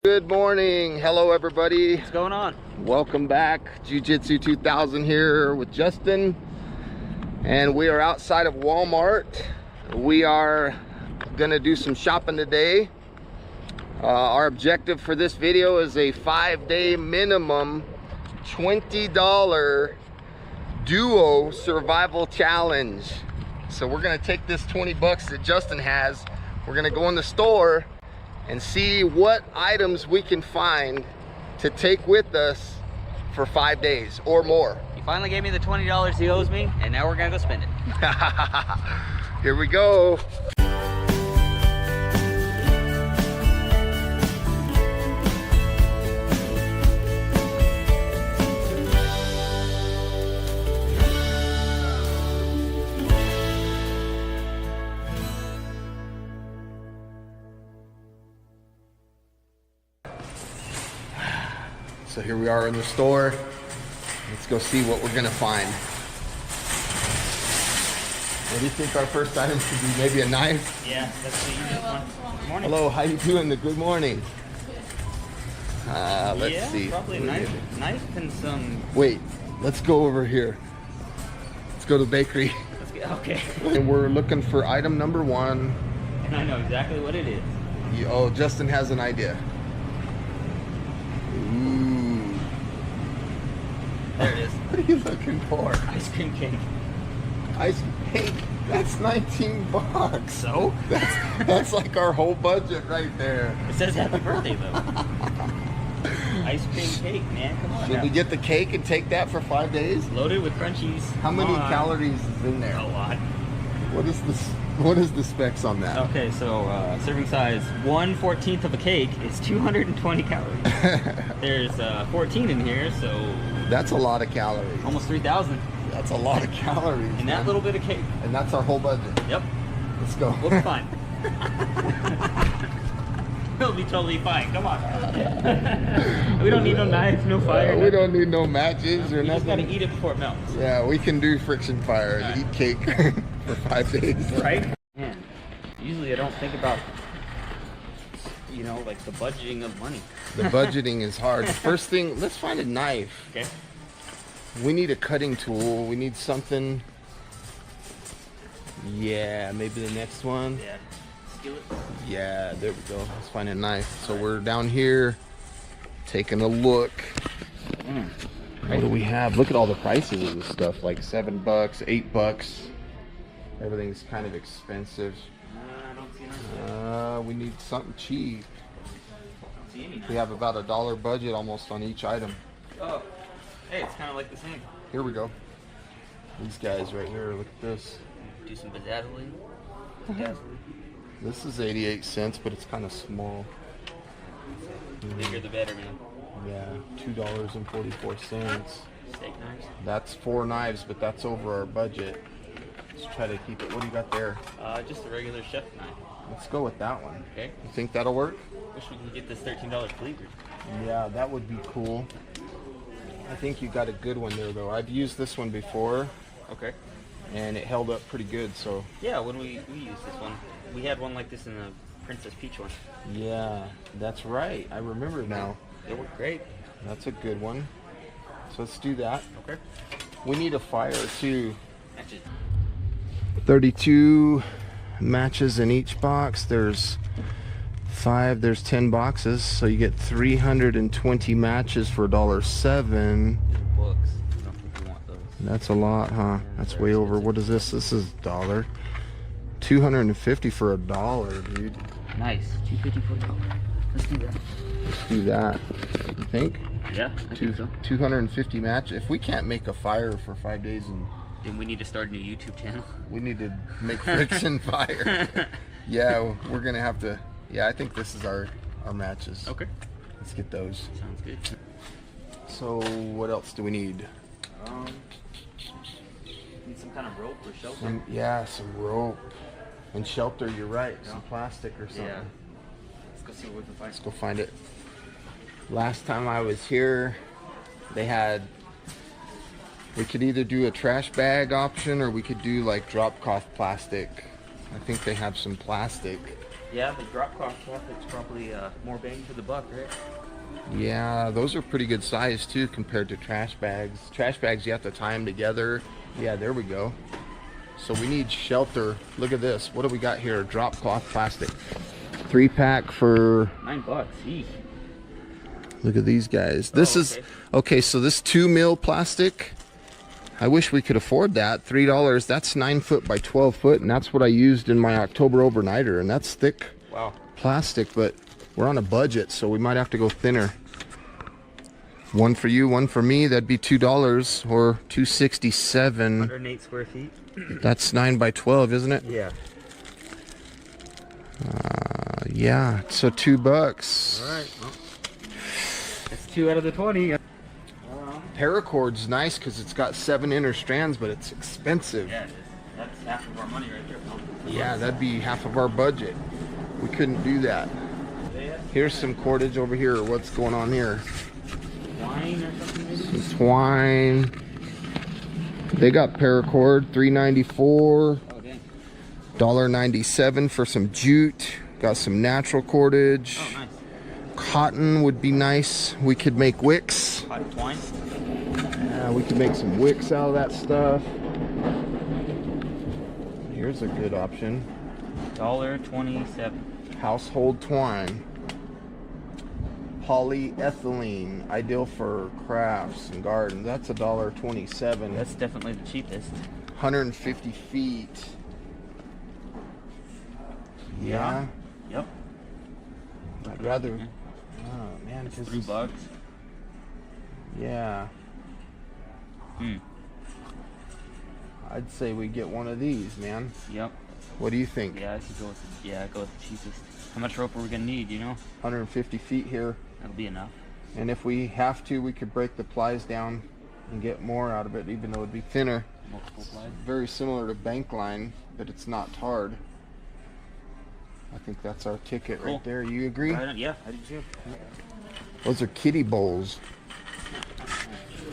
Good morning. Hello everybody. What's going on? Welcome back. Jiu-Jitsu 2000 here with Justin. And we are outside of Walmart. We are gonna do some shopping today. Our objective for this video is a 5-day minimum $20 duo survival challenge. So we're gonna take this 20 bucks that Justin has. We're gonna go in the store and see what items we can find to take with us for 5 days or more. He finally gave me the $20 he owes me, and now we're gonna go spend it. Here we go. So here we are in the store. Let's go see what we're gonna find. What do you think our first item should be? Maybe a knife? Yeah, that's the easiest one. Good morning. Hello, how you doing? Good morning. Let's see. Probably a knife and some... Wait, let's go over here. Let's go to the bakery. Let's get, okay. And we're looking for item number 1. And I know exactly what it is. Oh, Justin has an idea. Ooh. There it is. What are you looking for? Ice cream cake. Ice cake. That's 19 bucks. So? That's like our whole budget right there. It says happy birthday though. Ice cream cake, man. Come on. Should we get the cake and take that for 5 days? Loaded with crunchies. How many calories is in there? A lot. What is this? What is the specs on that? Okay, so serving size 1/14 of a cake is 220 calories. There's 14 in here, so that's a lot of calories. Almost 3,000. That's a lot of calories. And that little bit of cake. And that's our whole budget. Yep. Let's go. We'll be fine. We'll be totally fine. Come on. We don't need no knife, no fire. We don't need no matches or nothing. You just gotta eat it before it melts. Yeah, we can do friction fire and eat cake for 5 days. Right? Man, usually I don't think about, you know, like the budgeting of money. The budgeting is hard. The first thing, let's find a knife. Okay. We need a cutting tool. We need something. Yeah, maybe the next one. Yeah. Skillet. Yeah, there we go. Let's find a knife. So we're down here taking a look. What do we have? Look at all the prices of this stuff. Like $7, $8. Everything's kind of expensive. I don't see anything. We need something cheap. Don't see any. We have about $1 budget almost on each item. Oh. Hey, it's kind of like the same. Here we go. These guys right here. Look at this. Do some bedazzling. This is 88 cents, but it's kind of small. The bigger the better, man. Yeah, $2.44. Steak knives. That's 4 knives, but that's over our budget. Let's try to keep it. What do you got there? Just a regular chef knife. Let's go with that one. Okay. You think that'll work? Wish we could get this $13 flavored. Yeah, that would be cool. I think you got a good one there, though. I've used this one before. Okay. And it held up pretty good, so. Yeah, when we used this one. We had one like this in the Princess Peach one. Yeah, that's right. I remember now. It worked great. That's a good one. So let's do that. Okay. We need a fire, too. Matches. 32 matches in each box. There's 10 boxes, so you get 320 matches for $1.07. Books. I don't think we want those. That's a lot, huh? That's way over. What is this? This is $1. 250 for $1, dude. Nice. 250 for $1. Let's do that. Let's do that. You think? Yeah, I think so. 250 match. If we can't make a fire for 5 days, and then we need to start a new YouTube channel. we need to make friction fire. Yeah, we're gonna have to. Yeah, I think this is our matches. Okay. Let's get those. Sounds good. So what else do we need? Need some kind of rope or shelter. Yeah, some rope and shelter. You're right. Some plastic or something. Yeah. Let's go see what we can find. Let's go find it. Last time I was here, they had. We could either do a trash bag option or we could do like drop cloth plastic. I think they have some plastic. Yeah, the drop cloth plastic's probably more bang for the buck, right? Yeah, those are pretty good size too compared to trash bags. Trash bags, you have to tie them together. Yeah, there we go. So we need shelter. Look at this. What do we got here? Drop cloth plastic. 3-pack for $9. Eesh. Look at these guys. This is okay. So this 2 mil plastic. I wish we could afford that. $3. That's 9 foot by 12 foot, and that's what I used in my October overnighter. And that's thick plastic, but we're on a budget, so we might have to go thinner. One for you, one for me. That'd be $2 or $2.67. 108 square feet. That's 9 by 12, isn't it? Yeah. Yeah. So $2. All right. Well, that's 2 out of the 20. Paracord's nice because it's got 7 inner strands, but it's expensive. Yeah, that's half of our money right there. Yeah, that'd be half of our budget. We couldn't do that. Here's some cordage over here. What's going on here? Twine or something maybe? Some twine. They got paracord, $3.94. Oh, dang. $1.97 for some jute. Got some natural cordage. Oh, nice. Cotton would be nice. We could make wicks. Hot twine? We could make some wicks out of that stuff. Here's a good option. $1.27. Household twine. Polyethylene, ideal for crafts and gardens. That's $1.27. That's definitely the cheapest. 150 feet. Yeah. Yep. I'd rather. Oh man, it's $3. Yeah. I'd say we get one of these, man. Yep. What do you think? Yeah, I could go with go with the cheapest. How much rope are we gonna need? You know? 150 feet here. That'll be enough. And if we have to, we could break the plies down and get more out of it, even though it'd be thinner. Multiple plies. Very similar to bank line, but it's not tarred. I think that's our ticket right there. You agree? Yeah, I do too. Those are kiddie bowls.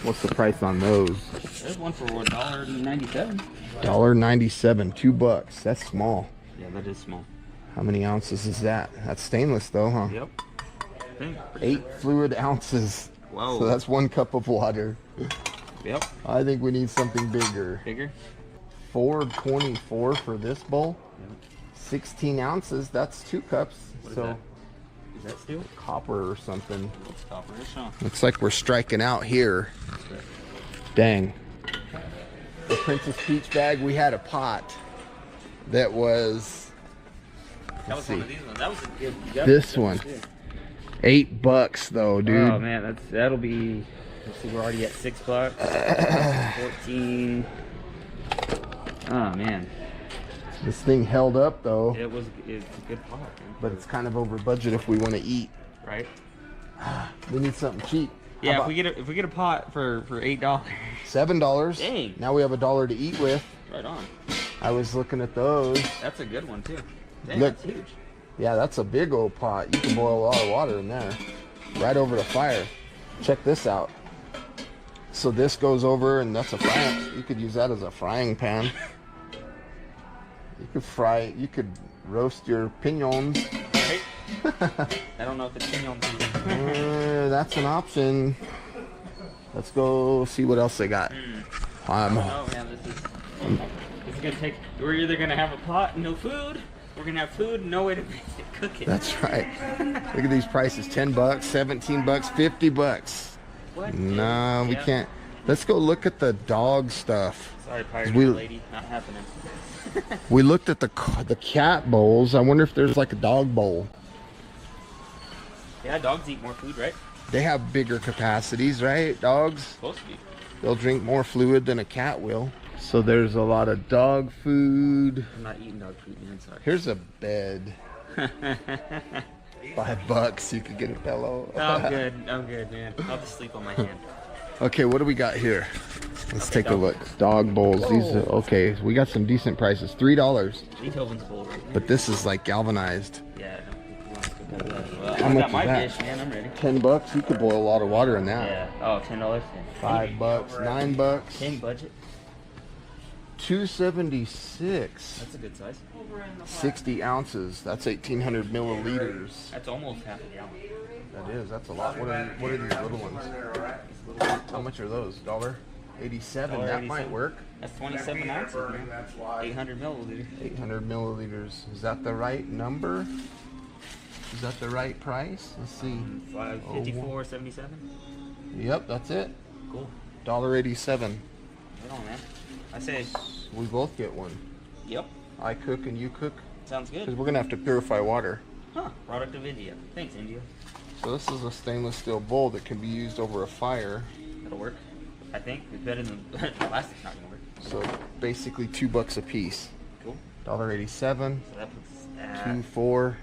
What's the price on those? There's one for $1.97. $1.97, $2. That's small. Yeah, that is small. How many ounces is that? That's stainless though, huh? Yep. 8 fluid ounces. Whoa. So that's 1 cup of water. Yep. I think we need something bigger. Bigger? $4.24 for this bowl. Yep. 16 ounces. That's 2 cups. What so is that? Is that steel? Copper or something. It's copper-ish, huh? Looks like we're striking out here. Right. Dang. The Princess Peach bag, we had a pot that was... That was one of these ones. That was a good... This one. $8 though, dude. Oh man, that'll be... Let's see, we're already at $6. 14. Oh man. This thing held up though. It's a good pot, man. But it's kind of over budget if we want to eat. Right. We need something cheap. Yeah, if we get a pot for $8. $7. Dang. Now we have $1 to eat with. Right on. I was looking at those. That's a good one too. Dang, Look, that's huge. Yeah, that's a big old pot. You can boil a lot of water in there. Right over the fire. Check this out. So this goes over, and that's a frying. You could use that as a frying pan. You could roast your pignons. Right? I don't know if it's pignons. That's an option. Let's go see what else they got. Oh man, this is gonna take. We're either gonna have a pot and no food. We're gonna have food and no way to cook it. That's right. Look at these prices: $10, $17, $50. What? No, we can't. Let's go look at the dog stuff. Sorry, pirate lady, not happening. We looked at the cat bowls. I wonder if there's like a dog bowl. Yeah, dogs eat more food, right? They have bigger capacities, right? Dogs. Supposed to be. They'll drink more fluid than a cat will. So there's a lot of dog food. I'm not eating dog food, man. Sorry. Here's a bed. $5. You could get a pillow. I'm good, man. I'll just sleep on my hand. Okay, what do we got here? Let's take a look. Dog bowls. These are, okay, we got some decent prices. $3. Beethoven's bowl right here. But this is like galvanized. Yeah, How I much got my is that? dish, man. I'm ready. $10. You could boil a lot of water in that. Yeah. Oh, $10. $5, $9. Same budget. $2.76. That's a good size. 60 ounces. That's 1,800 milliliters. That's almost half a gallon. That is. That's a lot. What are these little ones? How much are those? $1.87. That might work. That's 27 ounces, man. 800 milliliters. 800 milliliters. Is that the right number? Is that the right price? Let's see. 54.77. Yep, that's it. Cool. $1.87. Right on, man. I say. We both get one. Yep. I cook and you cook. Sounds good. Because we're gonna have to purify water. Huh. Product of India. Thanks, India. So this is a stainless steel bowl that can be used over a fire. That'll work. I think it's better than plastic's not gonna work. So basically $2 a piece. Cool. $1.87. So that puts at, 2.4.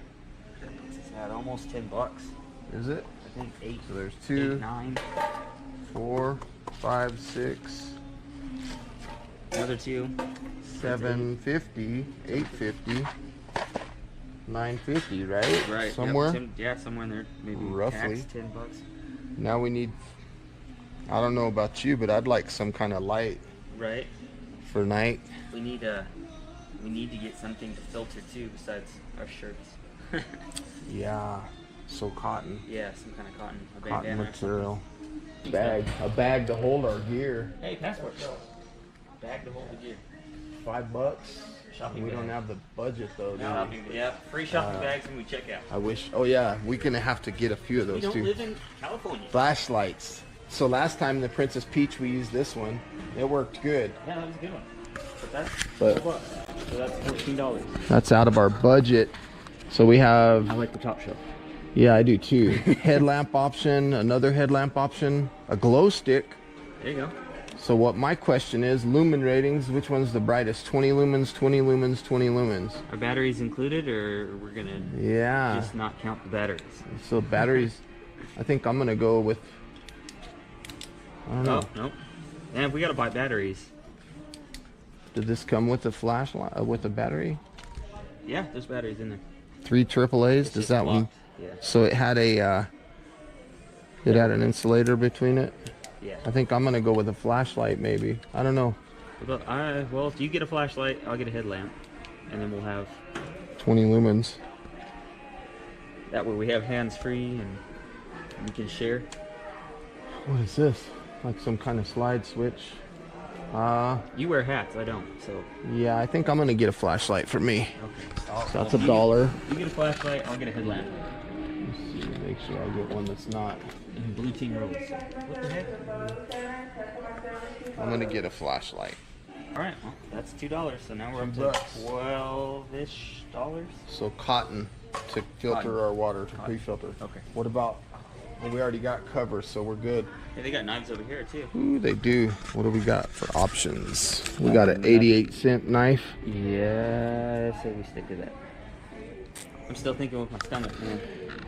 that puts us at almost $10. Is it? I think 8. So there's 8, 2, 9. 4, 5, 6, Another 2. 750, 850, 950, right? Right. Somewhere. Yep, yeah, somewhere in there. Maybe Roughly. tax, $10. Now we need. I don't know about you, but I'd like some kind of light Right. for night. We need to get something to filter too besides our shirts. Yeah. So cotton. Yeah, some kind of cotton. A Cotton bandana or material. A bag to hold our gear. something. Hey, passport. Bag to hold the gear. $5. Shopping We bag. don't have the budget though, do we? Shopping, yeah, free shopping bags when we check out. I wish. Oh yeah, we're gonna have to get a few of We those don't too. live in California. Flashlights. So last time the Princess Peach, we used this one. It worked good. Yeah, that was a good one. But that's But- $4. So that's $14. That's out of our budget. So we have. I like the top shelf. Yeah, I do too. Headlamp option, another headlamp option, a glow stick. There you go. So what my question is, lumen ratings, which one's the brightest? 20 lumens, 20 lumens, 20 lumens. Are batteries included, or we're gonna Yeah. just not count the batteries? So batteries, I think I'm gonna go with, I don't know. Nope. And we gotta buy batteries. Did this come with a flashlight, with a battery? Yeah, there's batteries in there. 3 AAA's, It's does just that one? locked. Yeah. So it had an insulator between it. Yeah. I think I'm gonna go with a flashlight maybe. I don't know. Well, if you get a flashlight, I'll get a headlamp, and then we'll have 20 lumens. that way we have hands free and we can share. What is this? Like some kind of slide switch. You wear hats, I don't. So Yeah, I think I'm gonna get a flashlight for me. okay. So that's $1. You get a flashlight, I'll get a headlamp. Let's see, make sure I get one that's not. And blue team rules. What the heck? I'm gonna get a flashlight. All right, well, that's $2. So now we're up to $2. $12-ish. So cotton to filter Cotton. our water, to Cotton. pre-filter. Okay. What about? Well, we already got covers, so we're good. Hey, they got knives over here too. Ooh, they do. What do we got for options? We got an 88-cent knife. Yeah, I say we stick to that. I'm still thinking with my stomach, man.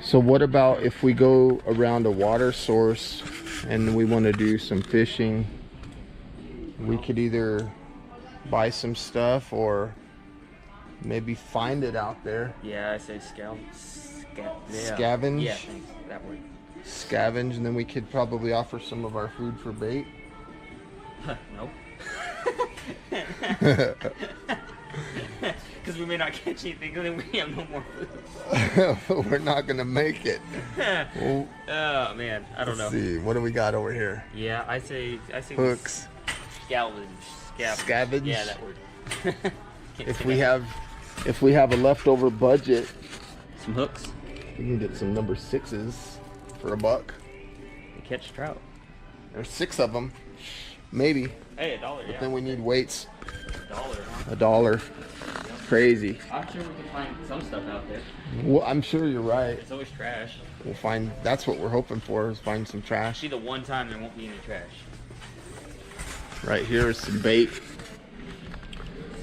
So what about if we go around a water source and we want to do some fishing? We could either buy some stuff or maybe find it out there. Yeah, I say Scavenge? Yeah, thanks. That word. Scavenge, and then we could probably offer some of our food for bait. Nope. Because we may not catch anything, and then we have no more food. We're not gonna make it. Well, Oh man, I don't know. let's see, what do we got over here? Yeah, I say Hooks. Scavenge. Yeah, that word. Can't If say we that. have a leftover budget, some hooks, we can get some number 6s for $1. to catch trout. There's 6 of them, maybe. Hey, $1. But Yeah. then we need weights. $1, huh? $1. Crazy. I'm sure we can find some stuff out there. Well, I'm sure you're right. It's always trash. We'll find. That's what we're hoping for, is find some trash. See, the one time there won't be any trash. Right here is some bait.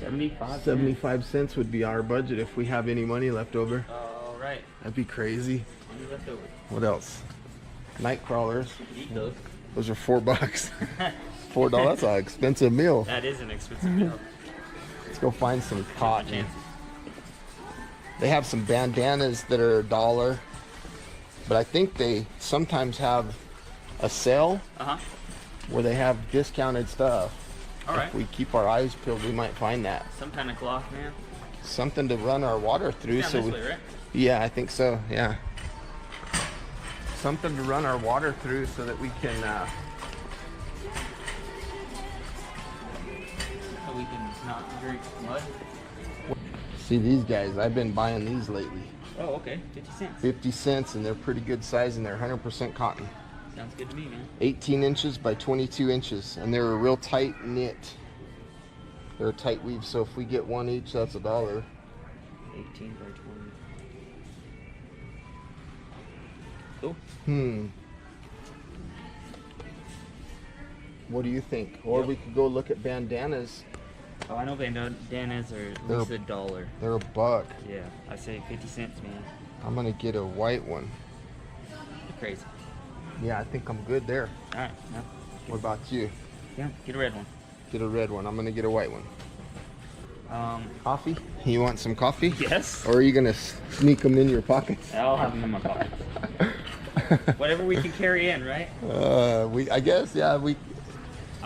75. 75 cents would be our budget if we have any money left over. All right. That'd be crazy. Money left over. What else? Night crawlers. Eat those. Those are $4. $4. That's an expensive meal. That is an expensive meal. Let's go find some My cotton. chances. They have some bandanas that are $1, but I think they sometimes have a sale Uh-huh. where they have discounted stuff. All right. If we keep our eyes peeled, we might find that. Some kind of cloth, man. Something to run our water through. Down this way, right? Yeah, I think so. Yeah. Something to run our water through so that we can. So we can not drink mud. See these guys? I've been buying these lately. Oh, okay. 50 cents. 50 cents, and they're pretty good size, and they're 100% cotton. Sounds good to me, man. 18 inches by 22 inches, and they're a real tight knit. They're a tight weave, so if we get one each, that's $1. 18 by 20. Cool. What do you think? Or Yep. we could go look at bandanas. Oh, I know bandanas are at They're- least $1. They're $1. Yeah, I say 50 cents, man. I'm gonna get a white one. You're crazy. Yeah, I think I'm good there. All right. No. What about you? Yeah, get a red one. Get a red one. I'm gonna get a white one. Coffee? You want some coffee? Yes. Or are you gonna sneak them in your pockets? I'll have them in my pocket. Whatever we can carry in, right? I guess, yeah, I'm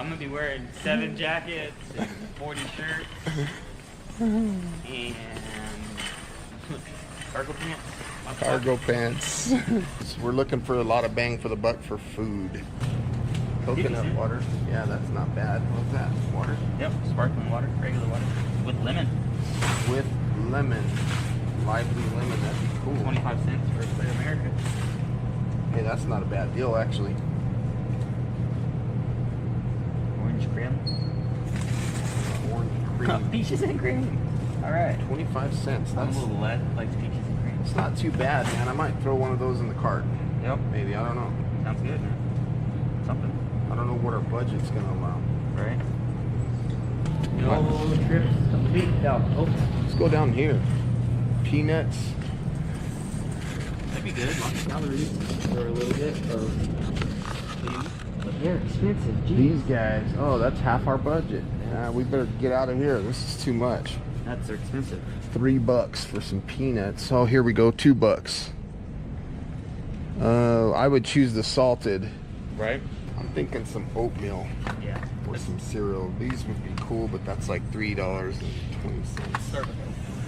gonna be wearing 7 jackets and 40 shirts and cargo pants. cargo pants. So we're looking for a lot of bang for the buck for food. Coconut water. Yeah, that's not bad. What's that? Water? Yep, sparkling water, regular water with lemon. With lemon. Lively lemon, that'd be cool. 25 cents for Clear America. Hey, that's not a bad deal, actually. Orange cream. Orange cream. Peaches and cream. All right. 25 cents. I'm That's a little less like peaches and cream. it's not too bad, man. I might throw one of those in the cart. Yep. Maybe, I don't know. Sounds good, man. Something, I don't know what our budget's gonna allow. right? No trips complete without hope. Let's go down here. Peanuts. That'd be good. Lots of calories for a little bit of food. But they're expensive. Jeez. These guys. Oh, that's half our budget. Yeah, we better get out of here. This is too much. That's expensive. $3 for some peanuts. Oh, here we go. $2. I would choose the salted. Right? I'm thinking some oatmeal Yeah. or some cereal. These would be cool, but that's like $3.20. Start with oatmeal.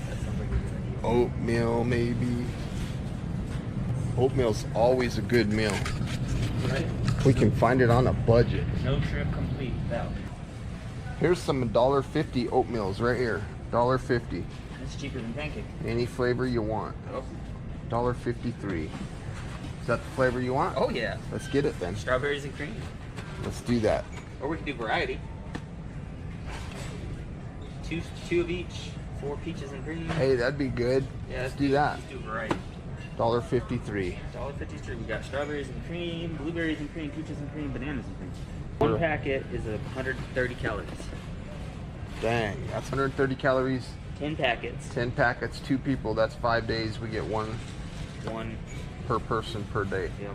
That sounds like a good idea. Oatmeal, maybe. Oatmeal's always a good meal. Right? We can find it on a budget. No trip complete without. Here's some $1.50 oatmeals right here. $1.50. It's cheaper than pancake. Any flavor you want. Oh. $1.53. Is that the flavor you want? Oh yeah. Let's get it then. Strawberries and cream. Let's do that. Or we can do variety. Two of each. 4 peaches and cream. Hey, that'd be good. Yeah, let's do that. Let's do variety. $1.53. $1.53. We got strawberries and cream, blueberries and cream, peaches and cream, bananas and cream. One packet is 130 calories. Dang, that's 130 calories. 10 packets. 10 packets, 2 people. That's 5 days. We get one One. per person per day. Yep.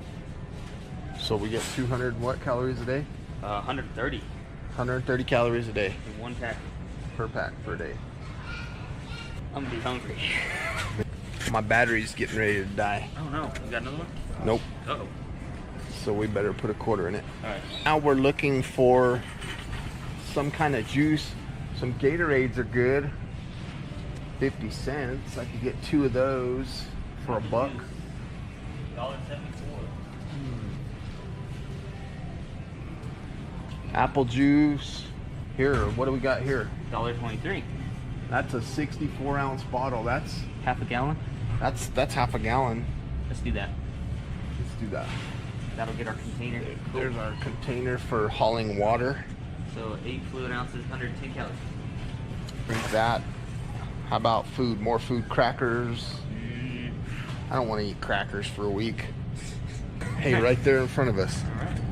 So we get 200 what calories a day? 130 130 calories a day in one packet. per pack per day. I'm gonna be hungry. My battery's getting ready to die. Oh no, you got another one? Nope. Uh-oh. So we better put a quarter in it. Alright. Now we're looking for some kind of juice. Some Gatorades are good. 50 cents. I could get 2 of those for $1. $1.74. Apple juice. Here, what do we got here? $1.23. That's a 64-ounce bottle. That's Half a gallon? half a gallon. Let's do that. Let's do that. That'll get our container. There's our container for hauling water. So 8 fluid ounces, 110 calories. That. How about food? More food, crackers. I don't want to eat crackers for a week. Hey, right there in front of us.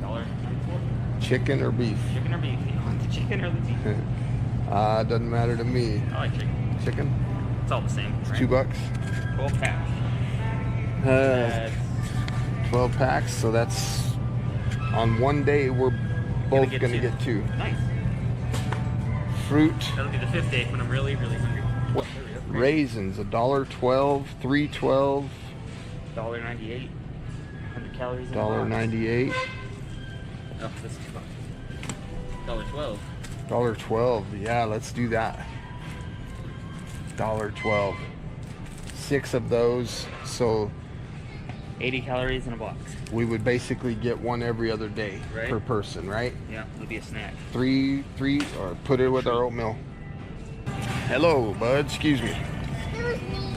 Alright, $1.24. Chicken or beef? Chicken or beef? You want the chicken or the beef? Doesn't matter to me. I like chicken. Chicken? It's all the same. Right? $2. 12 packs. 12 packs, so that's on one day we're both gonna get 2. Nice. Fruit, That'll be the 5th day when I'm really, really hungry. What? There we go. raisins, $1.12, $3.12, $1.98. 100 calories in a box. $1.98. Oh, this is fun. $1.12. $1.12. Yeah, let's do that. $1.12. 6 of those, so 80 calories in a box. we would basically get one every other day, right, per person, right? Yeah, it'll be a snack. Three, or put it with our oatmeal. Hello, bud. Excuse me.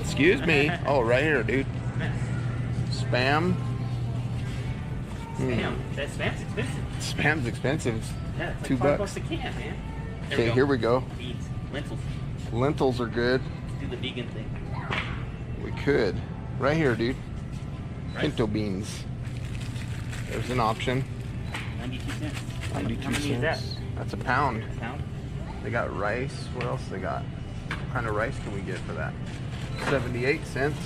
Excuse me. Oh, right here, dude. Spam. Spam. That spam's expensive. Spam's expensive. Yeah, it's like like $2 $5 a can, man. Okay, here we go. Beans, lentils. Lentils are good. Let's do the vegan thing. We could. Right here, dude. Rice. Pinto beans. There's an option. 92 cents. 92 How many is that? That's a pound. A pound? They got rice. What else they got? What kind of rice can we get for that? 78 cents.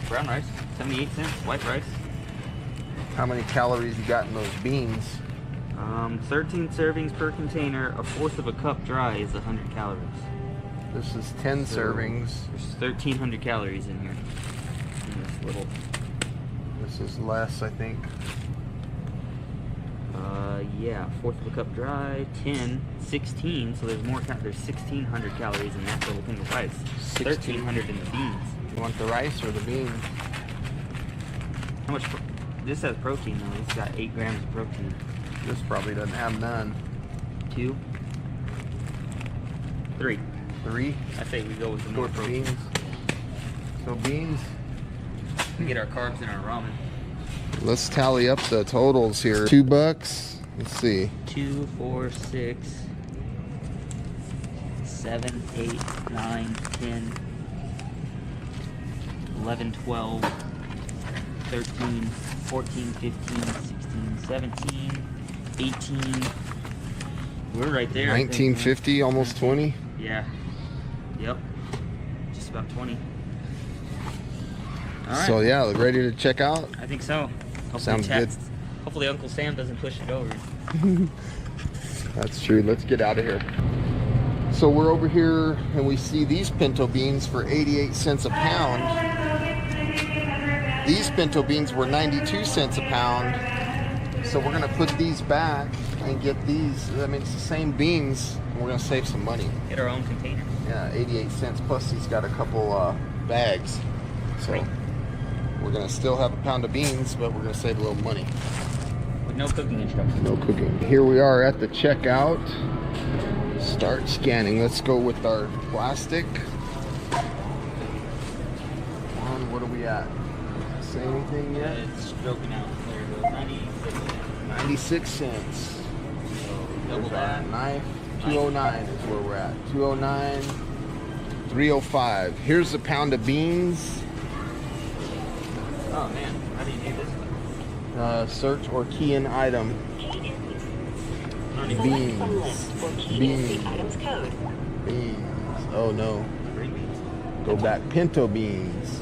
Brown rice, 78 cents. White rice. How many calories you got in those beans? 13 servings per container. A fourth of a cup dry is 100 calories. This is 10 servings. There's 1,300 calories in here. In this little. This is less, I think. Yeah, fourth of a cup dry, 10, 16. So there's more. There's 1,600 calories in that little thing of rice. 1,300 in the beans. You want the rice or the beans? How much? This has protein though. It's got 8 grams of protein. This probably doesn't have none. 2, 3. 3? I say we go with the Go more with the protein. beans. So beans. We get our carbs in our ramen. Let's tally up the totals here. $2. Let's see. 2, 4, 6, 7, 8, 9, 10, 11, 12, 13, 14, 15, 16, 17, 18. We're right there. 1950, almost 20. Yeah. Yep. Just about 20. All right. So yeah, ready to check out? I think so. Hopefully Sounds good. Hopefully Uncle Sam doesn't push it over. That's true. Let's get out of here. So we're over here and we see these pinto beans for 88 cents a pound. These pinto beans were 92 cents a pound. So we're gonna put these back and get these. I mean, it's the same beans. And we're gonna save some money. Get our own container. Yeah, 88 cents. Plus he's got a couple bags. So Great. we're gonna still have a pound of beans, but we're gonna save a little money. With no cooking instructions. No cooking. Here we are at the checkout. Start scanning. Let's go with our plastic. What are we at? Say anything yet? It's stroking out. There it goes. 96 cents. Double that. Knife. 209 is where we're at. 209. 305. Here's a pound of beans. Oh man, how do you do this? Search or key in item. Beans. Beans. Beans. Oh no. Go back. Pinto beans.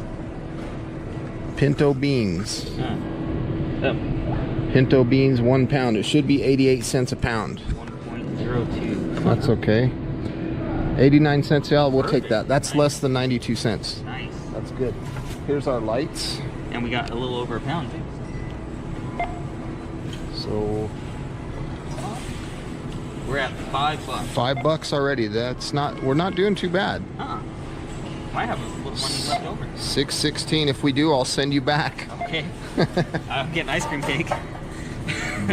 Pinto beans. Oh. Pinto beans, 1 pound. It should be 88 cents a pound. 1.02. That's okay. 89 cents, yeah, we'll take that. That's less than 92 cents. Nice. That's good. Here's our lights. And we got a little over a pound too. So We're at $5. $5 already. That's not, we're not doing too bad. Might have a little money left over. $6.16. If we do, I'll send you back. Okay. I'll get an ice cream cake.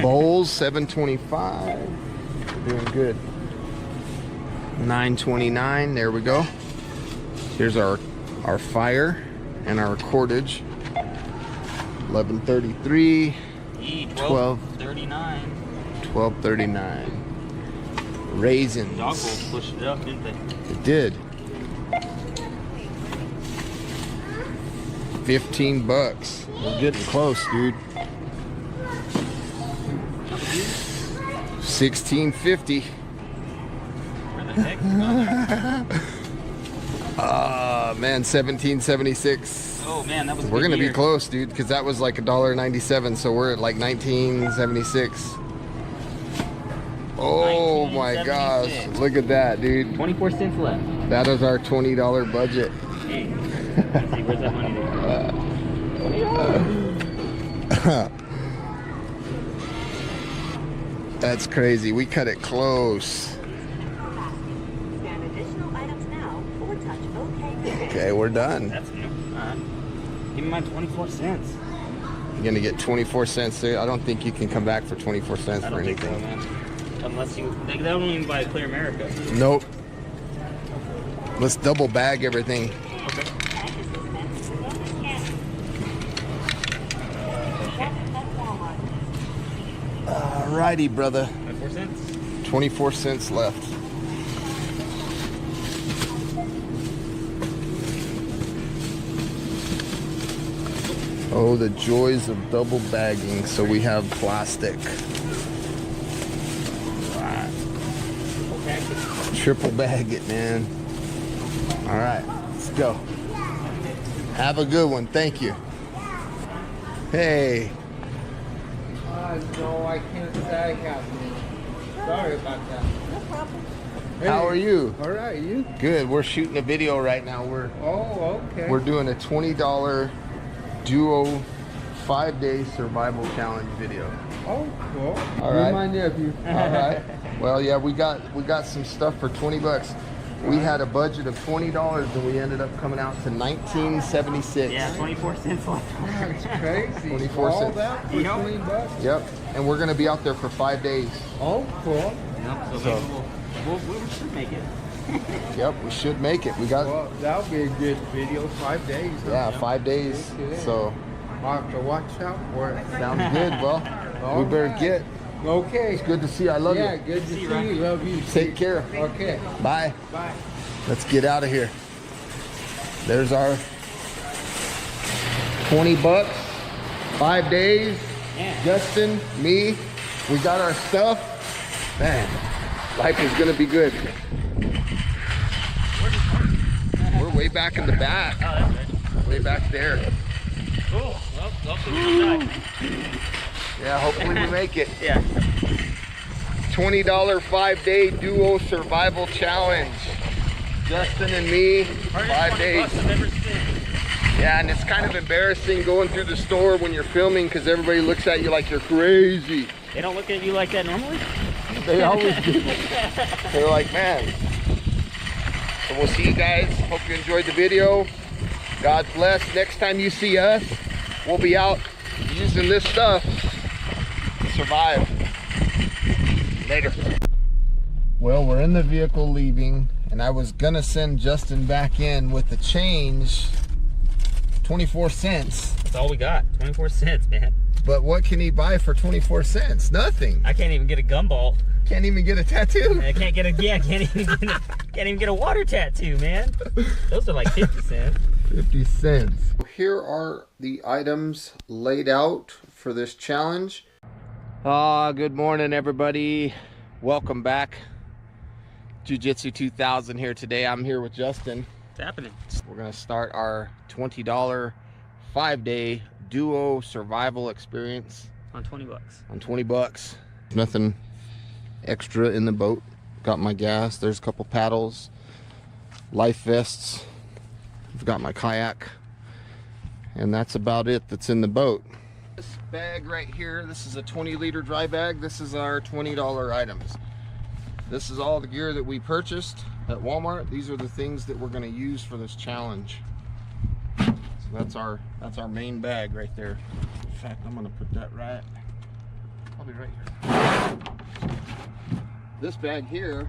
Bowls, $7.25. We're doing good. $9.29. There we go. Here's our fire and our cordage. $11.33. $12.39. $12.39. Raisins. Dog bowls pushed it up, didn't they? It did. $15. We're getting close, dude. $16.50. Where the heck? Man, $17.76. Oh man, that was a We're good gonna year. be close, dude, because that was like $1.97, so we're at like $19.76. Oh my gosh, $19.76. look at that, dude. 24 cents left. That is our $20 budget. Hey, let's see, where's that money going? $20. That's crazy. We cut it close. Scan additional items now or touch OK. Okay, we're done. That's new. Alright. Give me my 24 cents. You're gonna get 24 cents there. I don't think you can come back for 24 cents I for don't think so, anything. man. Unless they don't even buy Clear America. Nope. Let's double bag everything. Okay. Alrighty, brother. 24 cents. 24 cents left. Oh, the joys of double bagging. So we have plastic. Right. Triple bag it, man. All right, let's go. Have a good one. Thank you. Hey. No, I can't say happening. Sorry about that. No problem. How are you? All right, you? Good. We're shooting a video right now. Oh, okay. We're doing a $20 duo 5-day survival challenge video. Oh, cool. All right. You're my nephew. All right. Well, yeah, we got some stuff for 20 bucks. We had a budget of $20 and we ended up coming out to $19.76. Yeah, 24 cents left. That's crazy. 24 All cents. that for Yep. $20? Yep. And we're gonna be out there for 5 days. Oh, cool. Yep, so So- maybe we should make it. Yep, we should make it. We got Well, that'll be a good video. 5 days. Huh? yeah, 5 days. Okay. So I'll have to watch out for it. sounds good. Well, All we better right. get. Okay. It's good to see you. I love Yeah, you. good to see Ryan. you. Love you. Take care. Okay. Bye. Bye. Let's get out of here. There's our 20 bucks, 5 days. Yeah. Justin, me, we got our stuff. Man, life is gonna be good. We're way back in the back. Oh, that's right. Way back there. Cool. Well, hopefully we don't die. Yeah, hopefully we make it. Yeah. $20 5-day duo survival challenge. Justin and me, 5 days. I've ever spent. Yeah, and it's kind of embarrassing going through the store when you're filming because everybody looks at you like you're crazy. They don't look at you like that normally? They always do. They're like, man. So we'll see you guys. Hope you enjoyed the video. God bless. Next time you see us, we'll be out using this stuff to survive. Later. Well, we're in the vehicle leaving, and I was gonna send Justin back in with the change, 24 cents. That's all we got. 24 cents, man. But what can he buy for 24 cents? Nothing. I can't even get a gumball. Can't even get a tattoo. I can't get a can't even get a water tattoo, man. Those are like 50 cents. 50 cents. Here are the items laid out for this challenge. Good morning, everybody. Welcome back. Jiu-Jitsu 2000 here today. I'm here with Justin. What's happening? We're gonna start our $20 5-day duo survival experience On 20 bucks. on 20 bucks. Nothing extra in the boat. Got my gas. There's a couple paddles, life vests. I've got my kayak, and that's about it that's in the boat. This bag right here, this is a 20-liter dry bag. This is our $20 items. This is all the gear that we purchased at Walmart. These are the things that we're going to use for this challenge. So that's our main bag right there. In fact, I'm going to put that right, probably right here. This bag here,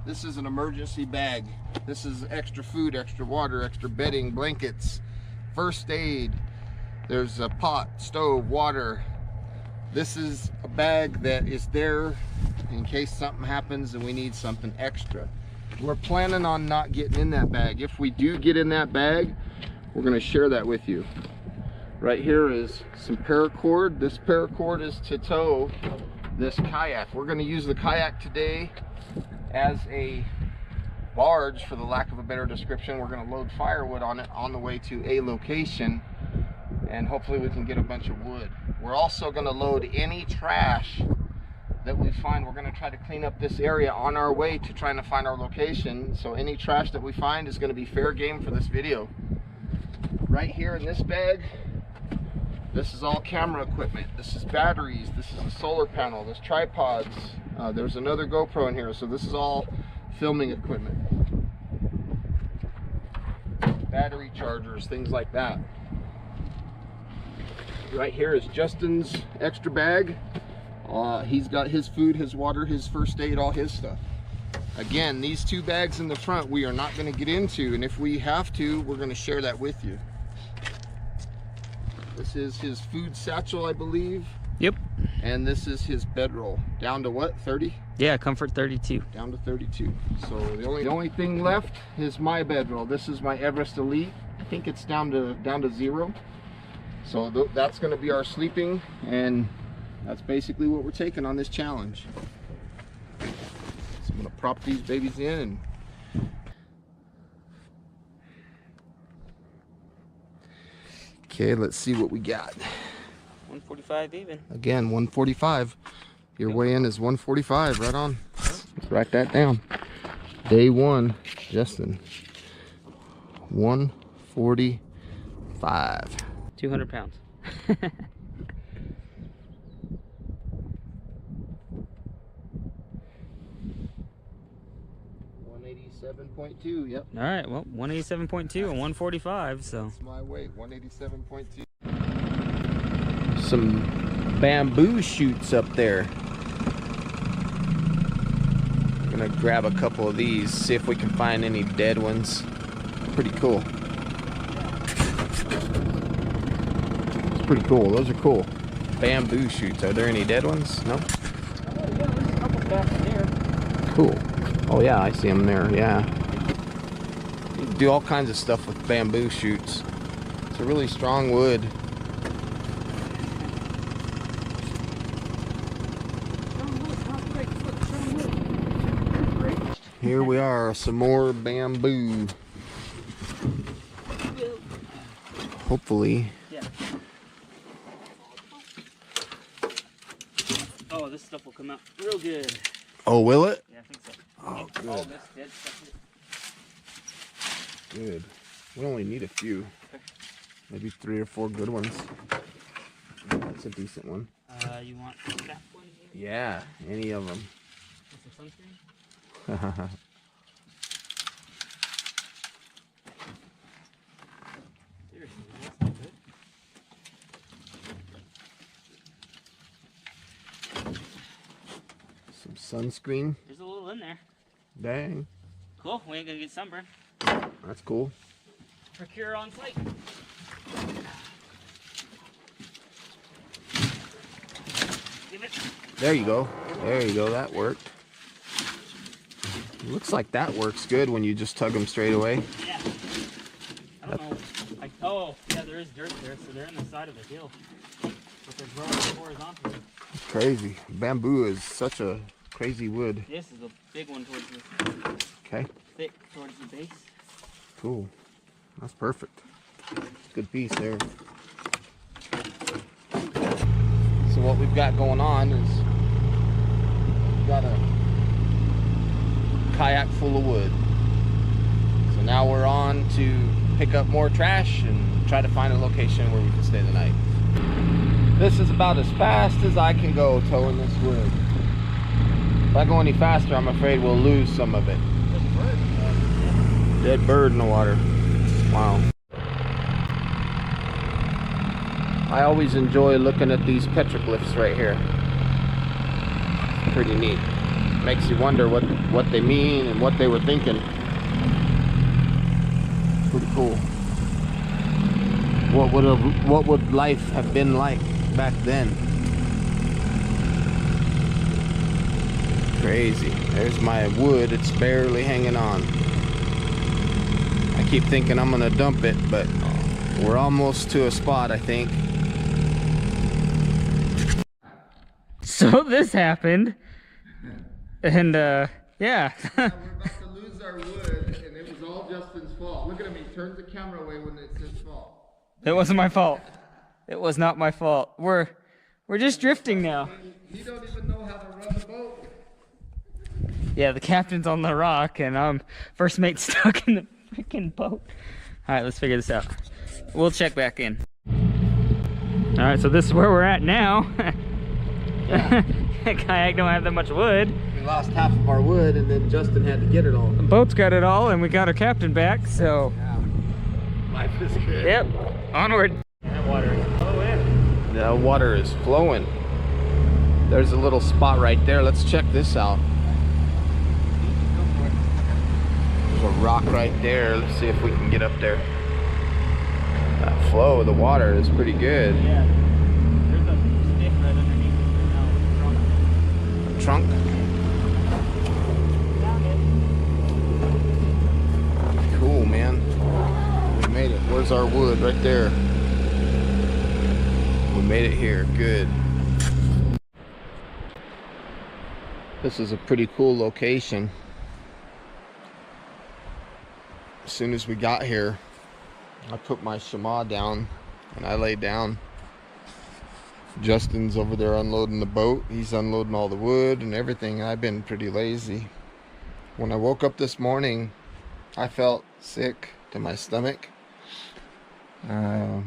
this is an emergency bag. This is extra food, extra water, extra bedding, blankets, first aid. There's a pot, stove, water. This is a bag that is there in case something happens and we need something extra. We're planning on not getting in that bag. If we do get in that bag, we're gonna share that with you. Right here is some paracord. This paracord is to tow this kayak. We're gonna use the kayak today as a barge, for the lack of a better description. We're gonna load firewood on it on the way to a location, and hopefully we can get a bunch of wood. We're also gonna load any trash that we find. We're gonna try to clean up this area on our way to trying to find our location. So any trash that we find is gonna be fair game for this video. Right here in this bag, This is all camera equipment. This is batteries. This is a solar panel. There's tripods. There's another GoPro in here. So this is all filming equipment. Battery chargers, things like that. Right here is Justin's extra bag. He's got his food, his water, his first aid, all his stuff. Again, these 2 bags in the front we are not going to get into, and if we have to, we're going to share that with you. This is his food satchel, I believe. Yep. And this is his bedroll. Down to what, 30? Yeah, comfort 32. Down to 32. So the only thing left is my bedroll. This is my Everest Elite. I think it's down to 0. So that's going to be our sleeping, and that's basically what we're taking on this challenge. So I'm going to prop these babies in and okay, let's see what we got. 145 even. Again, 145. Your weigh-in is 145, right on. Let's write that down. Day 1, Justin. 145. 200 pounds. 187.2, yep. All right, well, 187.2 and 145, so. That's my weight, 187.2. Some bamboo shoots up there. I'm gonna grab a couple of these, see if we can find any dead ones. Pretty cool. It's pretty cool, those are cool. Bamboo shoots, are there any dead ones? No? Oh, yeah, there's a couple back there. Cool. Oh yeah, I see them there, yeah. You can do all kinds of stuff with bamboo shoots. It's a really strong wood. Here we are, some more bamboo. Hopefully. Yeah. Oh, this stuff will come out real good. Oh, will it? Yeah, I think so. Oh, good. All this dead stuff. Good. We only need a few. Maybe 3 or 4 good ones. That's a decent one. You want that one here? Yeah, any of them. Some sunscreen? Seriously, that's not good. Some sunscreen. There's a little in there. Dang. Cool, we ain't gonna get sunburned. That's cool. Procure on site. Give it. There you go. There you go. That worked. Looks like that works good when you just tug them straight away. Yeah. I don't know. Oh, yeah, there is dirt there, so they're in the side of a hill. But they're growing horizontally. Crazy. Bamboo is such a crazy wood. This is a big one towards the Okay. thick towards the base. Cool. That's perfect. Good piece there. So what we've got going on is we've got a kayak full of wood. So now we're on to pick up more trash and try to find a location where we can stay the night. This is about as fast as I can go towing this wood. If I go any faster, I'm afraid we'll lose some of it. Dead bird in the water. Wow. I always enjoy looking at these petroglyphs right here. Pretty neat. Makes you wonder what they mean and what they were thinking. Pretty cool. What would life have been like back then? Crazy. There's my wood. It's barely hanging on. I keep thinking I'm gonna dump it, but we're almost to a spot, I think. So this happened, and yeah. We're about to lose our wood, and it was all Justin's fault. Look at him, he turns the camera away when it's his fault. It wasn't my fault. It was not my fault. We're just drifting now. You don't even know how to run the boat. Yeah, the captain's on the rock, and I'm first mate stuck in the freaking boat. All right, let's figure this out. We'll check back in. All right, so this is where we're at now. Yeah. Kayak don't have that much wood. We lost half of our wood, and then Justin had to get it all. The boat's got it all, and we got our captain back, so. Yeah. Life is good. Yep, onward. That water is flowing. The water is flowing. There's a little spot right there. Let's check this out. There's a rock right there. Let's see if we can get up there. That flow of the water is pretty good. Yeah. There's a stick right underneath the Trunk. Cool, man. We made it. Where's our wood? Right there. We made it here. Good. This is a pretty cool location. As soon as we got here, I put my shema down and I laid down. Justin's over there unloading the boat. He's unloading all the wood and everything. I've been pretty lazy. When I woke up this morning, I felt sick to my stomach. I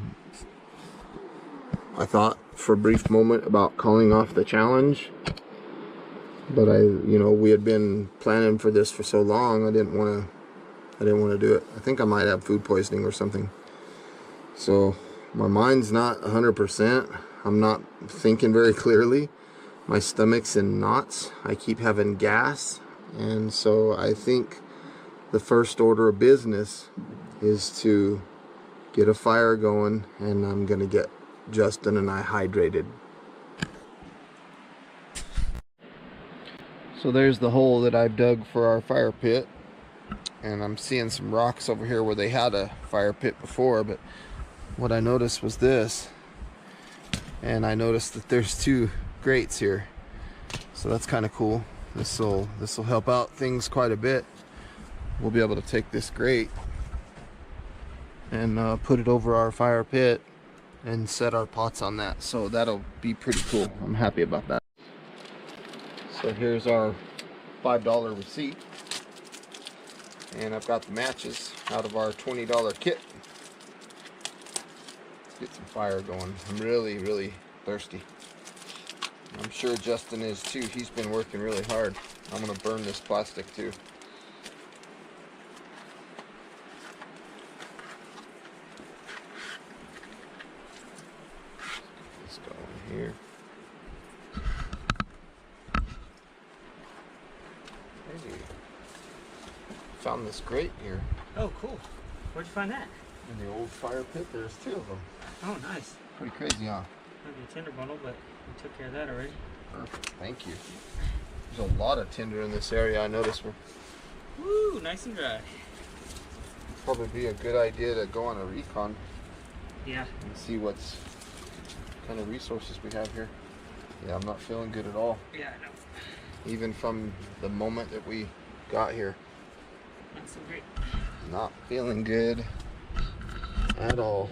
thought for a brief moment about calling off the challenge, but we had been planning for this for so long. I didn't want to do it. I think I might have food poisoning or something. So my mind's not 100%. I'm not thinking very clearly. My stomach's in knots. I keep having gas. And so I think the first order of business is to get a fire going, and I'm going to get Justin and I hydrated. So there's the hole that I've dug for our fire pit. And I'm seeing some rocks over here where they had a fire pit before, but what I noticed was this. And I noticed that there's 2 grates here. So that's kind of cool. This will help out things quite a bit. We'll be able to take this grate and put it over our fire pit and set our pots on that. So that'll be pretty cool. I'm happy about that. So here's our $5 receipt. And I've got the matches out of our $20 kit. Let's get some fire going. I'm really, really thirsty. I'm sure Justin is too. He's been working really hard. I'm gonna burn this plastic too. Let's go in here. Hey. Found this grate here. Oh, cool. Where'd you find that? In the old fire pit. There's 2 of them. Oh, nice. Pretty crazy, huh? Might be a tinder bundle, but we took care of that already. Perfect. Thank you. There's a lot of tinder in this area. I noticed. Woo, nice and dry. Probably be a good idea to go on a recon. Yeah. And see what's kind of resources we have here. Yeah, I'm not feeling good at all. Yeah, I know. Even from the moment that we got here. Not so great. Not feeling good at all.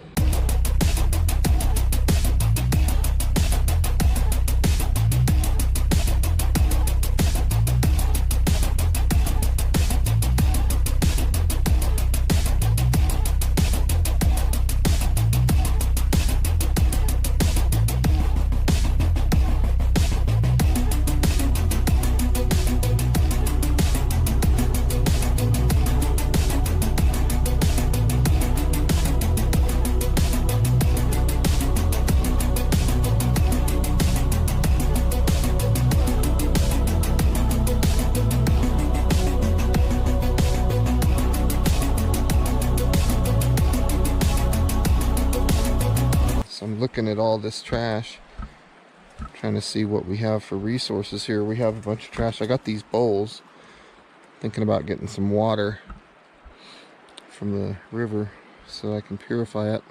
I'm looking at all this trash, trying to see what we have for resources here. We have a bunch of trash. I got these bowls. Thinking about getting some water from the river so I can purify it.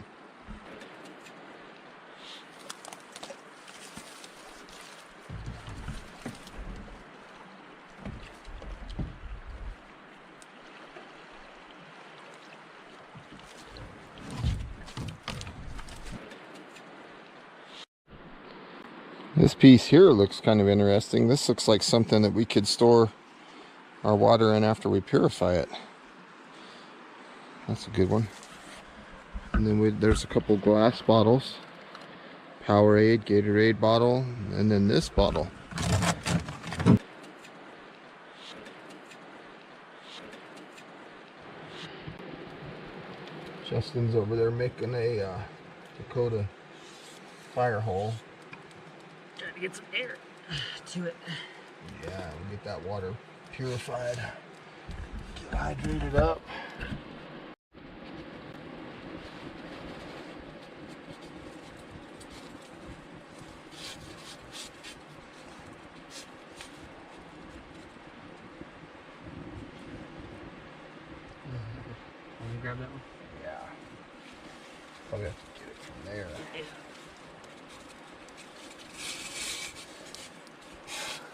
This piece here looks kind of interesting. This looks like something that we could store our water in after we purify it. That's a good one. And then there's a couple glass bottles, Powerade, Gatorade bottle, and then this bottle. Justin's over there making a Dakota fire hole. Trying to get some air to it. Yeah, we'll get that water purified. Get hydrated up. Can you grab that one? Yeah. Probably have to get it from there.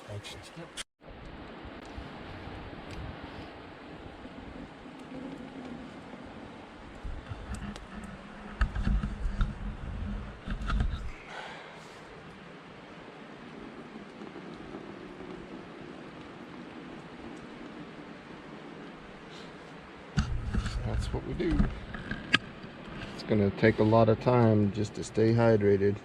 Thank you. Yep. That's what we do. It's gonna take a lot of time just to stay hydrated.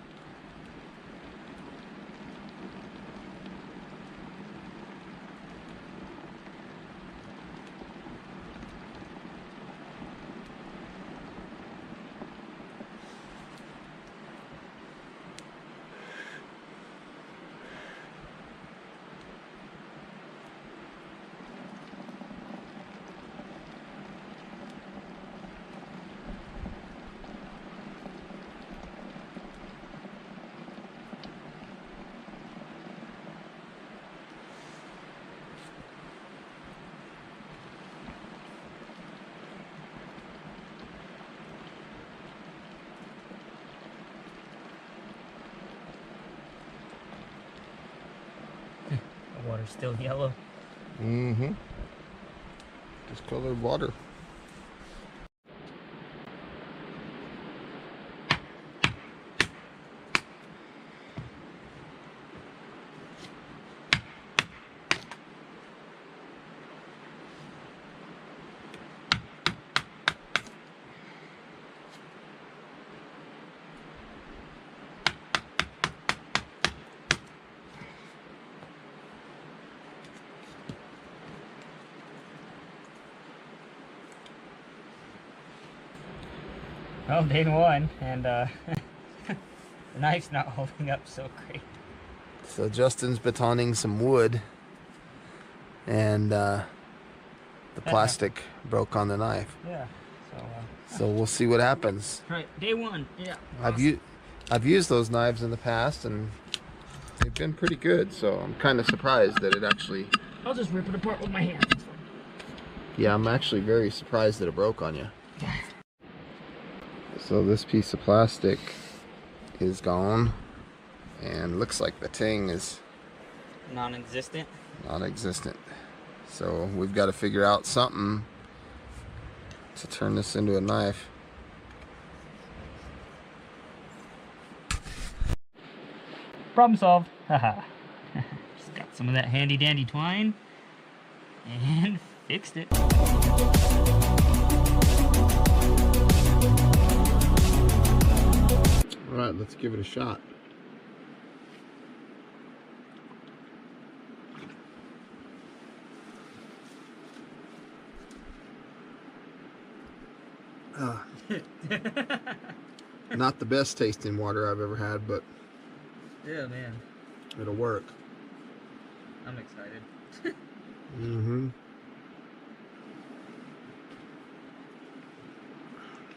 The water's still yellow. Mm-hmm. Discolored water. Well, day one, and the knife's not holding up so great. So Justin's batoning some wood, and the plastic broke on the knife. Yeah. So we'll see what happens. Right, day one. Yeah. I've used those knives in the past, and they've been pretty good. So I'm kind of surprised that it actually. I'll just rip it apart with my hands. Yeah, I'm actually very surprised that it broke on you. So this piece of plastic is gone, and looks like the ting is non-existent. Non-existent. So we've got to figure out something to turn this into a knife. Problem solved. Haha. Just got some of that handy dandy twine and fixed it. All right, let's give it a shot. Not the best tasting water I've ever had, but Yeah, man. it'll work. I'm excited. Mm-hmm.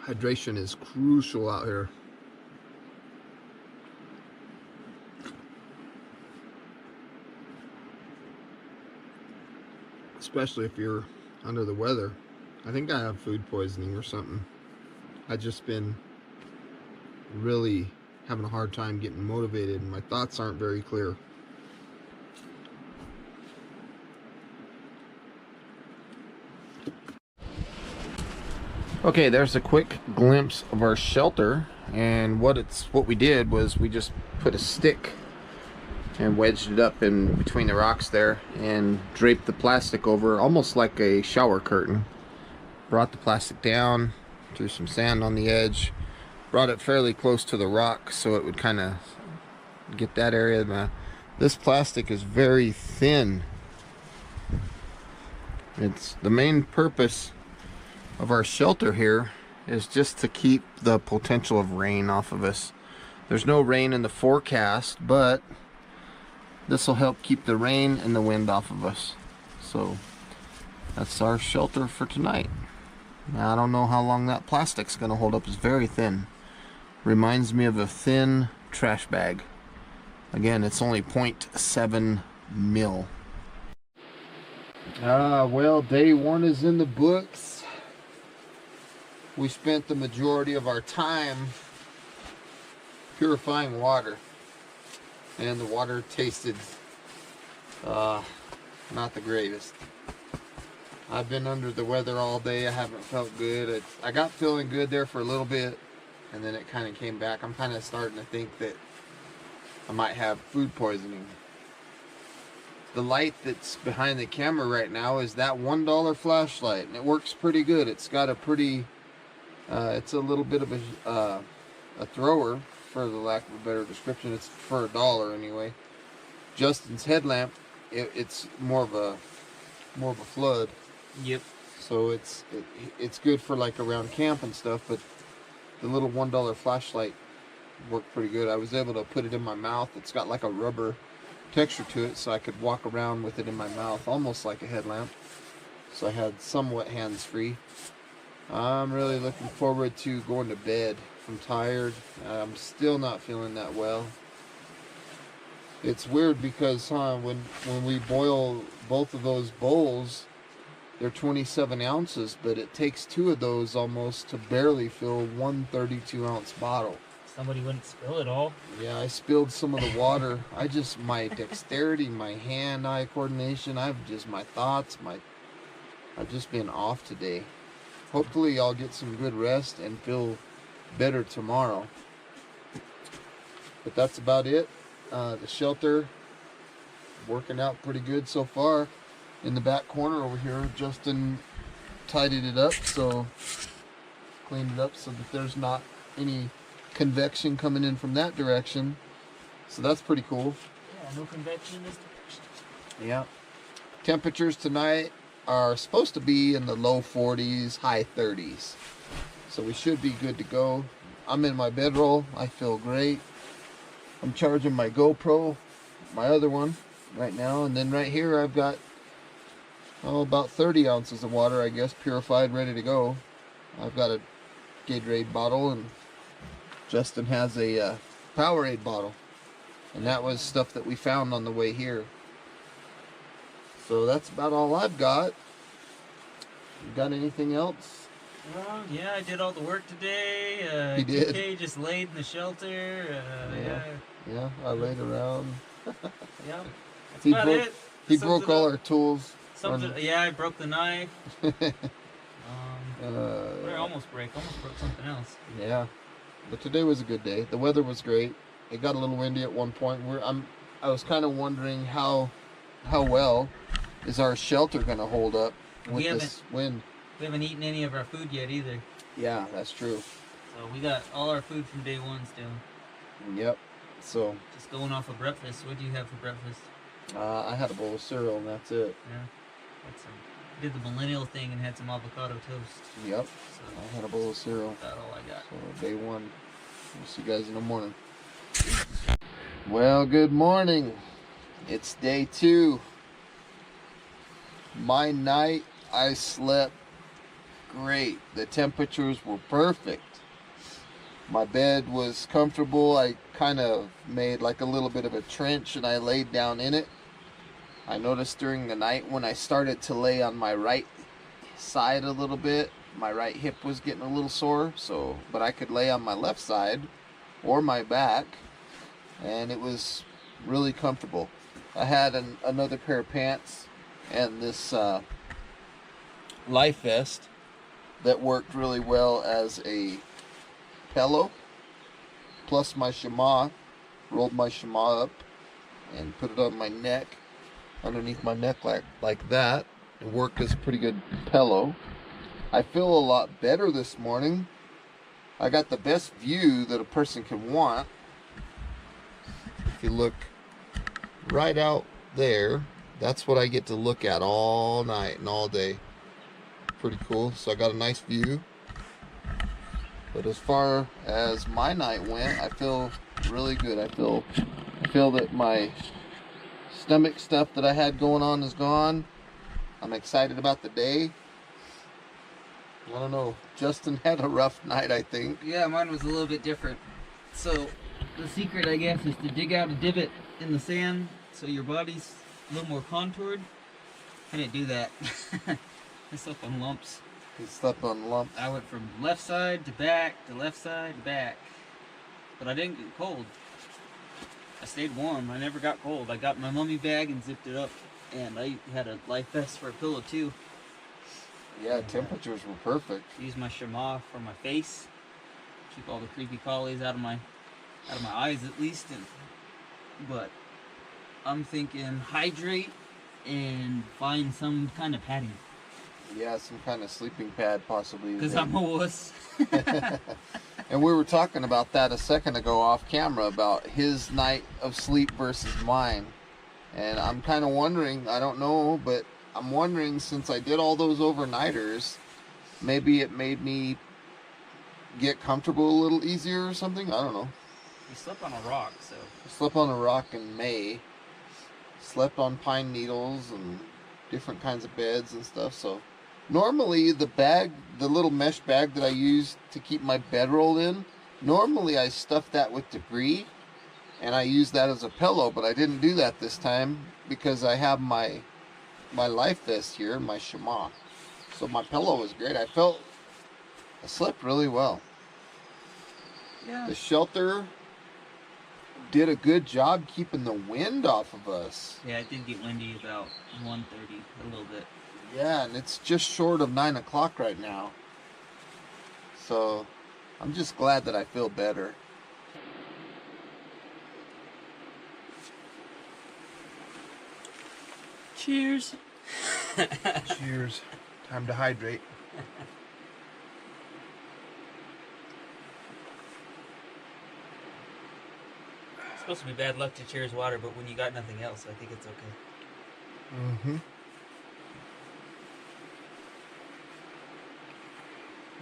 Hydration is crucial out here. Especially if you're under the weather. I think I have food poisoning or something. I've just been really having a hard time getting motivated, and my thoughts aren't very clear. Okay, there's a quick glimpse of our shelter, and what we did was we just put a stick and wedged it up in between the rocks there and draped the plastic over, almost like a shower curtain. Brought the plastic down, threw some sand on the edge, brought it fairly close to the rock so it would kind of get that area. This plastic is very thin. It's the main purpose of our shelter here is just to keep the potential of rain off of us. There's no rain in the forecast, but this will help keep the rain and the wind off of us. So that's our shelter for tonight. Now, I don't know how long that plastic's gonna hold up. It's very thin. Reminds me of a thin trash bag. Again, it's only 0.7 mil. Well, day one is in the books. We spent the majority of our time purifying water, and the water tasted not the greatest. I've been under the weather all day. I haven't felt good. I got feeling good there for a little bit, and then it kind of came back. I'm kind of starting to think that I might have food poisoning. The light that's behind the camera right now is that $1 flashlight, and it works pretty good. It's got a pretty, it's a little bit of a thrower, for the lack of a better description. It's for $1 anyway. Justin's headlamp, it's more of a flood. Yep. So it's good for like around camp and stuff, but the little $1 flashlight worked pretty good. I was able to put it in my mouth. It's got like a rubber texture to it, so I could walk around with it in my mouth, almost like a headlamp. So I had somewhat hands-free. I'm really looking forward to going to bed. I'm tired. I'm still not feeling that well. It's weird because when we boil both of those bowls, they're 27 ounces, but it takes 2 of those almost to barely fill one 32-ounce bottle. Somebody wouldn't spill it all. Yeah, I spilled some of the water. My dexterity, my hand-eye coordination, my thoughts, I've just been off today. Hopefully I'll get some good rest and feel better tomorrow. But that's about it. The shelter working out pretty good so far. In the back corner over here, Justin tidied it up, so cleaned it up so that there's not any convection coming in from that direction. So that's pretty cool. Yeah, no convection in this direction. Yeah. Temperatures tonight are supposed to be in the low 40s, high 30s. So we should be good to go. I'm in my bedroll. I feel great. I'm charging my GoPro, my other one, right now. And then right here I've got about 30 ounces of water, I guess, purified, ready to go. I've got a Gatorade bottle, and Justin has a Powerade bottle. And that was stuff that we found on the way here. So that's about all I've got. You got anything else? Well, yeah, I did all the work today. He did. TK just laid in the shelter. Yeah, I laid around. Yeah, that's about it. He broke all our tools. Yeah, I broke the knife. What did I almost break? Almost broke something else. Yeah, but today was a good day. The weather was great. It got a little windy at one point. I was kind of wondering how well is our shelter going to hold up with this wind. We haven't eaten any of our food yet either. Yeah, that's true. So we got all our food from day one still. Yep. So just going off of breakfast. What do you have for breakfast? I had a bowl of cereal and that's it. Yeah. Did the millennial thing and had some avocado toast. Yep. So I had a bowl of cereal. That's all I got. So day one. We'll see you guys in the morning. Well, good morning. It's day 2. My night, I slept great. The temperatures were perfect. My bed was comfortable. I kind of made like a little bit of a trench and I laid down in it. I noticed during the night when I started to lay on my right side a little bit, my right hip was getting a little sore, but I could lay on my left side or my back and it was really comfortable. I had another pair of pants and this life vest that worked really well as a pillow, plus my shema. Rolled my shema up and put it on my neck, underneath my neck like that. It worked as a pretty good pillow. I feel a lot better this morning. I got the best view that a person can want. If you look right out there, that's what I get to look at all night and all day. Pretty cool. So I got a nice view. But as far as my night went, I feel really good. I feel that my stomach stuff that I had going on is gone. I'm excited about the day. I don't know. Justin had a rough night, I think. Yeah, mine was a little bit different. So the secret, I guess, is to dig out a divot in the sand so your body's a little more contoured. I didn't do that. I slept on lumps. He slept on lumps. I went from left side to back to left side to back. But I didn't get cold. I stayed warm. I never got cold. I got my mummy bag and zipped it up. And I had a life vest for a pillow too. Yeah, temperatures were perfect. Used my chamois for my face. Keep all the creepy crawlies out of my eyes at least. But I'm thinking hydrate and find some kind of padding. Yeah, some kind of sleeping pad possibly. Because I'm a wuss. And we were talking about that a second ago off camera, about his night of sleep versus mine. And I'm kind of wondering, I don't know, but I'm wondering, since I did all those overnighters, maybe it made me get comfortable a little easier or something. I don't know. You slept on a rock, so. I slept on a rock in May. Slept on pine needles and different kinds of beds and stuff. So normally the bag, the little mesh bag that I use to keep my bedroll in, normally I stuff that with debris and I use that as a pillow, but I didn't do that this time because I have my life vest here, my chamois. So my pillow was great. I slept really well. Yeah. The shelter did a good job keeping the wind off of us. Yeah, it did get windy about 1:30, a little bit. Yeah, and it's just short of 9 o'clock right now. So I'm just glad that I feel better. Cheers. Cheers. Time to hydrate. It's supposed to be bad luck to cheers water, but when you got nothing else, I think it's okay. Mm-hmm.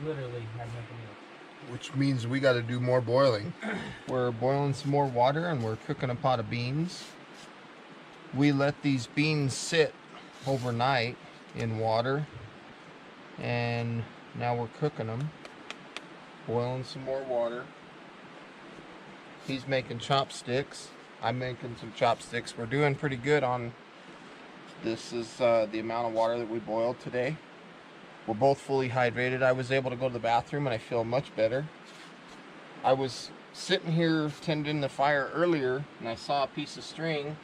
Literally had nothing else. Which means we got to do more boiling. We're boiling some more water and we're cooking a pot of beans. We let these beans sit overnight in water and now we're cooking them. Boiling some more water. He's making chopsticks. I'm making some chopsticks. We're doing pretty good on this. Is the amount of water that we boiled today. We're both fully hydrated. I was able to go to the bathroom and I feel much better. I was sitting here tending the fire earlier and I saw a piece of string,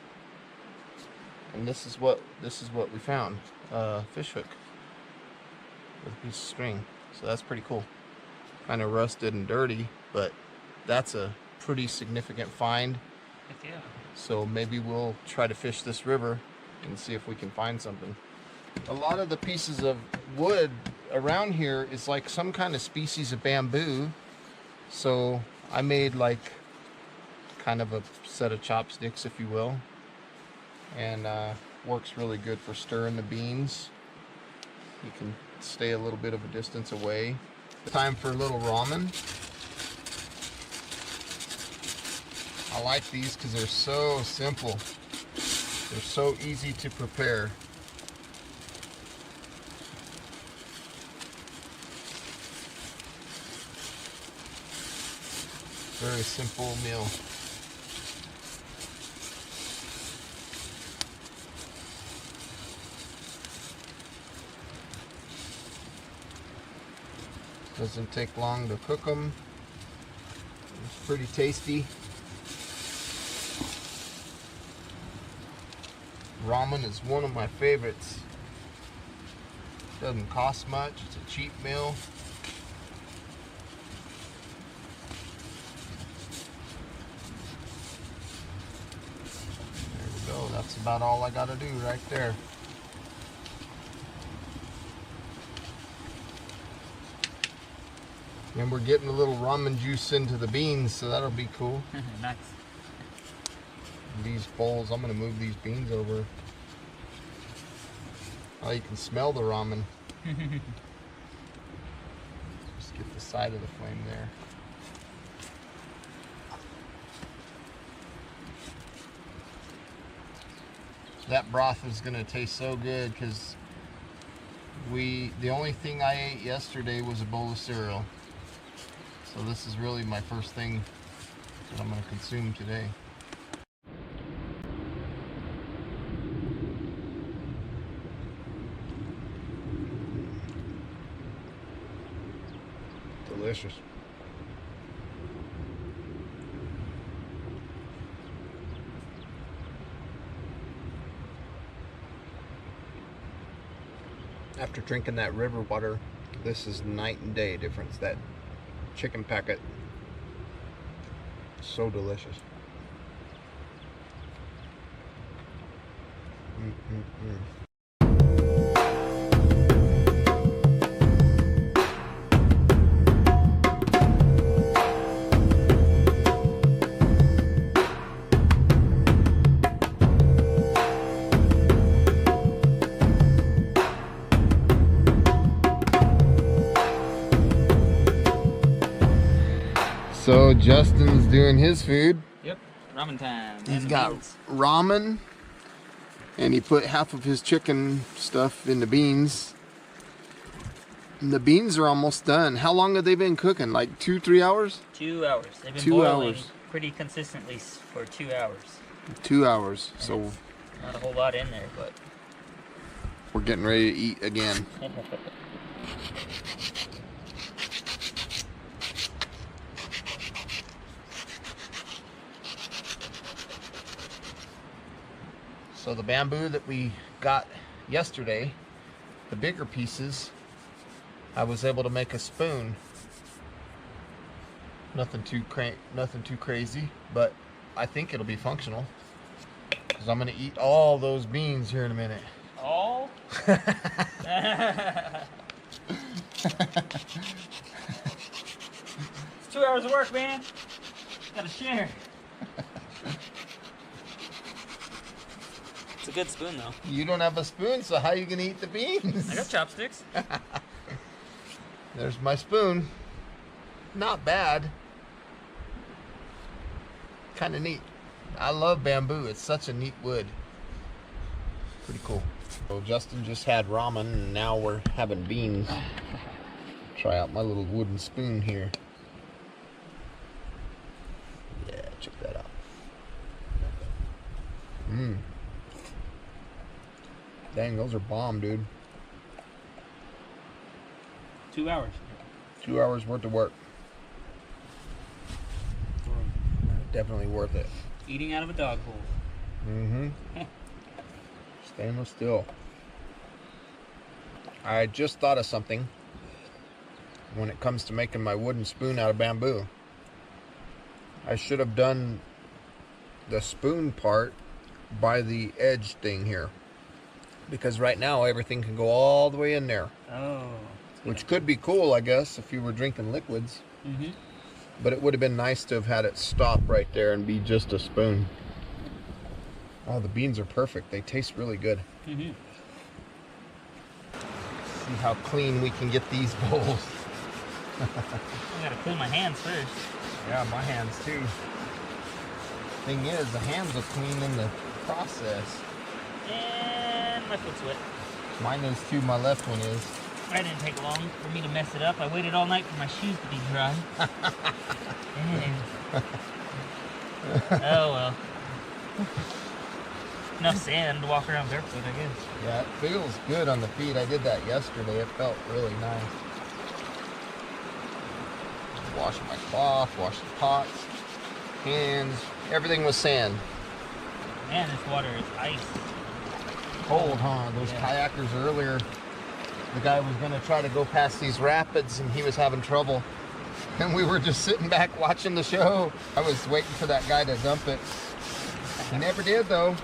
and this is what we found. Fish hook with a piece of string. So that's pretty cool. Kind of rusted and dirty, but that's a pretty significant find. Heck yeah. So maybe we'll try to fish this river and see if we can find something. A lot of the pieces of wood around here is like some kind of species of bamboo. So I made like kind of a set of chopsticks, if you will. And works really good for stirring the beans. You can stay a little bit of a distance away. Time for a little ramen. I like these because they're so simple. They're so easy to prepare. Very simple meal. Doesn't take long to cook them. It's pretty tasty. Ramen is one of my favorites. Doesn't cost much. It's a cheap meal. There we go. That's about all I gotta do right there. And we're getting a little ramen juice into the beans, so that'll be cool. Nice. These bowls, I'm gonna move these beans over. Oh, you can smell the ramen. Just get the side of the flame there. That broth is gonna taste so good because the only thing I ate yesterday was a bowl of cereal. So this is really my first thing that I'm gonna consume today. Delicious. After drinking that river water, this is night and day difference. That chicken packet, so delicious. So Justin's doing his food. Yep, ramen time. He's got ramen, and he put half of his chicken stuff in the beans. And the beans are almost done. How long have they been cooking? Like 2-3 hours? 2 hours. They've been 2 boiling hours. pretty consistently for 2 hours. 2 hours. And So it's not a whole lot in there, but we're getting ready to eat again. So the bamboo that we got yesterday, the bigger pieces, I was able to make a spoon. Nothing too crazy, but I think it'll be functional. Because I'm gonna eat all those beans here in a minute. all? It's 2 hours of work, man. Gotta share. It's a good spoon, though. You don't have a spoon, so how are you gonna eat the beans? I got chopsticks. There's my spoon. Not bad. Kind of neat. I love bamboo. It's such a neat wood. Pretty cool. So Justin just had ramen, and now we're having beans. Try out my little wooden spoon here. Yeah, check that out. Mmm. Dang, those are bomb, dude. 2 hours. 2 hours worth of work. Definitely worth it. Eating out of a dog hole. Mm-hmm. Stainless steel. I just thought of something when it comes to making my wooden spoon out of bamboo. I should have done the spoon part by the edge thing here. Because right now everything can go all the way in there. Oh. Which could be cool, I guess, if you were drinking liquids. Mm-hmm. But it would have been nice to have had it stop right there and be just a spoon. Oh, the beans are perfect. They taste really good. Mm-hmm. See how clean we can get these bowls. I gotta clean my hands first. Yeah, my hands too. Thing is, the hands are clean in the process. And my foot's wet. Mine is too, my left one is. It didn't take long for me to mess it up. I waited all night for my shoes to be dry. Oh well. Enough sand to walk around barefoot, I guess. Yeah, it feels good on the feet. I did that yesterday. It felt really nice. Wash my cloth, wash the pots, hands. Everything was sand. Man, this water is ice. Cold, huh? Those kayakers earlier, the guy was going to try to go past these rapids and he was having trouble. And we were just sitting back watching the show. I was waiting for that guy to dump it. He never did though,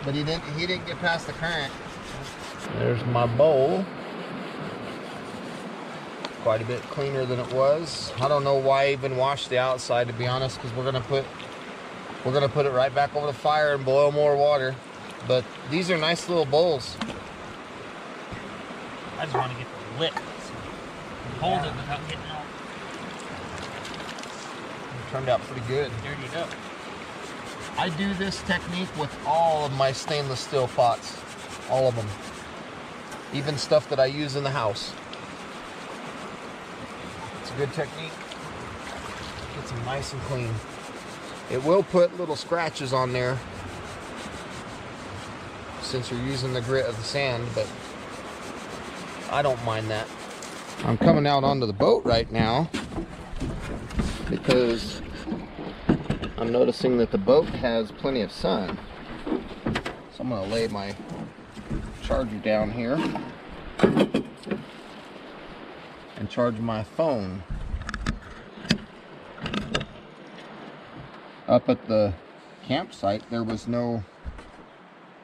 but he didn't get past the current. There's my bowl. quite a bit cleaner than it was. I don't know why I even washed the outside, to be honest, because we're gonna put it right back over the fire and boil more water. But these are nice little bowls. I just want to get the lip so you can hold it without getting all Turned out pretty good. dirtied up. I do this technique with all of my stainless steel pots. All of them. Even stuff that I use in the house. It's a good technique. Gets them nice and clean. It will put little scratches on there since you're using the grit of the sand, but I don't mind that. I'm coming out onto the boat right now because I'm noticing that the boat has plenty of sun. So I'm going to lay my charger down here and charge my phone. Up at the campsite, there was no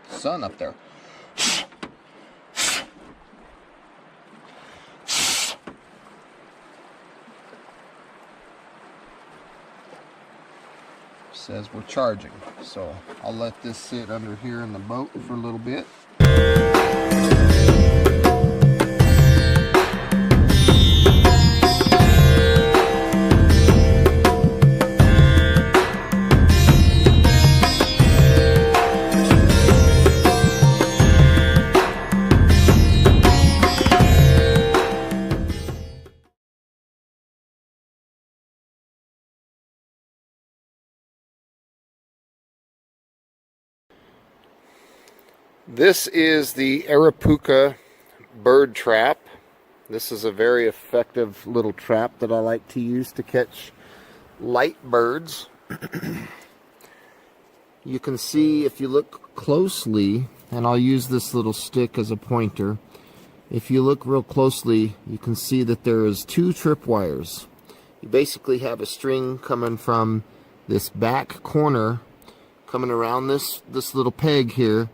sun up there. Says we're charging, so I'll let this sit under here in the boat for a little bit. This is the Arapuca bird trap. This is a very effective little trap that I like to use to catch light birds. You can see if you look closely, and I'll use this little stick as a pointer. If you look real closely, you can see that there is 2 trip wires. You basically have a string coming from this back corner, coming around this little peg here,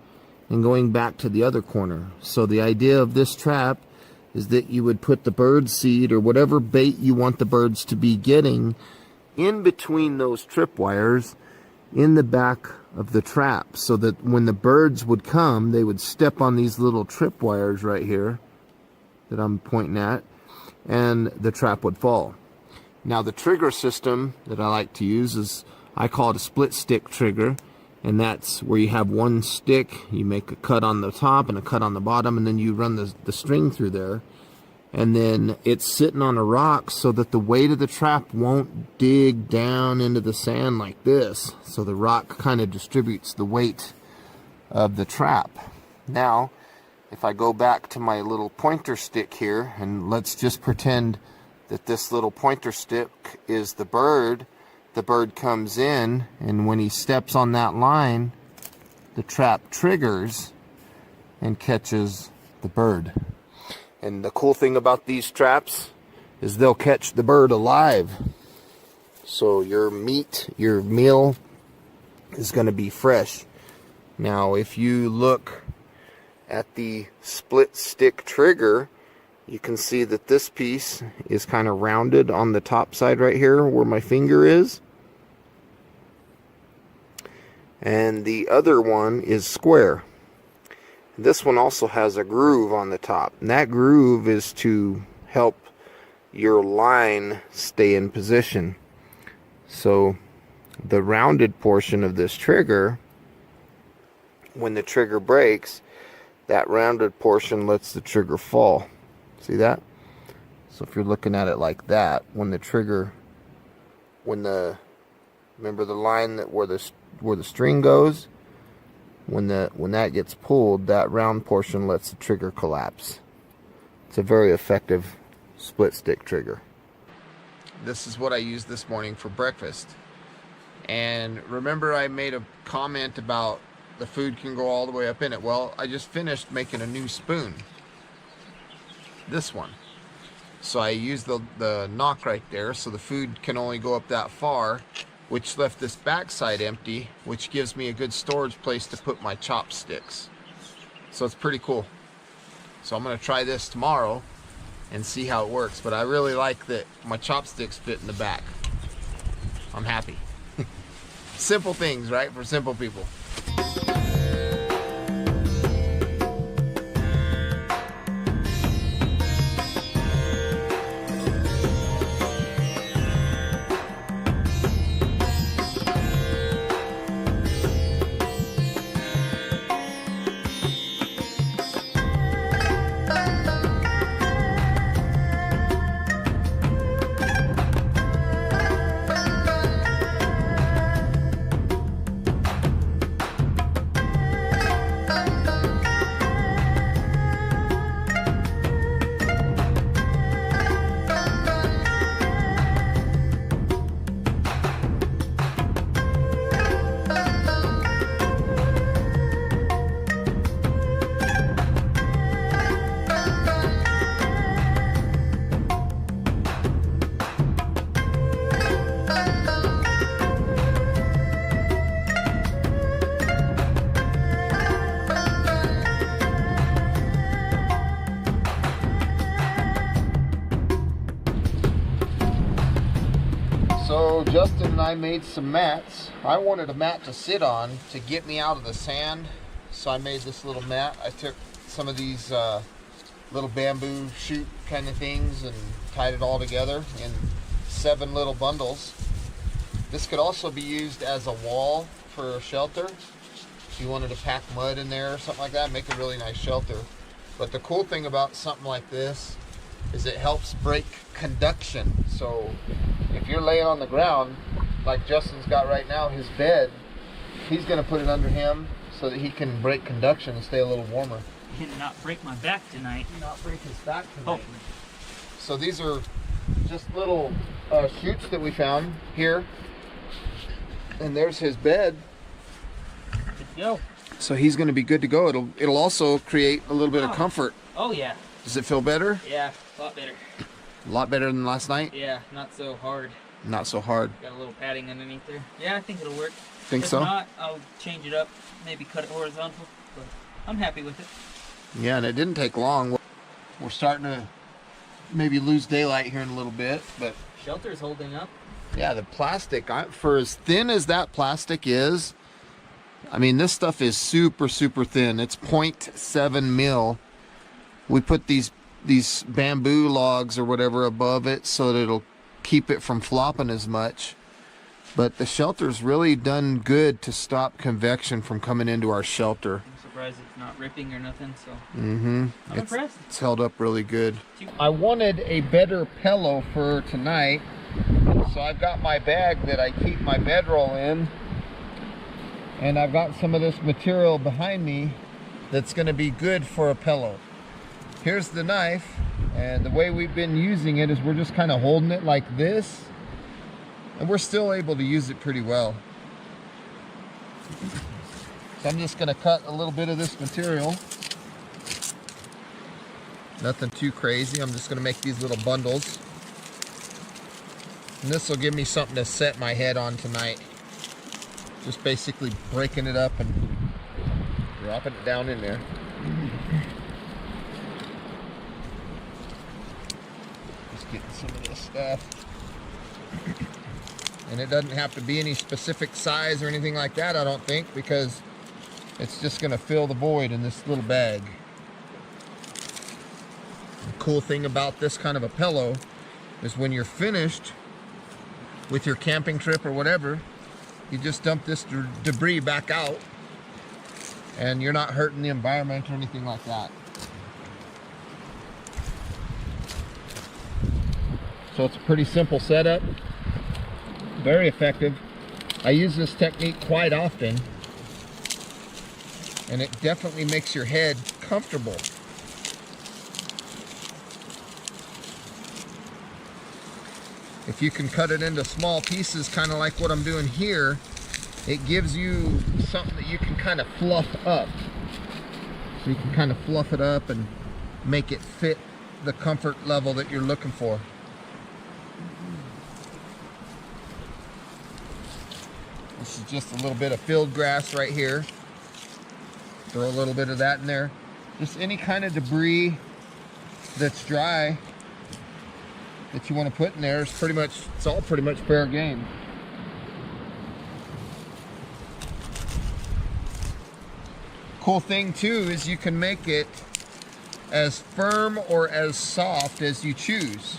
and going back to the other corner. So the idea of this trap is that you would put the bird seed or whatever bait you want the birds to be getting in between those trip wires in the back of the trap, so that when the birds would come, they would step on these little trip wires right here that I'm pointing at, and the trap would fall. Now the trigger system that I like to use is, I call it a split stick trigger. And that's where you have one stick, you make a cut on the top and a cut on the bottom, and then you run the string through there. And then it's sitting on a rock so that the weight of the trap won't dig down into the sand like this. So the rock kind of distributes the weight of the trap. Now, if I go back to my little pointer stick here, and let's just pretend that this little pointer stick is the bird comes in, and when he steps on that line, the trap triggers and catches the bird. And the cool thing about these traps is they'll catch the bird alive. So your meal is going to be fresh. Now, if you look at the split stick trigger, you can see that this piece is kind of rounded on the top side right here where my finger is. And the other one is square. This one also has a groove on the top, and that groove is to help your line stay in position. So the rounded portion of this trigger, when the trigger breaks, that rounded portion lets the trigger fall. See that? So if you're looking at it like that, when the trigger, remember the line that where the string goes, when that gets pulled, that round portion lets the trigger collapse. It's a very effective split stick trigger. This is what I used this morning for breakfast. And remember, I made a comment about the food can go all the way up in it. Well, I just finished making a new spoon. This one. So I used the knock right there, so the food can only go up that far, which left this backside empty, which gives me a good storage place to put my chopsticks. So it's pretty cool. So I'm going to try this tomorrow and see how it works. But I really like that my chopsticks fit in the back. I'm happy. Simple things, right? For simple people. So Justin and I made some mats. I wanted a mat to sit on to get me out of the sand, so I made this little mat. I took some of these little bamboo shoot kind of things and tied it all together in 7 little bundles. This could also be used as a wall for a shelter. If you wanted to pack mud in there or something like that, make a really nice shelter. But the cool thing about something like this is it helps break conduction. So if you're laying on the ground, like Justin's got right now, his bed, he's going to put it under him so that he can break conduction and stay a little warmer. And not break my back tonight. Not break his back Oh. So these are just little chutes that we found here. And there's his bed. Good to go. So he's going to be good to go. It'll also create a little bit of comfort. Oh yeah. Does it feel better? Yeah, a lot better. A lot better than last night? Yeah, not so hard. Not so hard. Got a little padding underneath there. Yeah, I think it'll work. Think if so? If not, I'll change it up. Maybe cut it horizontal. But I'm happy with it. Yeah, and it didn't take long. We're starting to maybe lose daylight here in a little bit, but Shelter's holding up. yeah, the plastic, for as thin as that plastic is, I mean, this stuff is super, super thin. It's 0.7 mil. We put these bamboo logs or whatever above it so that it'll keep it from flopping as much. But the shelter's really done good to stop convection from coming into our shelter. I'm surprised it's not ripping or nothing, so I'm impressed. It's held up really good. I wanted a better pillow for tonight, so I've got my bag that I keep my bedroll in, and I've got some of this material behind me that's going to be good for a pillow. Here's the knife, and the way we've been using it is we're just kind of holding it like this, and we're still able to use it pretty well. So I'm just going to cut a little bit of this material. Nothing too crazy. I'm just going to make these little bundles. And this will give me something to set my head on tonight. Just basically breaking it up and dropping it down in there. Just getting some of this stuff. And it doesn't have to be any specific size or anything like that, I don't think, because it's just going to fill the void in this little bag. The cool thing about this kind of a pillow is when you're finished with your camping trip or whatever, you just dump this debris back out and you're not hurting the environment or anything like that. So it's a pretty simple setup, very effective. I use this technique quite often, and it definitely makes your head comfortable. If you can cut it into small pieces, kind of like what I'm doing here, it gives you something that you can kind of fluff up. So you can kind of fluff it up and make it fit the comfort level that you're looking for. This is just a little bit of field grass right here. Throw a little bit of that in there. Just any kind of debris that's dry that you want to put in there is pretty much, it's all pretty much fair game. Cool thing too is you can make it as firm or as soft as you choose.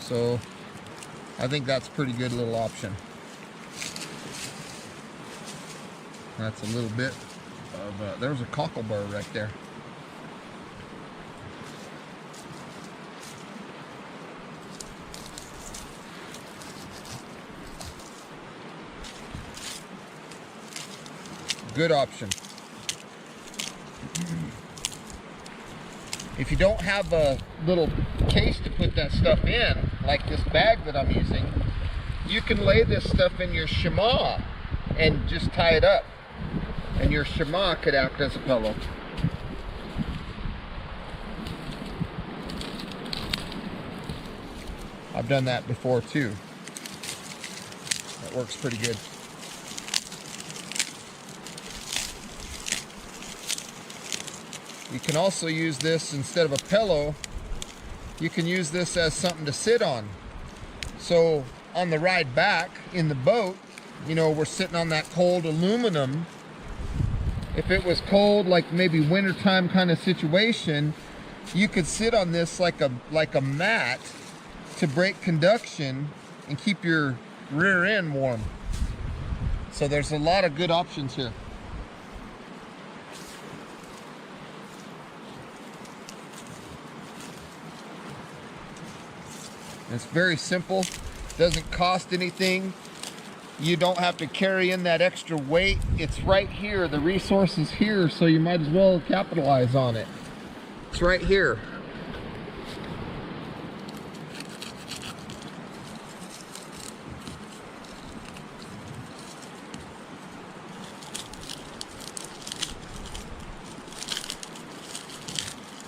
So I think that's a pretty good little option. That's a little bit of, there's a cockle burr right there. Good option. If you don't have a little case to put that stuff in, like this bag that I'm using, you can lay this stuff in your shema and just tie it up. And your shema could act as a pillow. I've done that before too. That works pretty good. You can also use this instead of a pillow. You can use this as something to sit on. So on the ride back in the boat, you know, we're sitting on that cold aluminum. If it was cold, like maybe wintertime kind of situation, you could sit on this like a mat to break conduction and keep your rear end warm. So there's a lot of good options here. It's very simple, doesn't cost anything. You don't have to carry in that extra weight. It's right here, the resource is here, so you might as well capitalize on it. It's right here.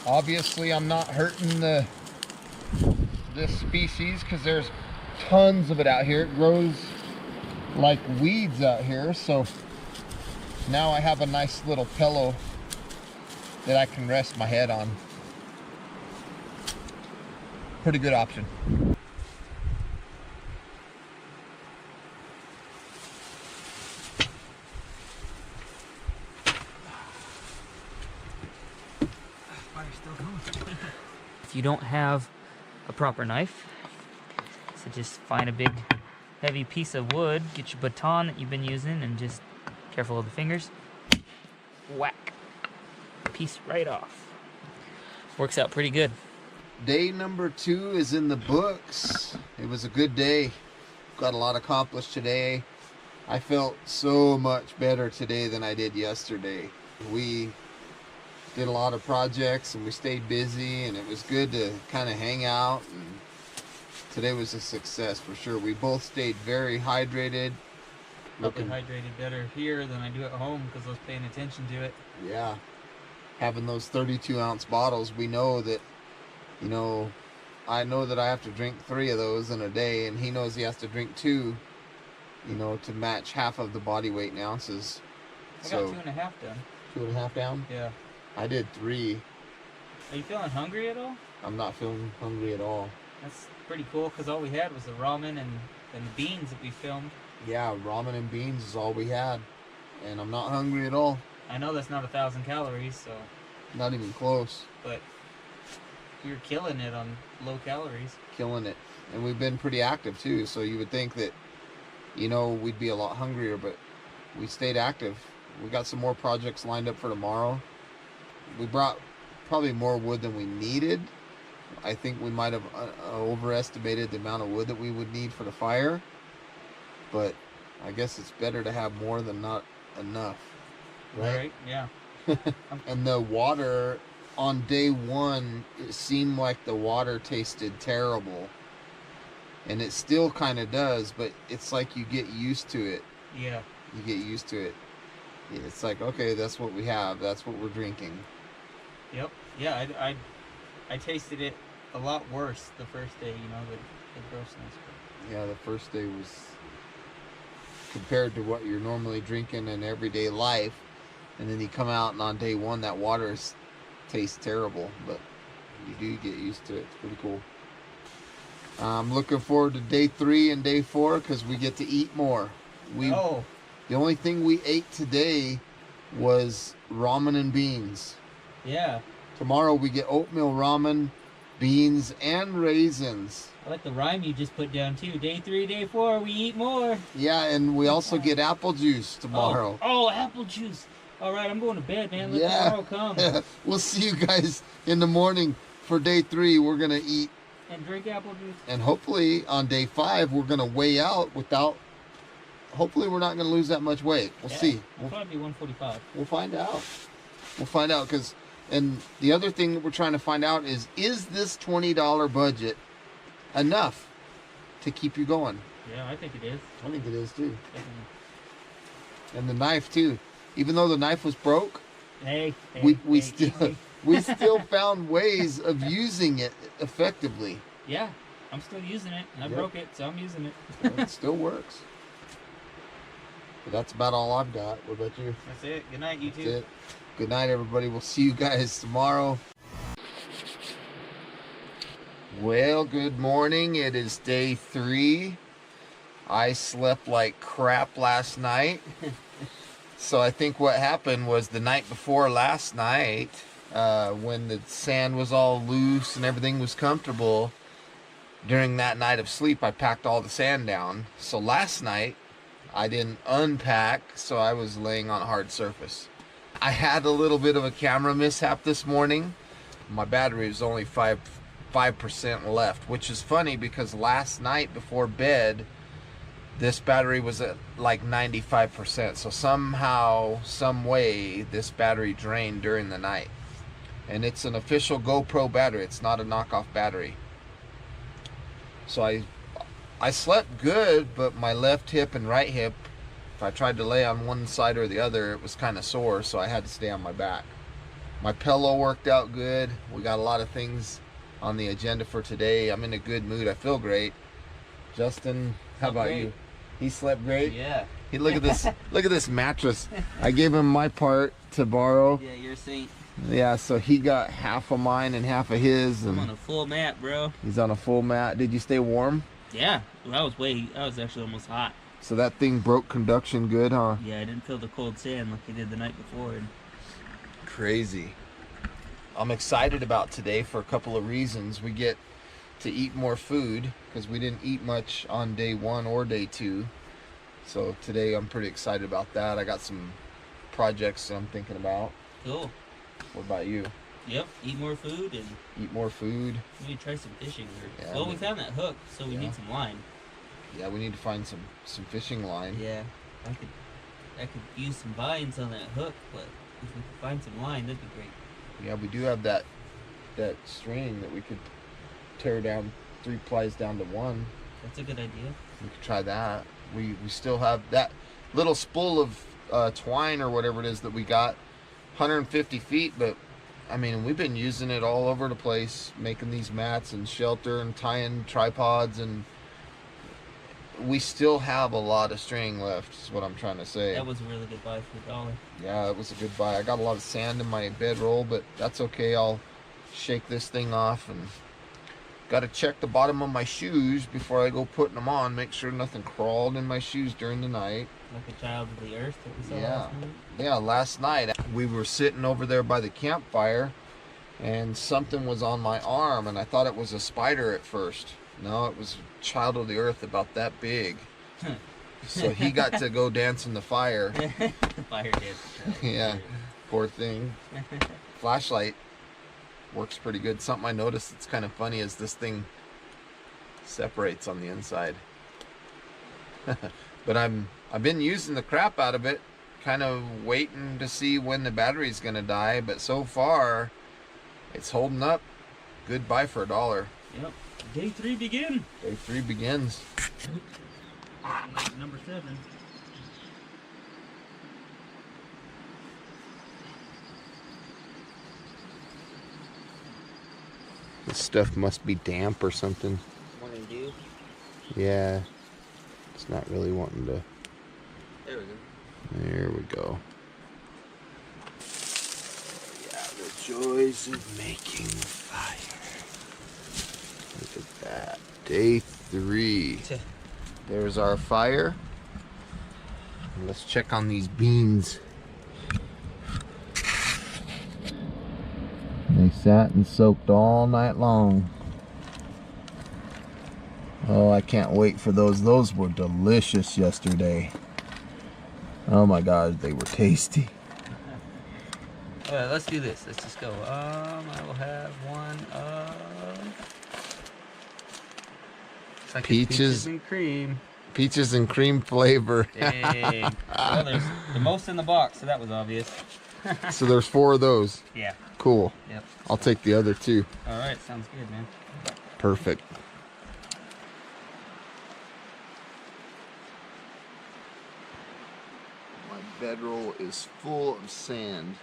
Obviously, I'm not hurting this species because there's tons of it out here. It grows like weeds out here, so now I have a nice little pillow that I can rest my head on. Pretty good option. If you don't have a proper knife, so just find a big heavy piece of wood, get your baton that you've been using, and just careful of the fingers, whack, piece right off. Works out pretty good. Day number 2 is in the books. It was a good day. Got a lot accomplished today. I felt so much better today than I did yesterday. We did a lot of projects and we stayed busy, and it was good to kind of hang out, and today was a success for sure. We both stayed very hydrated. Probably hydrated better here than I do at home because I was paying attention to it. Yeah. Having those 32-ounce bottles, we know that, you know, I know that I have to drink 3 of those in a day, and he knows he has to drink 2, you know, to match half of the body weight in ounces. I got 2.5 done. 2.5 down? Yeah. I did 3. Are you feeling hungry at all? I'm not feeling hungry at all. That's pretty cool because all we had was the ramen and the beans that we filmed. Yeah, ramen and beans is all we had, and I'm not hungry at all. I know that's not 1,000 calories, so. Not even close. But you're killing it on low calories. Killing it. And we've been pretty active too, so you would think that, you know, we'd be a lot hungrier, but we stayed active. We got some more projects lined up for tomorrow. We brought probably more wood than we needed. I think we might have overestimated the amount of wood that we would need for the fire, but I guess it's better to have more than not enough, right? Yeah. And the water on day 1, it seemed like the water tasted terrible, and it still kind of does, but it's like you get used to it. Yeah. You get used to it. It's like, okay, that's what we have, that's what we're drinking. Yep. Yeah, I tasted it a lot worse the first day, you know, the grossness. Yeah, the first day was, compared to what you're normally drinking in everyday life, and then you come out and on day 1 that water tastes terrible, but You do get used to it. It's pretty cool. I'm looking forward to day 3 and day 4 because we get to eat more. The only thing we ate today was ramen and beans. Yeah. Tomorrow we get oatmeal ramen, beans, and raisins. I like the rhyme you just put down too. Day 3, day 4, we eat more. Yeah, and we also get apple juice tomorrow. Oh, apple juice. All right, I'm going to bed, man. Let tomorrow come. We'll see you guys in the morning for day 3. We're going to eat. And drink apple juice. And hopefully on day 5, we're going to weigh out without... Hopefully we're not going to lose that much weight. We'll see. We'll probably be 145. We'll find out. We'll find out because... And the other thing that we're trying to find out is this $20 budget enough to keep you going? Yeah, I think it is. I think it is too. Definitely. And the knife too. Even though the knife was broke, we still found ways of using it effectively. Yeah, I'm still using it. I broke it, so I'm using it. It still works. But that's about all I've got. What about you? That's it. Good night, you That's two. it. Good night, everybody. We'll see you guys tomorrow. Well, good morning. It is day 3. I slept like crap last night. So I think what happened was the night before last night, when the sand was all loose and everything was comfortable, during that night of sleep, I packed all the sand down. So last night, I didn't unpack, so I was laying on a hard surface. I had a little bit of a camera mishap this morning. My battery was only 5% left, which is funny because last night before bed, this battery was at like 95%. So somehow, some way, this battery drained during the night. And it's an official GoPro battery. It's not a knockoff battery. So I slept good, but my left hip and right hip, if I tried to lay on one side or the other, it was kind of sore, so I had to stay on my back. My pillow worked out good. We got a lot of things on the agenda for today. I'm in a good mood. I feel great. Justin, how about you? He slept great? Yeah. He look at this look at this mattress. I gave him my part to borrow. Yeah, you're a saint. Yeah, so he got half of mine and half of his. And I'm on a full mat, bro. He's on a full mat. Did you stay warm? Yeah. Well, I was actually almost hot. So that thing broke conduction good, huh? Yeah, I didn't feel the cold sand like I did the night before. And... Crazy. I'm excited about today for a couple of reasons. We get to eat more food because we didn't eat much on day 1 or day 2. So today I'm pretty excited about that. I got some projects that I'm thinking about. Cool. What about you? Yep, eat more food and... Eat more food. Maybe try some fishing. Yeah, well, we found that hook, so we need some line. Yeah, we need to find some fishing line. Yeah, I could use some vines on that hook, but if we could find some line, that'd be great. Yeah, we do have that string that we could tear down 3 plies down to 1. That's a good idea. We could try that. We still have that little spool of twine or whatever it is that we got, 150 feet, but I mean, we've been using it all over the place, making these mats and shelter and tying tripods, and we still have a lot of string left, is what I'm trying to say. That was a really good buy for $1. Yeah, it was a good buy. I got a lot of sand in my bedroll, but that's okay. I'll shake this thing off, and got to check the bottom of my shoes before I go putting them on, make sure nothing crawled in my shoes during the night. Like a child of the earth that we saw last night? Yeah, last night we were sitting over there by the campfire, and something was on my arm, and I thought it was a spider at first. No, it was a child of the earth about that big. So he got to go dance in the fire. The fire dance. Yeah, poor thing. Flashlight works pretty good. Something I noticed that's kind of funny is this thing separates on the inside. But I've been using the crap out of it, kind of waiting to see when the battery's gonna die, but so far it's holding up. Good buy for $1. Yep. Day 3 begin. Day 3 begins. Number 7. This stuff must be damp or something. Morning dew. Yeah. It's not really wanting to. There we go. There we go. Yeah, the Joys of making fire. Look at that. Day 3. There's our fire. Let's check on these beans. They sat and soaked all night long. Oh, I can't wait for those. Those were delicious yesterday. Oh my God, they were tasty. Alright, let's do this. Let's just go. I will have one of... It's like peaches and cream. Peaches and cream flavor. Dang. Well, there's the most in the box, so that was obvious. So there's 4 of those. Yeah. Cool. Yep. I'll take the other 2. Alright, sounds good, man. Perfect. My bedroll is full of sand.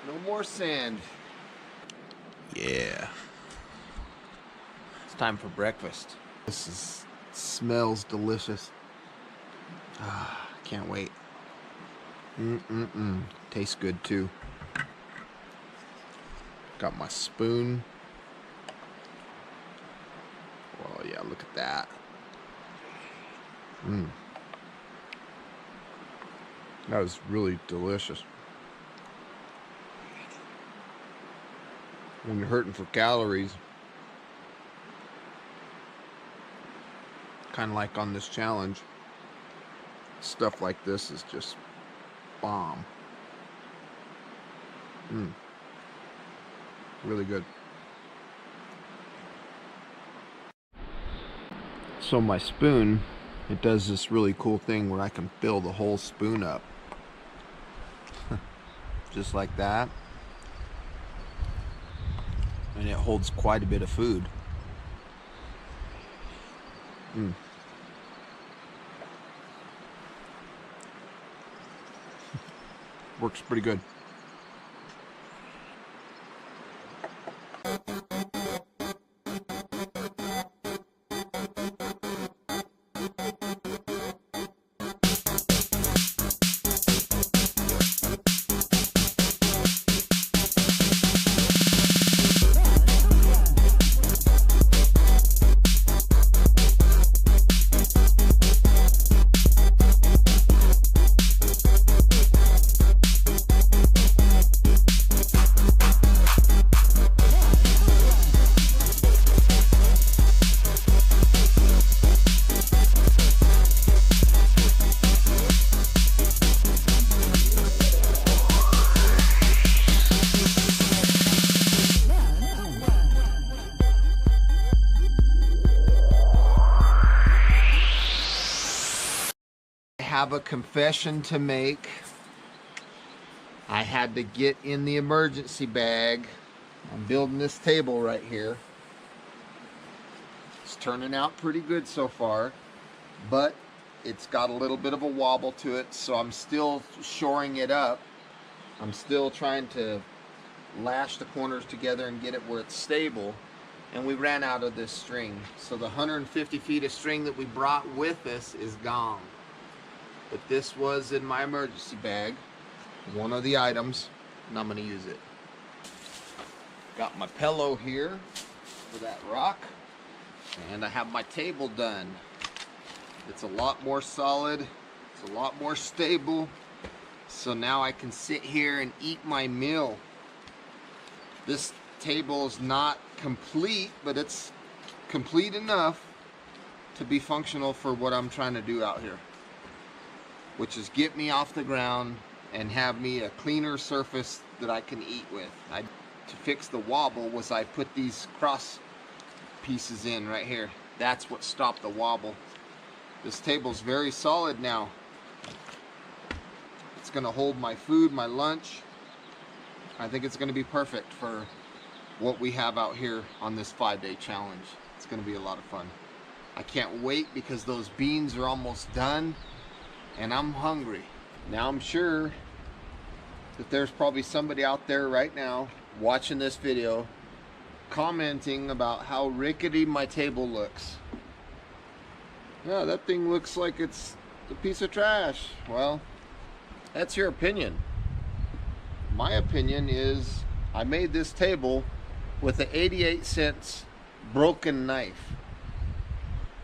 No more sand. Yeah. It's time for breakfast. Smells delicious. Ah, can't wait. Tastes good too. Got my spoon. Oh yeah, look at that. That was really delicious. When you're hurting for calories, kind of like on this challenge, stuff like this is just bomb. Really good. So my spoon, it does this really cool thing where I can fill the whole spoon up. Just like that. And it holds quite a bit of food. Works pretty good. Have a confession to make. I had to get in the emergency bag. I'm building this table right here. It's turning out pretty good so far, but it's got a little bit of a wobble to it, so I'm still shoring it up. I'm still trying to lash the corners together and get it where it's stable, and we ran out of this string. So the 150 feet of string that we brought with us is gone. But this was in my emergency bag, one of the items, and I'm going to use it. Got my pillow here for that rock, and I have my table done. It's a lot more solid, it's a lot more stable, so now I can sit here and eat my meal. This table is not complete, but it's complete enough to be functional for what I'm trying to do out here, which is get me off the ground and have me a cleaner surface that I can eat with. To fix the wobble was I put these cross pieces in right here. That's what stopped the wobble. This table's very solid now. It's gonna hold my food, my lunch. I think it's gonna be perfect for what we have out here on this 5-day challenge. It's gonna be a lot of fun. I can't wait because those beans are almost done and I'm hungry. Now I'm sure that there's probably somebody out there right now watching this video commenting about how rickety my table looks. Yeah, that thing looks like it's a piece of trash. Well, that's your opinion. My opinion is I made this table with an 88-cent broken knife.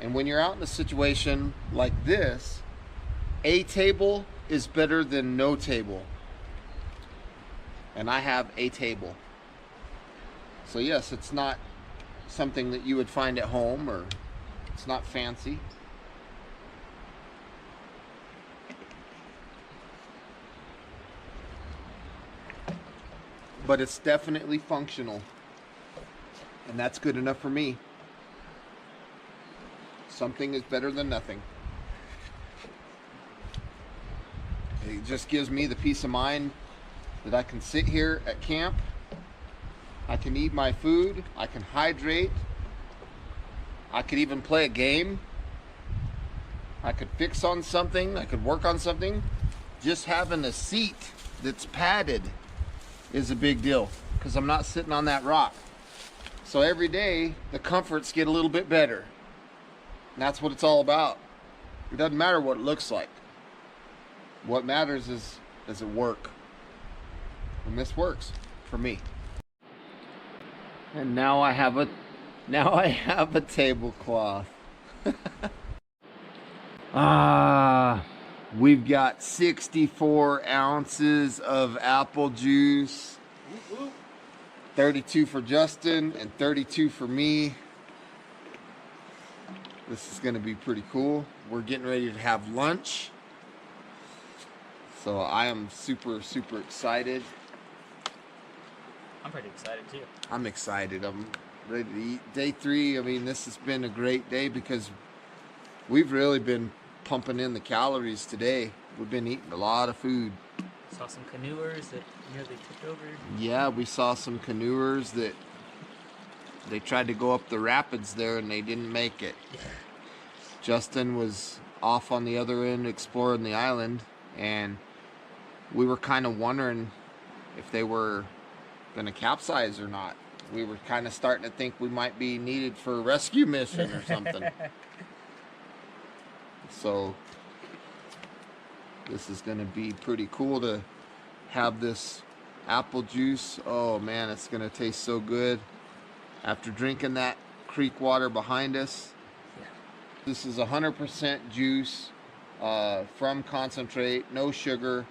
And when you're out in a situation like this, a table is better than no table. And I have a table. So yes, it's not something that you would find at home, or it's not fancy. But it's definitely functional. And that's good enough for me. Something is better than nothing. It just gives me the peace of mind that I can sit here at camp, I can eat my food, I can hydrate, I could even play a game, I could fix on something, I could work on something. Just having a seat that's padded is a big deal because I'm not sitting on that rock. So every day the comforts get a little bit better. And that's what it's all about. It doesn't matter what it looks like. What matters is, does it work? And this works for me. And now I have a tablecloth. We've got 64 ounces of apple juice. 32 for Justin and 32 for me. This is gonna be pretty cool. We're getting ready to have lunch. So I am super excited. I'm pretty excited too. I'm excited. I'm ready to eat. Day 3, I mean, this has been a great day because we've really been pumping in the calories today. We've been eating a lot of food. Saw some canoers that nearly tipped over. Yeah, we saw some canoers that they tried to go up the rapids there and they didn't make it. Justin was off on the other end exploring the island, and we were kind of wondering if they were going to capsize or not. We were kind of starting to think we might be needed for a rescue mission or something. So this is going to be pretty cool to have this apple juice. Oh man, it's going to taste so good after drinking that creek water behind us. Yeah. This is 100% juice from concentrate, no sugar.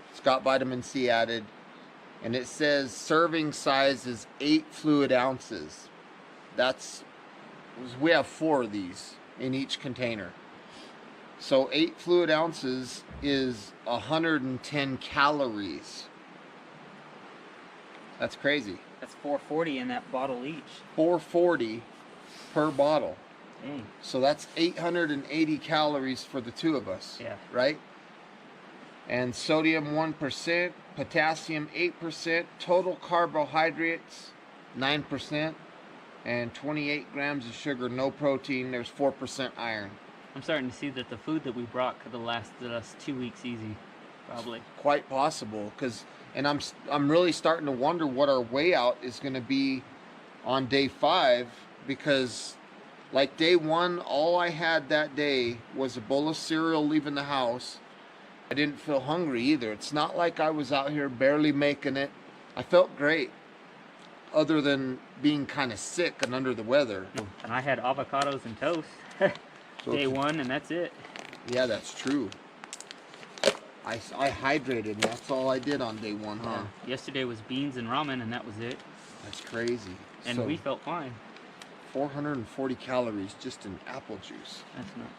It's got vitamin C added. And it says serving size is 8 fluid ounces. We have 4 of these in each container. So 8 fluid ounces is 110 calories. That's crazy. That's 440 in that bottle each. 440 per bottle. Dang. So that's 880 calories for the 2 of us. Yeah. Right? And sodium 1%, potassium 8%, total carbohydrates 9%, and 28 grams of sugar, no protein. There's 4% iron. I'm starting to see that the food that we brought could have lasted us 2 weeks easy, probably. Quite possible, and I'm really starting to wonder what our way out is going to be on day 5, because like day 1, all I had that day was a bowl of cereal leaving the house. I didn't feel hungry either. It's not like I was out here barely making it. I felt great, other than being kind of sick and under the weather. And I had avocados and toast. So Day 1, and that's it. Yeah, that's true. I hydrated, and that's all I did on day 1, huh? Yesterday was beans and ramen, and that was it. That's crazy. And So, we felt fine. 440 calories just in apple juice. That's nuts.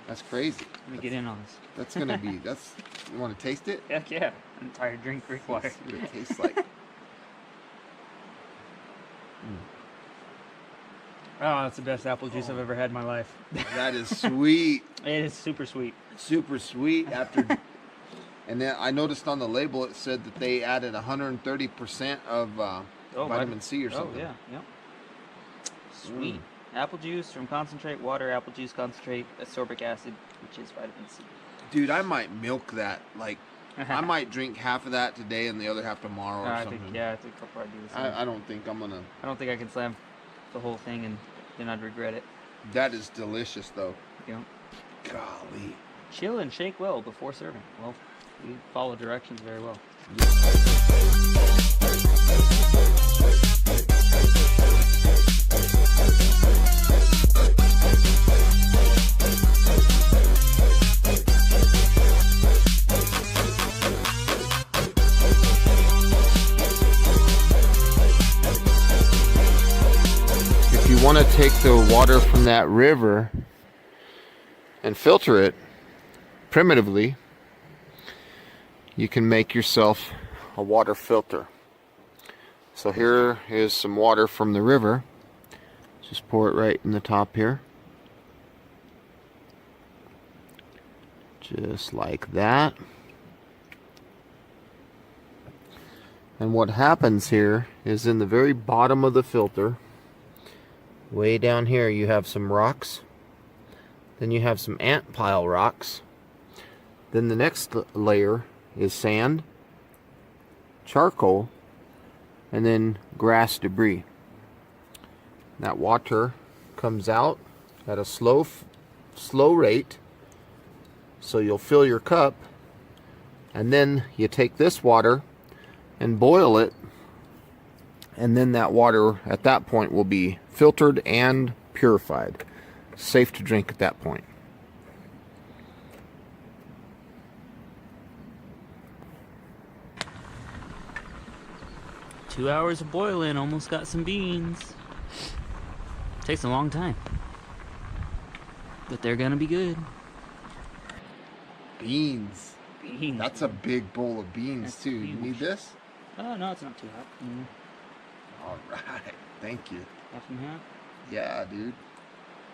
That's crazy. Let me get in on this. That's gonna be. That's. You want to taste it? Heck yeah. I'm tired of drinking Greek water. See what it tastes like. Oh, that's the best apple juice I've ever had in my life. That is sweet. It is super sweet. Super sweet. After, and then I noticed on the label it said that they added 130% of vitamin C or something. Oh yeah, yep. Sweet. Apple juice from concentrate, water, apple juice concentrate, ascorbic acid, which is vitamin C. Dude, I might milk that. Like, I might drink half of that today and the other half tomorrow or something. I think I'll probably do the same. I don't think I'm gonna. I don't think I can slam the whole thing and then I'd regret it. That is delicious, though. Yeah. Golly. Chill and shake well before serving. Well, we follow directions very well. If you want to take the water from that river and filter it primitively, you can make yourself a water filter. So here is some water from the river. Just pour it right in the top here. Just like that. And what happens here is in the very bottom of the filter, way down here, you have some rocks. Then you have some ant pile rocks. Then the next layer is sand, charcoal, and then grass debris. That water comes out at a slow rate, so you'll fill your cup, and then you take this water and boil it, and then that water at that point will be filtered and purified. Safe to drink at that point. Two hours of boiling, almost got some beans. Takes a long time, but they're gonna be good. Beans. Beans. That's a big bowl of beans. That's too. You huge. need this? Oh no, it's not too hot. All right. Thank you. Half and half. Yeah, dude.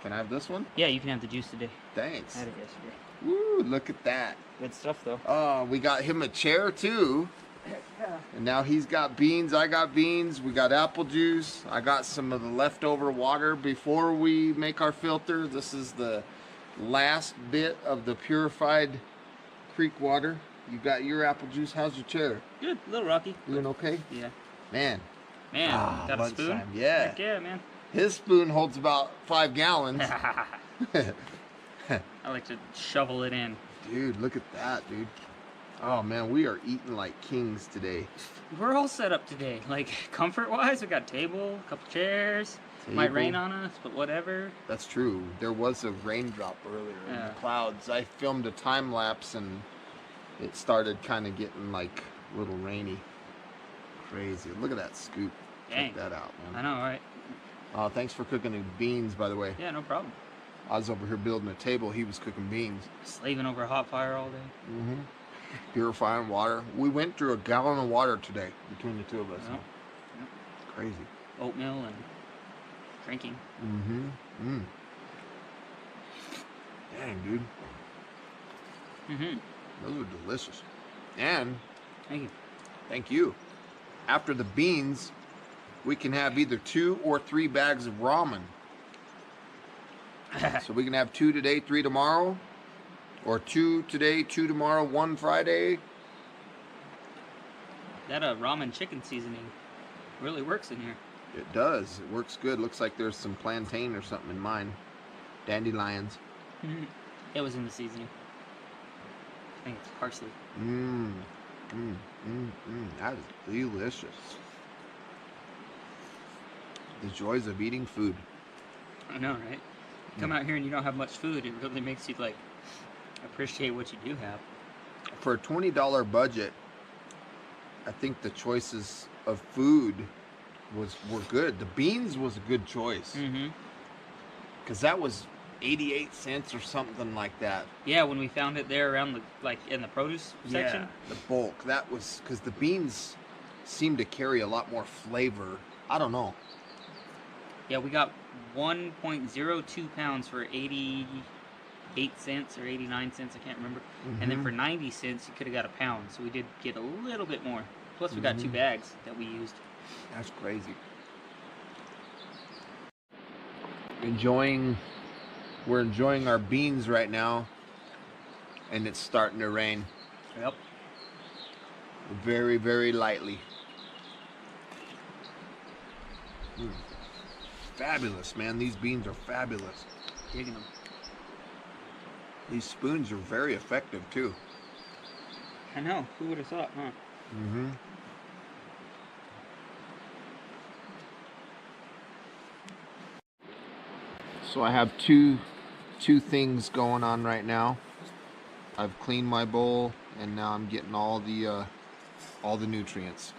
Can I have this one? Yeah, you can have the juice today. Thanks. I had it yesterday. Woo, look at that. Good stuff though. We got him a chair too. Yeah. And now he's got beans, I got beans, we got apple juice. I got some of the leftover water before we make our filter. This is the last bit of the purified creek water. You got your apple juice. How's your chair? Good, a little rocky. Doing okay? Yeah. Man. Man, got a spoon? Lunchtime, yeah. Heck yeah, man. His spoon holds about 5 gallons. I like to shovel it in. Dude, look at that, dude. Oh man, we are eating like kings today. We're all set up today. Like, comfort-wise, we got a table, a couple chairs. Might rain on us, but whatever. That's true. There was a raindrop earlier in the clouds. I filmed a time lapse and it started kind of getting like a little rainy. Crazy. Look at that scoop. Dang. Check that out, man. I know, right? Thanks for cooking the beans, by the way. Yeah, no problem. I was over here building a table. He was cooking beans. Slaving over a hot fire all day. Mm-hmm. Purifying water. We went through a gallon of water today between the two of us. Yep. Crazy. Oatmeal and drinking. Mm-hmm. Mm. Dang, dude. Mm-hmm. Those are delicious. And Thank you. thank you. After the beans, we can have either 2 or 3 bags of ramen. So we can have 2 today, 3 tomorrow. Or 2 today, 2 tomorrow, 1 Friday. That ramen chicken seasoning really works in here. It does. It works good. Looks like there's some plantain or something in mine. Dandelions. It was in the seasoning. I think it's parsley. That is delicious. The joys of eating food. I know, right? Come out here and you don't have much food. It really makes you like appreciate what you do have. For a $20 budget, I think the choices of food were good. The beans was a good choice. Mm-hmm. Because that was 88 cents or something like that. Yeah, when we found it there around the, like, in the produce section. Yeah, the bulk. That was because the beans seem to carry a lot more flavor. I don't know. Yeah, we got 1.02 pounds for 88 cents or 89 cents, I can't remember. And then for 90 cents, you could have got a pound. So we did get a little bit more. Plus, we got 2 bags that we used. That's crazy. We're enjoying our beans right now, and it's starting to rain. Yep. Very, very lightly. Fabulous, man. These beans are fabulous. Digging them. These spoons are very effective too. I know. Who would have thought, huh? Mm-hmm. So I have two things going on right now. I've cleaned my bowl, and now I'm getting all the nutrients.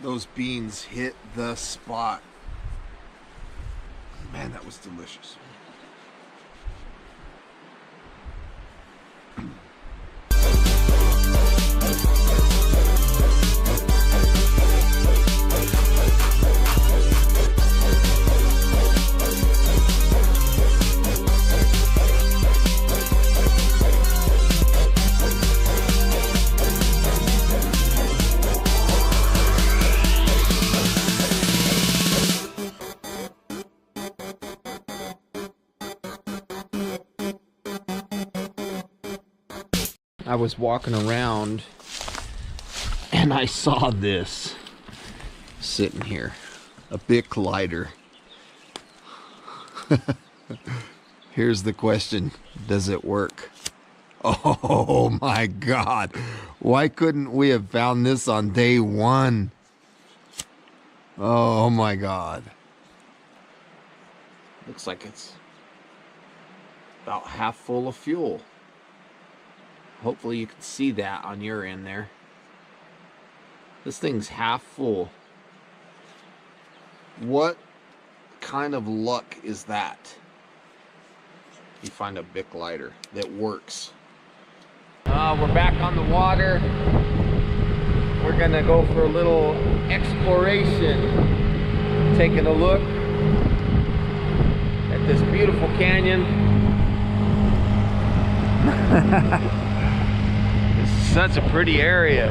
Those beans hit the spot. Man, that was delicious. I was walking around and I saw this sitting here, a Bic lighter. Here's the question, does it work? Oh my God, why couldn't we have found this on day one? Oh my God. Looks like it's about half full of fuel. Hopefully you can see that on your end there. This thing's half full. What kind of luck is that? You find a Bic lighter that works. We're back on the water. We're gonna go for a little exploration. Taking a look at this beautiful canyon. Such a pretty area.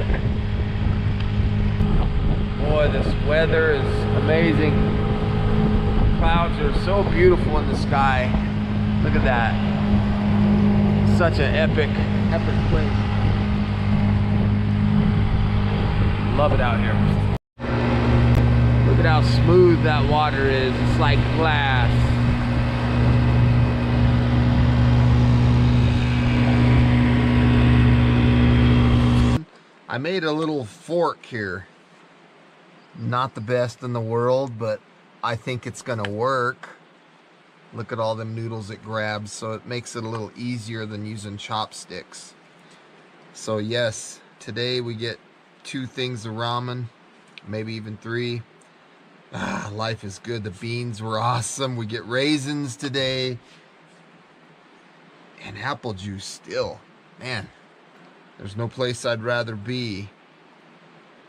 Boy, this weather is amazing. Clouds are so beautiful in the sky. Look at that. Such an epic place. Love it out here. Look at how smooth that water is. It's like glass. I made a little fork here. Not the best in the world, but I think it's gonna work. Look at all them noodles it grabs, so it makes it a little easier than using chopsticks. So yes, today we get 2 things of ramen, maybe even 3. Life is good. The beans were awesome. We get raisins today. And apple juice still. Man. There's no place I'd rather be.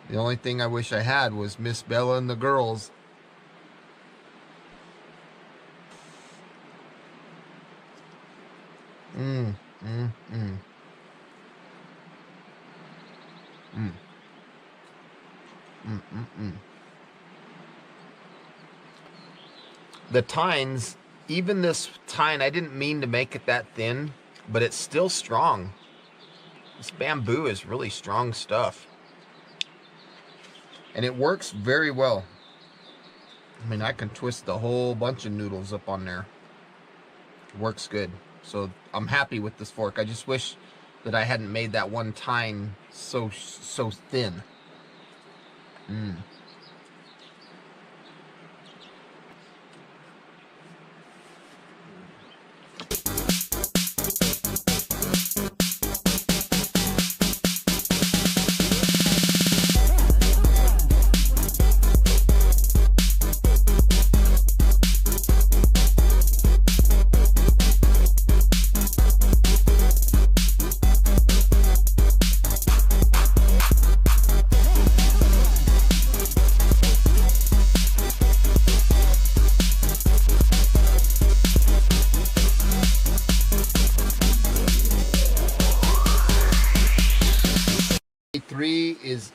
The only thing I wish I had was Miss Bella and the girls. The tines, even this tine, I didn't mean to make it that thin, but it's still strong. This bamboo is really strong stuff. And it works very well. I mean, I can twist a whole bunch of noodles up on there. It works good. So I'm happy with this fork. I just wish that I hadn't made that one tine so thin.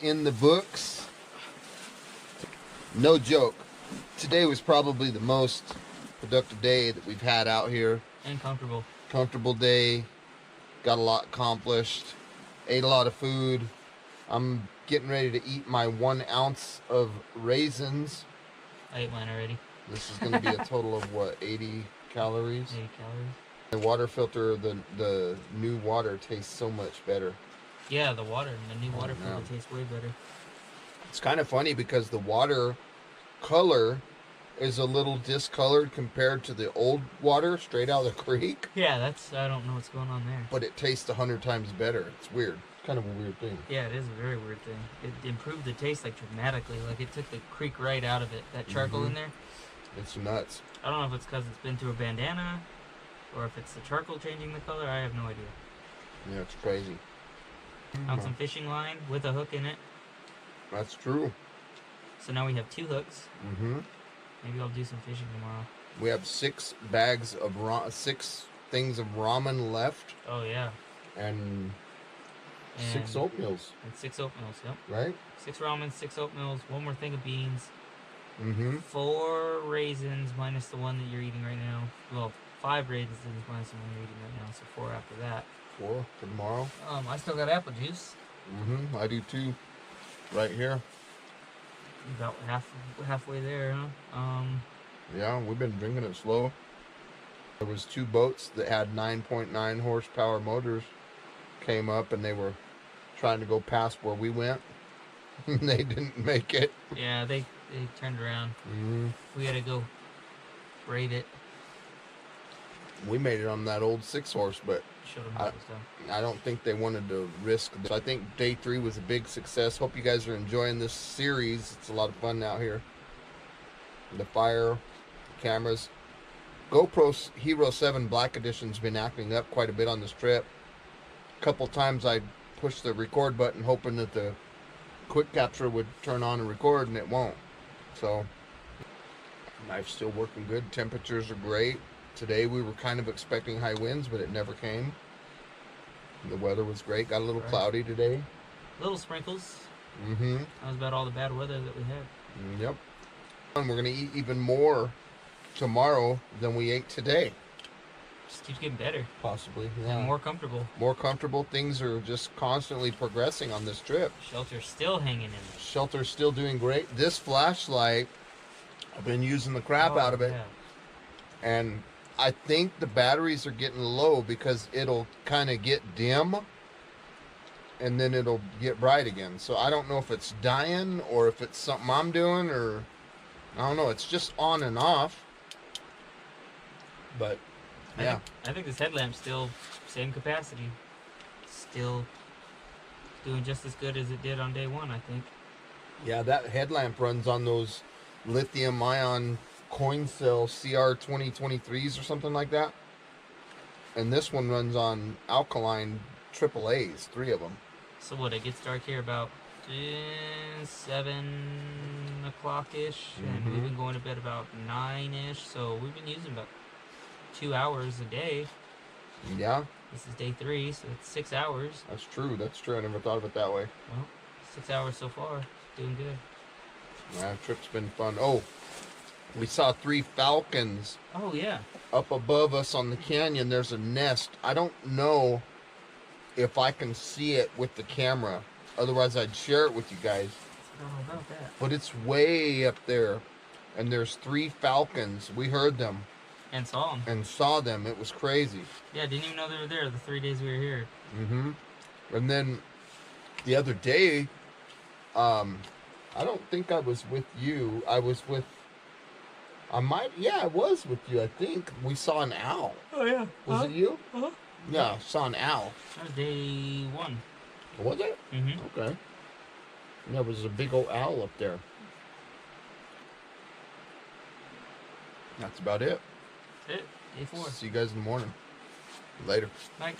in the books. No joke. Today was probably the most productive day that we've had out here. And comfortable. Comfortable day. Got a lot accomplished. Ate a lot of food. I'm getting ready to eat my 1 ounce of raisins. I ate mine already. This is going to be a total of what, 80 calories? 80 calories. The water filter, the new water tastes so much better. Yeah, the water, the new water filter tastes way better. It's kind of funny because the water color is a little discolored compared to the old water straight out of the creek. Yeah, I don't know what's going on there. But it tastes 100 times better. It's weird. It's kind of a weird thing. Yeah, it is a very weird thing. It improved the taste like dramatically. Like it took the creek right out of it. That charcoal in there. It's nuts. I don't know if it's because it's been through a bandana or if it's the charcoal changing the color. I have no idea. Yeah, it's crazy. Found some fishing line with a hook in it. That's true. So now we have 2 hooks. Mm-hmm. Maybe I'll do some fishing tomorrow. We have 6 things of ramen left. Oh, yeah. And 6 oatmeals. And 6 oatmeals, yep. Right? 6 ramen, 6 oatmeals, 1 more thing of beans. Mm-hmm. 4 raisins minus the one that you're eating right now. Well, 5 raisins minus the one you're eating right now, so 4 after that. 4 for tomorrow. I still got apple juice. Mm-hmm. I do too. Right here. About halfway there, huh? Yeah, we've been drinking it slow. There was 2 boats that had 9.9 horsepower motors came up and they were trying to go past where we went. They didn't make it. Yeah, they turned around. Mm-hmm. We had to go braid it. We made it on that old 6-horse, but Showed them how it was done. I don't think they wanted to risk this. I think day 3 was a big success. Hope you guys are enjoying this series. It's a lot of fun out here. The fire, cameras. GoPro Hero 7 Black Edition's been acting up quite a bit on this trip. A couple times I pushed the record button hoping that the quick capture would turn on and record, and it won't. So, knife's still working good. Temperatures are great. Today we were kind of expecting high winds, but it never came. The weather was great. Got a little cloudy today. Little sprinkles. Mm-hmm. That was about all the bad weather that we had. Yep. And we're going to eat even more tomorrow than we ate today. Just keeps getting better. Possibly, yeah. And more comfortable. More comfortable. Things are just constantly progressing on this trip. Shelter's still hanging in there. Shelter's still doing great. This flashlight, I've been using the crap out of it. Yeah. And I think the batteries are getting low because it'll kind of get dim and then it'll get bright again. So I don't know if it's dying or if it's something I'm doing, or I don't know. It's just on and off. But yeah, I think this headlamp's still same capacity. Still doing just as good as it did on day 1, I think. yeah, that headlamp runs on those lithium ion coin cell CR 2023s or something like that. And this one runs on alkaline AAAs, 3 of them. So what, it gets dark here about 7 o'clock-ish, and we've been going to bed about 9-ish, so we've been using about 2 hours a day. Yeah, This is day 3, so it's 6 hours. that's true. That's true. I never thought of it that way. Well, 6 hours so far. Doing good. Yeah, trip's been fun. Oh, we saw 3 falcons Oh, yeah. up above us on the canyon. There's a nest. I don't know if I can see it with the camera. Otherwise, I'd share it with you guys. I don't know about that. But it's way up there. And there's 3 falcons. We heard them And saw them. and saw them. It was crazy. Yeah, didn't even know they were there the 3 days we were here. Mm-hmm. And then the other day, I don't think I was with you. I was with, I was with you, I think. We saw an owl. Oh, yeah. Was it you? Uh-huh. Yeah, saw an owl. That was day 1. Was it? Mm-hmm. Okay. There was a big old owl up there. That's about it. That's it. Day 4. See you guys in the morning. Later. Night.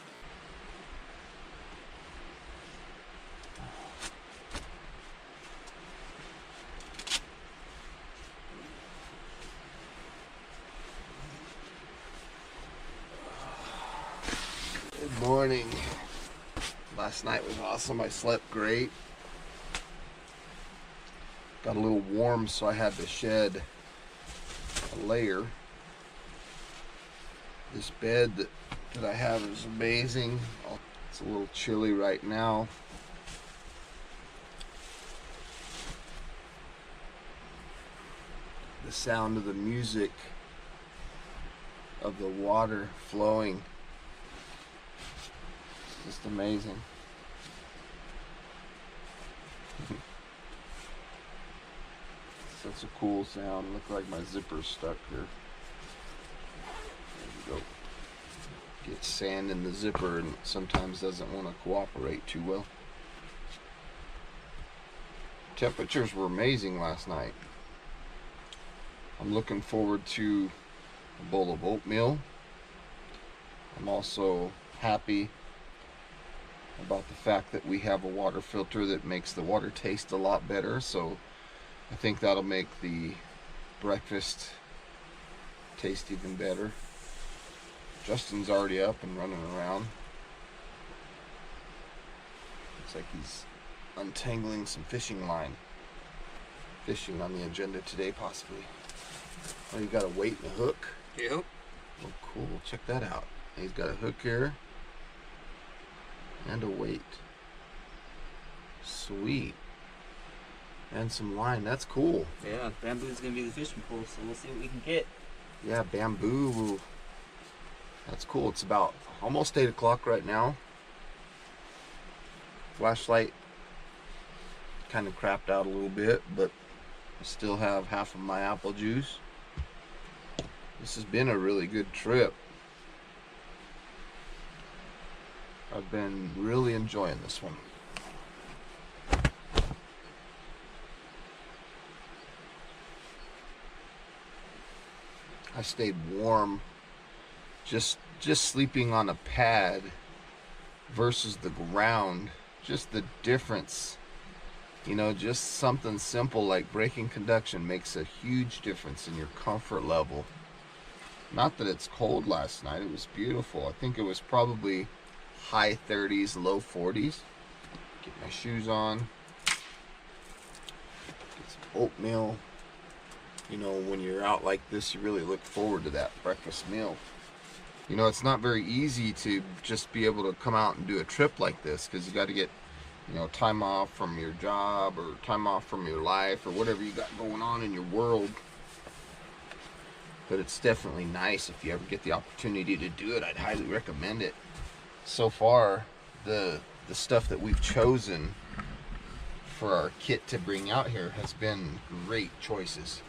Good morning. Last night was awesome. I slept great. got a little warm, so I had to shed a layer. This bed that I have is amazing. It's a little chilly right now. The sound of the music of the water flowing, it's just amazing. Such a cool sound. Look like my zipper's stuck here. There we go. Get sand in the zipper and it sometimes doesn't want to cooperate too well. Temperatures were amazing last night. I'm looking forward to a bowl of oatmeal. I'm also happy about the fact that we have a water filter that makes the water taste a lot better, so I think that'll make the breakfast taste even better. Justin's already up and running around. Looks like he's untangling some fishing line. Fishing on the agenda today, possibly. Oh, you got a weight and a hook? Yep. Oh, cool. Check that out. He's got a hook here and a weight. Sweet. And some line. That's cool. Yeah, bamboo's gonna be the fishing pole, so we'll see what we can get. Yeah, bamboo. That's cool. It's about almost 8 o'clock right now. Flashlight kind of crapped out a little bit, but I still have half of my apple juice. This has been a really good trip. I've been really enjoying this one. I stayed warm just sleeping on a pad versus the ground. Just the difference. You know, just something simple like breaking conduction makes a huge difference in your comfort level. Not that it's cold last night, it was beautiful. I think it was probably high 30s, low 40s. Get my shoes on. Get some oatmeal. You know, when you're out like this, you really look forward to that breakfast meal. You know, it's not very easy to just be able to come out and do a trip like this, because you got to get, you know, time off from your job or time off from your life or whatever you got going on in your world. But it's definitely nice if you ever get the opportunity to do it. I'd highly recommend it. So far, the stuff that we've chosen for our kit to bring out here has been great choices.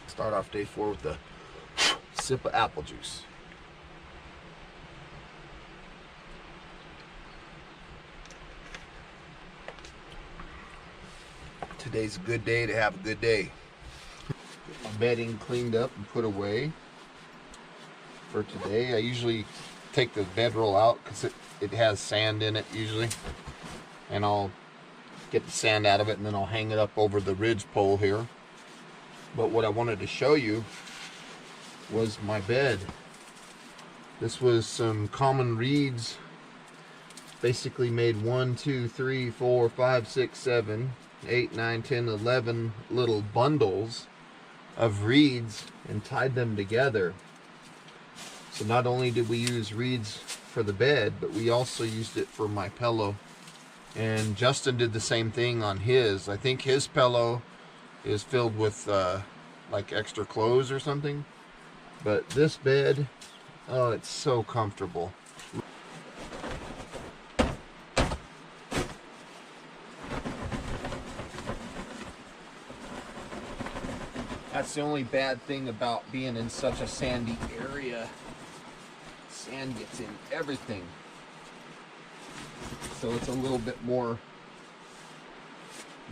Start off day 4 with a sip of apple juice. Today's a good day to have a good day. Get my bedding cleaned up and put away for today. I usually take the bedroll out because it has sand in it usually, and I'll get the sand out of it and then I'll hang it up over the ridge pole here. But what I wanted to show you was my bed. This was some common reeds, basically made 1, 2, 3, 4, 5, 6, 7, 8, 9, 10, 11 little bundles of reeds and tied them together. So not only did we use reeds for the bed, but we also used it for my pillow. And Justin did the same thing on his. I think his pillow is filled with like extra clothes or something. But this bed, oh, it's so comfortable. That's the only bad thing about being in such a sandy area. Sand gets in everything. So it's a little bit more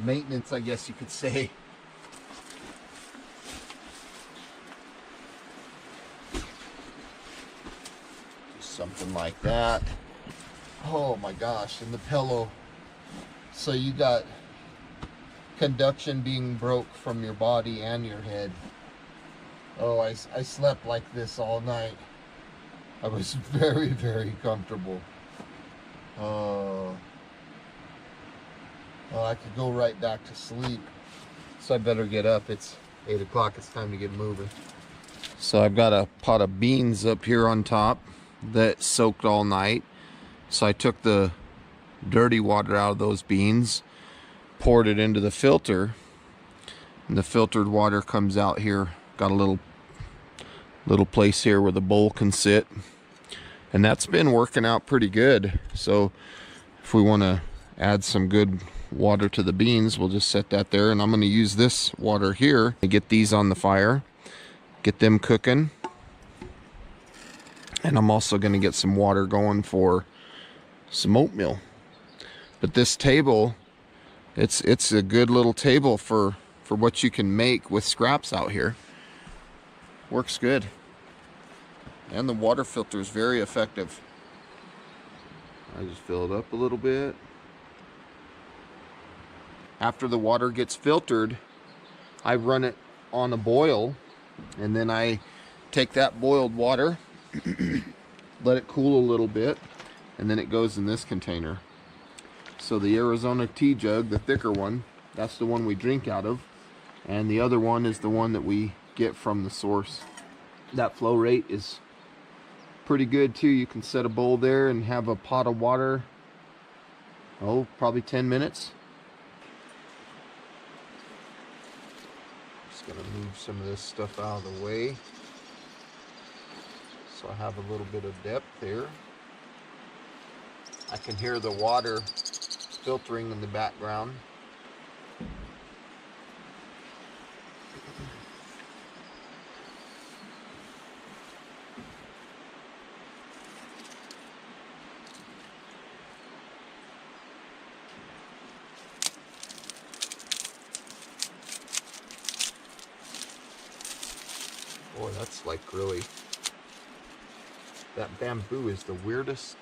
maintenance, I guess you could say. Something like that. Oh my gosh, and the pillow. So you got conduction being broke from your body and your head. Oh, I slept like this all night. I was very, very comfortable. Oh, I could go right back to sleep. So I better get up. It's 8 o'clock. It's time to get moving. So I've got a pot of beans up here on top that soaked all night. So I took the dirty water out of those beans, poured it into the filter, and the filtered water comes out here. Got a little place here where the bowl can sit, and that's been working out pretty good. So if we want to add some good water to the beans, we'll just set that there, and I'm going to use this water here to get these on the fire, get them cooking. And I'm also going to get some water going for some oatmeal. But this table, it's a good little table for what you can make with scraps out here. Works good. And the water filter is very effective. I just fill it up a little bit. After the water gets filtered, I run it on a boil, and then I take that boiled water, let it cool a little bit, and then it goes in this container. So the Arizona tea jug, the thicker one, that's the one we drink out of, and the other one is the one that we get from the source. That flow rate is pretty good too. You can set a bowl there and have a pot of water, oh, probably 10 minutes. Just gonna move some of this stuff out of the way so I have a little bit of depth here. I can hear the water filtering in the background. Boy, that's like really, that bamboo is the weirdest.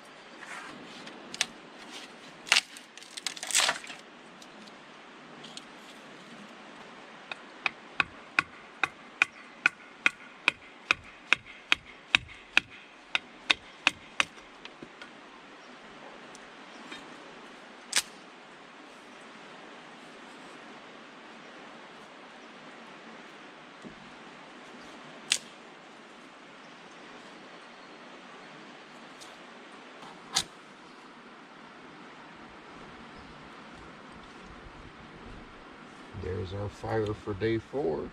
There's our fire for day 4.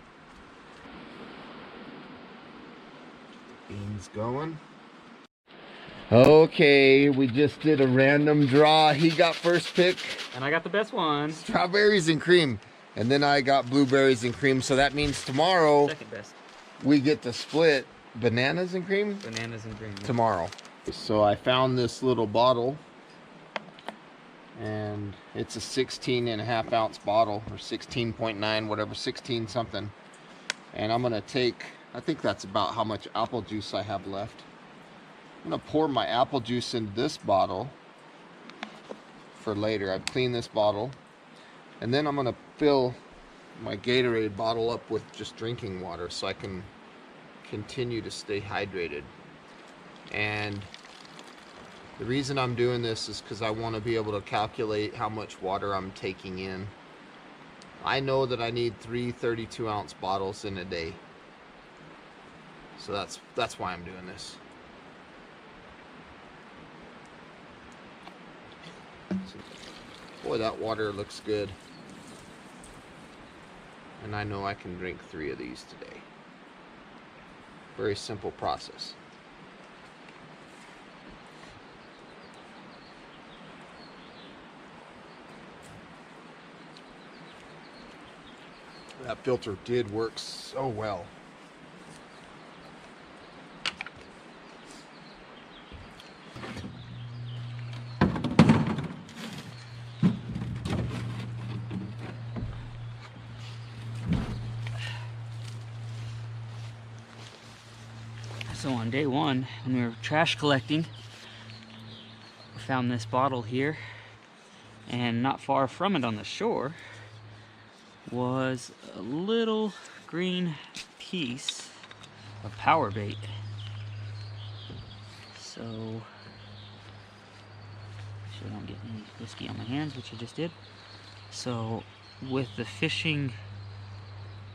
Beans going. Okay, we just did a random draw. He got first pick. And I got the best one. Strawberries and cream. And then I got blueberries and cream. So that means tomorrow Second best. we get to split bananas and cream? Bananas and cream. Tomorrow. So I found this little bottle. And it's a 16.5 ounce bottle, or 16.9, whatever, 16 something. And I'm gonna take, I think that's about how much apple juice I have left. I'm gonna pour my apple juice into this bottle for later. I've cleaned this bottle, and then I'm gonna fill my Gatorade bottle up with just drinking water so I can continue to stay hydrated. And the reason I'm doing this is because I want to be able to calculate how much water I'm taking in. I know that I need 3 32-ounce bottles in a day. So that's why I'm doing this. Boy, that water looks good. And I know I can drink 3 of these today. Very simple process. That filter did work so well. So on day 1, when we were trash collecting, we found this bottle here, and not far from it on the shore was a little green piece of power bait. So, I don't get any whiskey on my hands, which I just did. So with the fishing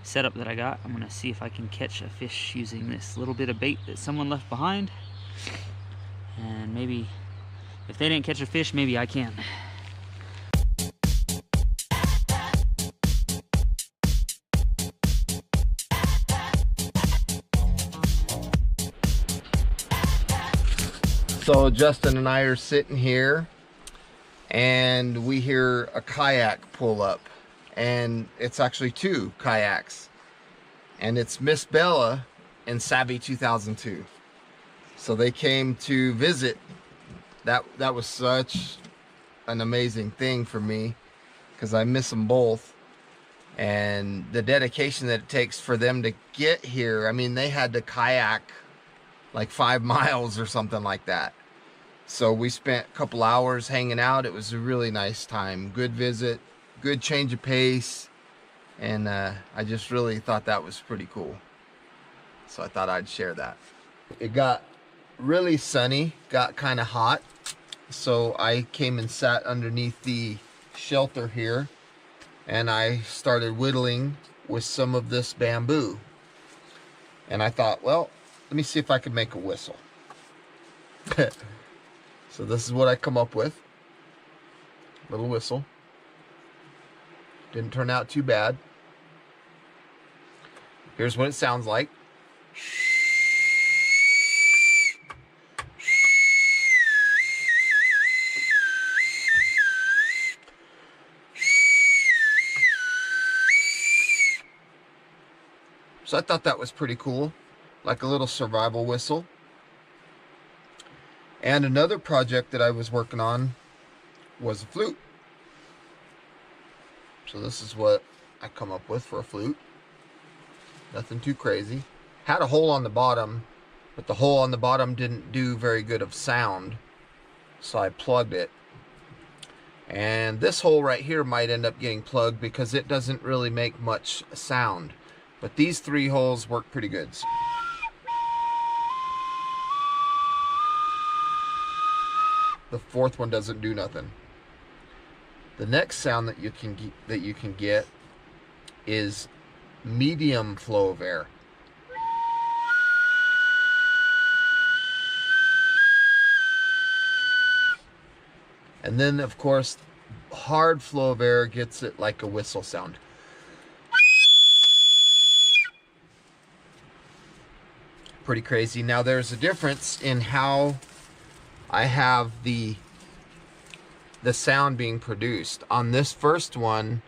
setup that I got. I'm gonna see if I can catch a fish using this little bit of bait that someone left behind. And maybe if they didn't catch a fish, maybe I can. So Justin and I are sitting here and we hear a kayak pull up, and it's actually two kayaks, and it's Miss Bella and Savvy 2002. So they came to visit. That was such an amazing thing for me because I miss them both, and the dedication that it takes for them to get here. I mean, they had to kayak like 5 miles or something like that. So we spent a couple hours hanging out. It was a really nice time. Good visit, good change of pace, and I just really thought that was pretty cool. So I thought I'd share that. It got really sunny, got kind of hot, so I came and sat underneath the shelter here, and I started whittling with some of this bamboo. And I thought, well, let me see if I could make a whistle. So this is what I come up with. Little whistle. Didn't turn out too bad. Here's what it sounds like. So I thought that was pretty cool, like a little survival whistle. And another project that I was working on was a flute. So this is what I come up with for a flute. Nothing too crazy. Had a hole on the bottom, but the hole on the bottom didn't do very good of sound, so I plugged it. And this hole right here might end up getting plugged because it doesn't really make much sound. But these 3 holes work pretty good. The 4th one doesn't do nothing. The next sound that you can get is medium flow of air. And then of course hard flow of air gets it like a whistle sound. Pretty crazy. Now there's a difference in how I have the sound being produced. On this first one,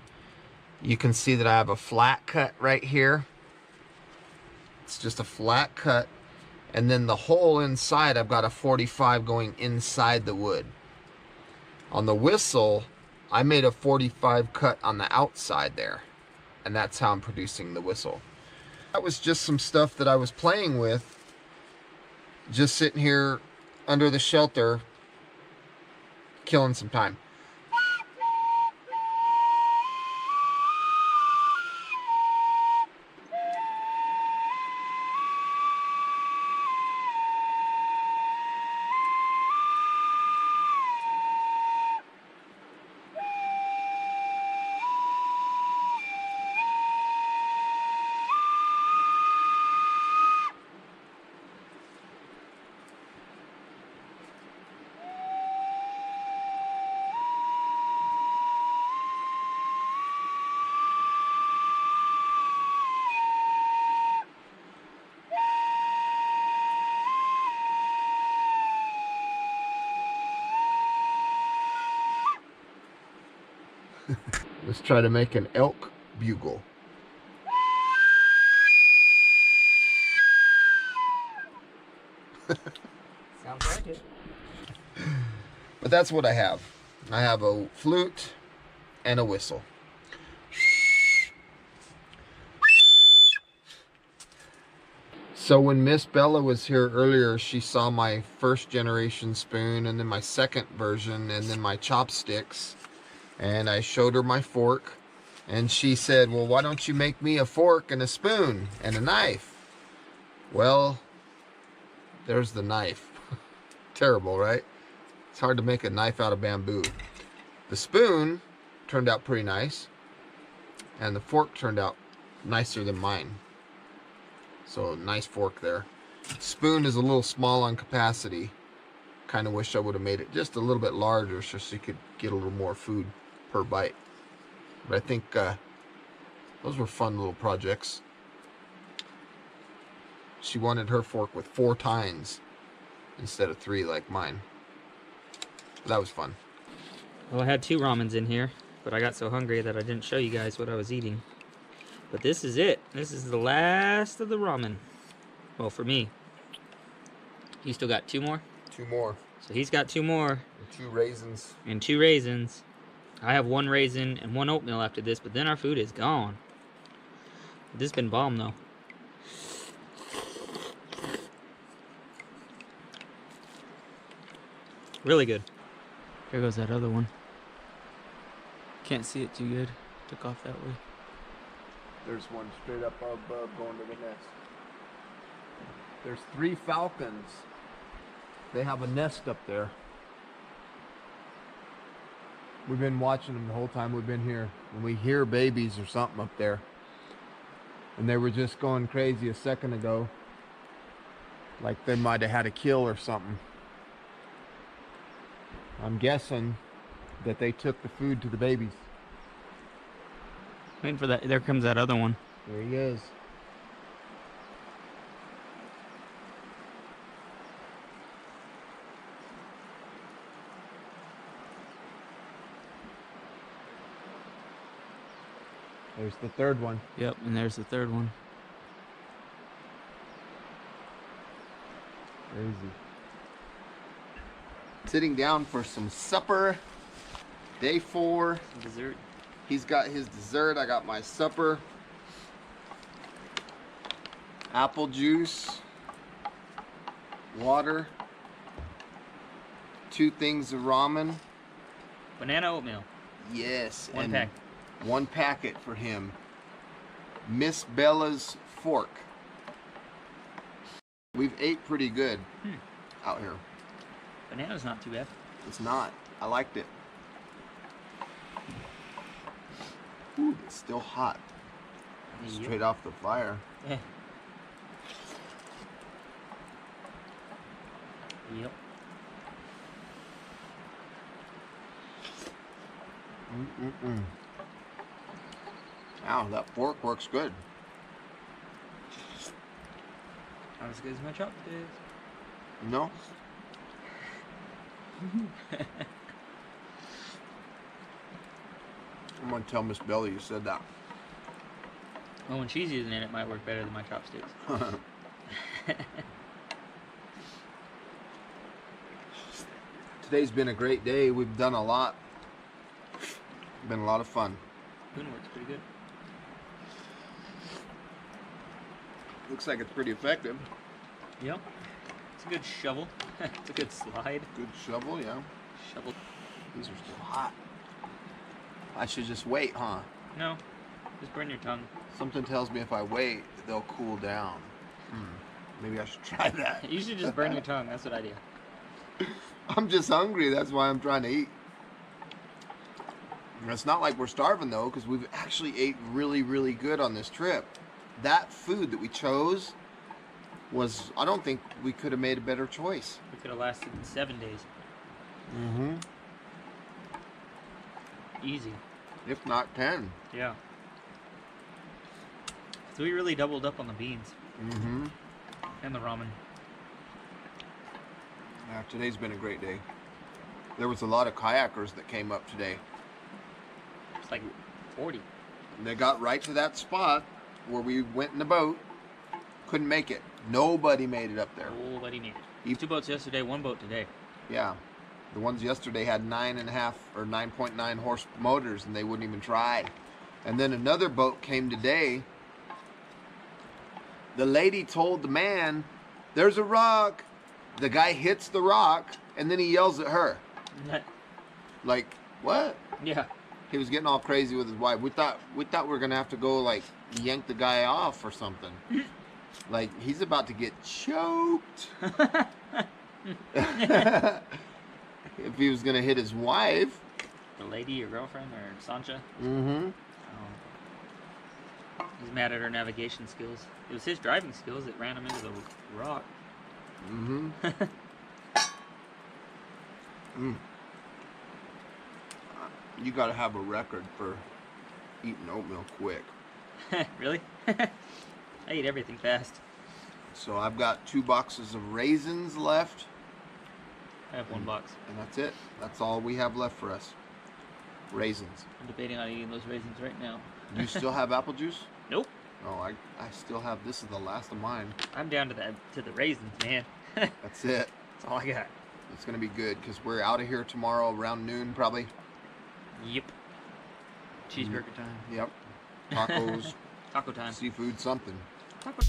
you can see that I have a flat cut right here. It's just a flat cut, and then the hole inside, I've got a 45 going inside the wood. On the whistle, I made a 45 cut on the outside there, and that's how I'm producing the whistle. That was just some stuff that I was playing with, just sitting here under the shelter, killing some time. Let's try to make an elk bugle. Sounds like it. But that's what I have. I have a flute and a whistle. So when Miss Bella was here earlier, she saw my 1st generation spoon, and then my 2nd version, and then my chopsticks. And I showed her my fork, and she said, well, why don't you make me a fork and a spoon and a knife? Well, there's the knife. Terrible, right? It's hard to make a knife out of bamboo. The spoon turned out pretty nice, and the fork turned out nicer than mine. So nice fork there. Spoon is a little small on capacity. Kind of wish I would have made it just a little bit larger so she could get a little more food per bite. But I think those were fun little projects. She wanted her fork with 4 tines instead of 3 like mine. But that was fun. Well, I had 2 ramens in here, but I got so hungry that I didn't show you guys what I was eating. But this is it. This is the last of the ramen. Well, for me. You still got 2 more? 2 more. So he's got 2 more. And 2 raisins. And 2 raisins. I have 1 raisin and 1 oatmeal after this, but then our food is gone. This has been bomb, though. Really good. Here goes that other one. Can't see it too good. Took off that way. There's one straight up above going to the nest. There's 3 falcons. They have a nest up there. We've been watching them the whole time we've been here. And we hear babies or something up there. And they were just going crazy a second ago. Like they might have had a kill or something. I'm guessing that they took the food to the babies. Waiting for that. There comes that other one. There he is. There's the 3rd one. Yep, and there's the 3rd one. Crazy. Sitting down for some supper. Day 4. Dessert. He's got his dessert. I got my supper. Apple juice. Water. 2 things of ramen. Banana oatmeal. Yes. 1 and pack. 1 packet for him. Miss Bella's fork. We've ate pretty good out here. Banana's not too bad. It's not. I liked it. Ooh, it's still hot. Straight off the fire. Yeah. Yep. Ow, that fork works good. Not as good as my chopsticks. No? I'm gonna tell Miss Bella you said that. Well, when she's using it, it might work better than my chopsticks. Today's been a great day. We've done a lot. Been a lot of fun. Spoon works pretty good. Looks like it's pretty effective. Yep. It's a good shovel. It's a good slide. Good shovel, yeah. Shovel. These are still hot. I should just wait, huh? No. Just burn your tongue. Something tells me if I wait, they'll cool down. Maybe I should try that. You should just burn your tongue. That's what I do. I'm just hungry. That's why I'm trying to eat. It's not like we're starving, though, because we've actually ate really, really good on this trip. That food that we chose was, I don't think we could have made a better choice. We could have lasted 7 days. Mm-hmm. Easy. If not 10. Yeah. So we really doubled up on the beans. Mm-hmm. And the ramen. Yeah, today's been a great day. There was a lot of kayakers that came up today. It's like 40. And they got right to that spot where we went in the boat. Couldn't make it. Nobody made it up there. Nobody made it. 2 boats yesterday, 1 boat today. Yeah. The ones yesterday had 9.5 or 9.9 horse motors and they wouldn't even try. And then another boat came today. The lady told the man, "There's a rock." The guy hits the rock and then he yells at her. Like, what? Yeah. He was getting all crazy with his wife. We thought we were gonna have to go like yank the guy off or something. Like he's about to get choked. If he was gonna hit his wife. The lady, your girlfriend, or Sancha? Mm-hmm. Oh. He's mad at our navigation skills. It was his driving skills that ran him into the rock. Mm-hmm. You gotta have a record for eating oatmeal quick. Really? I eat everything fast. So I've got 2 boxes of raisins left. I have 1 box. And that's it. That's all we have left for us. Raisins. I'm debating on eating those raisins right now. Do you still have apple juice? Nope. Oh, I still have. This is the last of mine. I'm down to the raisins, man. That's it. That's all I got. It's gonna be good because we're out of here tomorrow around noon probably. Yep. Cheeseburger time. Yep. Tacos. Taco time. Seafood, something. Taco.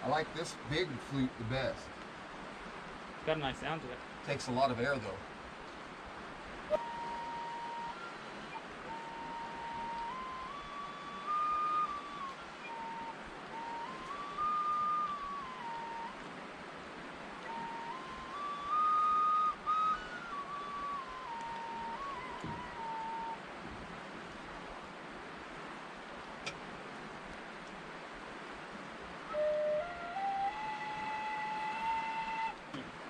I like this big flute the best. Got a nice sound to it. Takes a lot of air though.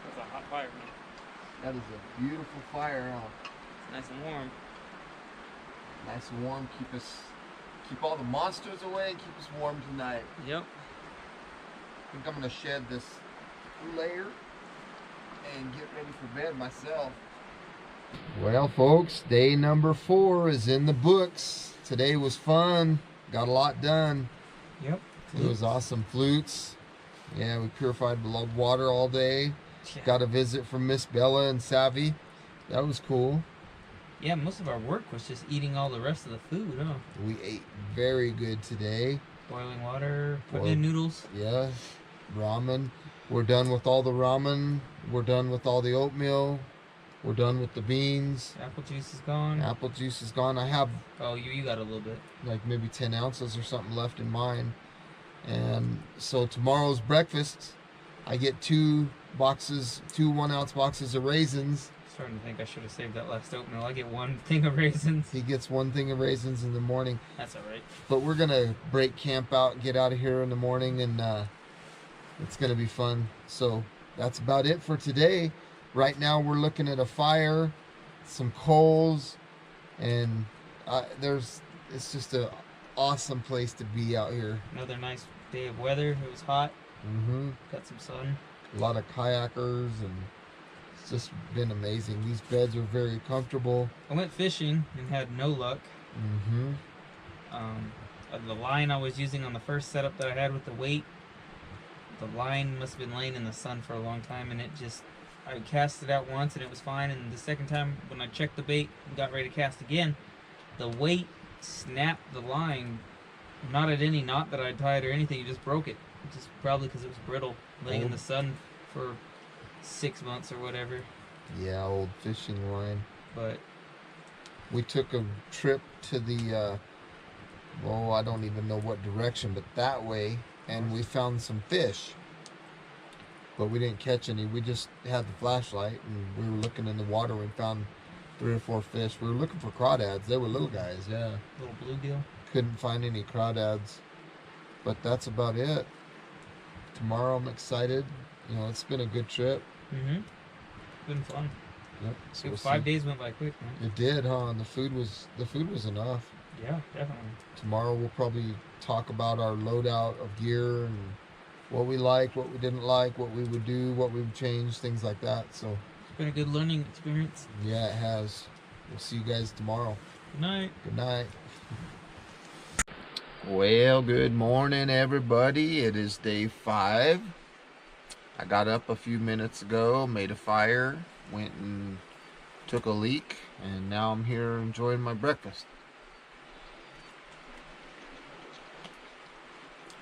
That's a hot fire, man. That is a beautiful fire. It's nice and warm. Nice and warm. Keep all the monsters away and keep us warm tonight. Yep. I think I'm gonna shed this layer and get ready for bed myself. Well, folks, day number 4 is in the books. Today was fun. Got a lot done. Yep. It was awesome. Flutes. Yeah, we purified water all day. Yeah. Got a visit from Miss Bella and Savvy. That was cool. Yeah, most of our work was just eating all the rest of the food, huh? We ate very good today. Boiling water, putting in noodles. Yeah, ramen. We're done with all the ramen. We're done with all the oatmeal. We're done with the beans. Apple juice is gone. Apple juice is gone. I have Oh, you got a little bit. like maybe 10 ounces or something left in mine. And so tomorrow's breakfast, I get 2 1-ounce boxes of raisins. Starting to think I should have saved that last oatmeal. I get 1 thing of raisins. He gets 1 thing of raisins in the morning. That's all right. But we're gonna break camp out and get out of here in the morning, and it's gonna be fun. So that's about it for today. Right now we're looking at a fire, some coals, and it's just a awesome place to be out here. Another nice day of weather. It was hot. Got some sun. A lot of kayakers, and it's just been amazing. These beds are very comfortable. I went fishing and had no luck. the line I was using on the first setup that I had with the weight, the line must have been laying in the sun for a long time, and I cast it out once and it was fine, and the second time when I checked the bait and got ready to cast again, the weight snapped the line, not at any knot that I tied or anything, it just broke it. Just probably because it was brittle, laying in the sun for 6 months or whatever. Yeah, old fishing line. But we took a trip to the, well, I don't even know what direction, but that way, and we found some fish. But we didn't catch any. We just had the flashlight, and we were looking in the water and found 3 or 4 fish. We were looking for crawdads. They were little guys, yeah. Little bluegill. Couldn't find any crawdads. But that's about it. Tomorrow I'm excited. You know, it's been a good trip. It's been fun. Yep. So Dude, 5 days went by quick, man. It did, huh? And the food was enough. Yeah, definitely. Tomorrow we'll probably talk about our loadout of gear and what we liked, what we didn't like, what we would do, what we would change, things like that. So it's been a good learning experience. Yeah, it has. We'll see you guys tomorrow. Good night. Good night. Well, good morning, everybody. It is day 5. I got up a few minutes ago, made a fire, went and took a leak, and now I'm here enjoying my breakfast.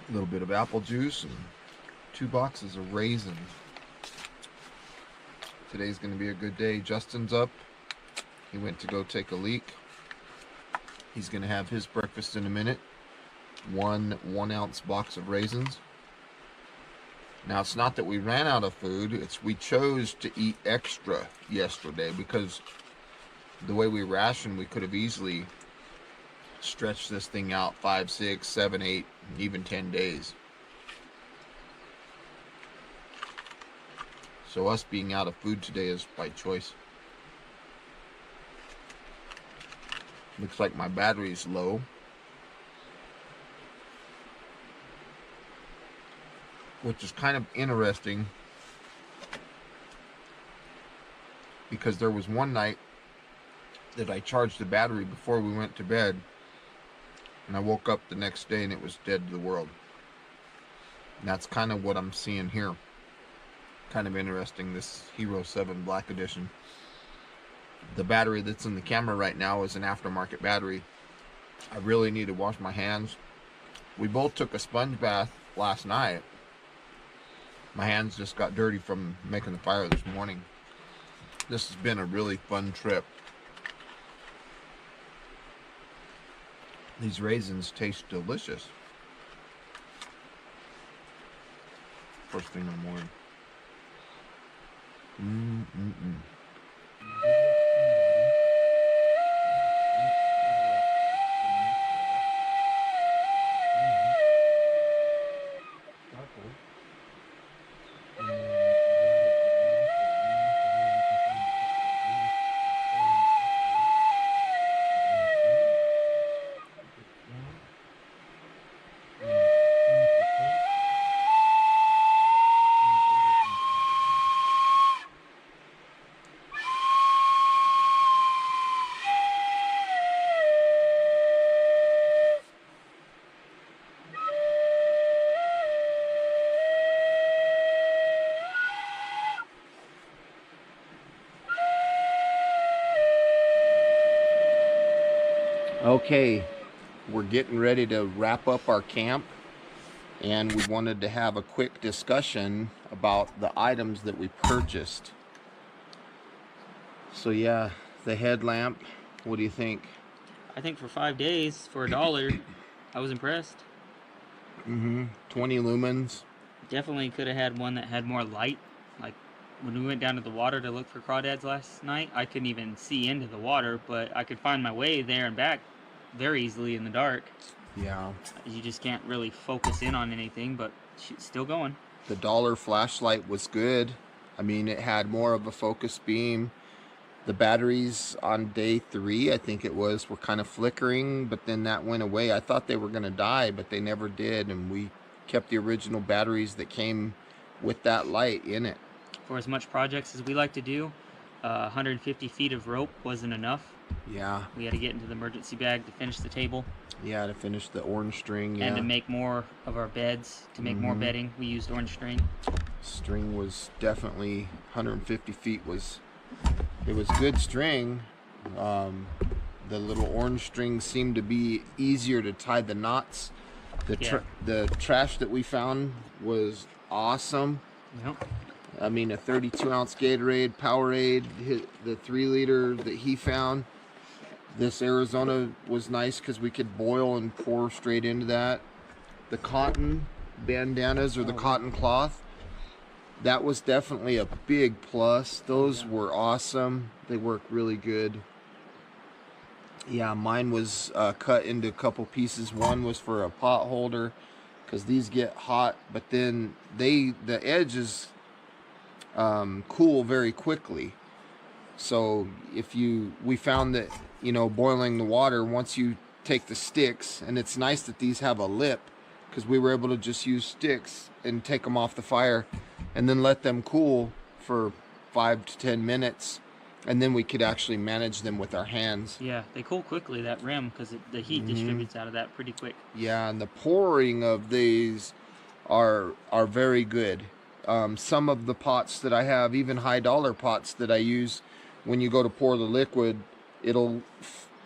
A little bit of apple juice and 2 boxes of raisins. Today's going to be a good day. Justin's up. He went to go take a leak. He's going to have his breakfast in a minute. 1 1-ounce box of raisins. Now, it's not that we ran out of food. It's we chose to eat extra yesterday because the way we rationed, we could have easily stretched this thing out 5, 6, 7, 8, even 10 days. So us being out of food today is by choice. Looks like my battery's low. Which is kind of interesting because there was one night that I charged the battery before we went to bed, and I woke up the next day and it was dead to the world. And that's kind of what I'm seeing here. Kind of interesting, this Hero 7 Black Edition. The battery that's in the camera right now is an aftermarket battery. I really need to wash my hands. We both took a sponge bath last night. My hands just got dirty from making the fire this morning. This has been a really fun trip. These raisins taste delicious. First thing in the morning. Okay, we're getting ready to wrap up our camp, and we wanted to have a quick discussion about the items that we purchased. So yeah, the headlamp, what do you think? I think for 5 days, for $1, I was impressed. 20 lumens. Definitely could have had one that had more light. Like when we went down to the water to look for crawdads last night, I couldn't even see into the water, but I could find my way there and back very easily in the dark. Yeah. You just can't really focus in on anything, but it's still going. The $1 flashlight was good. I mean, it had more of a focus beam. The batteries on day 3, I think it was, were kind of flickering, but then that went away. I thought they were going to die, but they never did, and we kept the original batteries that came with that light in it. For as much projects as we like to do, 150 feet of rope wasn't enough. Yeah. We had to get into the emergency bag to finish the table. Yeah, to finish the orange string. Yeah. And to make more of our beds, to make more bedding, we used orange string. String was definitely 150 feet. It was good string. The little orange string seemed to be easier to tie the knots. The trash that we found was awesome. Yep. I mean, a 32-ounce Gatorade, Powerade, the 3-liter that he found. This Arizona was nice because we could boil and pour straight into that. The cotton bandanas or the cotton cloth, that was definitely a big plus. Those were awesome. They work really good. Yeah, mine was cut into a couple pieces. One was for a pot holder because these get hot, but then the edges cool very quickly. So we found that, you know, boiling the water, once you take the sticks, and it's nice that these have a lip because we were able to just use sticks and take them off the fire and then let them cool for 5 to 10 minutes, and then we could actually manage them with our hands. Yeah, they cool quickly, that rim, because the heat distributes out of that pretty quick. Yeah, and the pouring of these are very good. Some of the pots that I have, even high dollar pots that I use, when you go to pour the liquid, it'll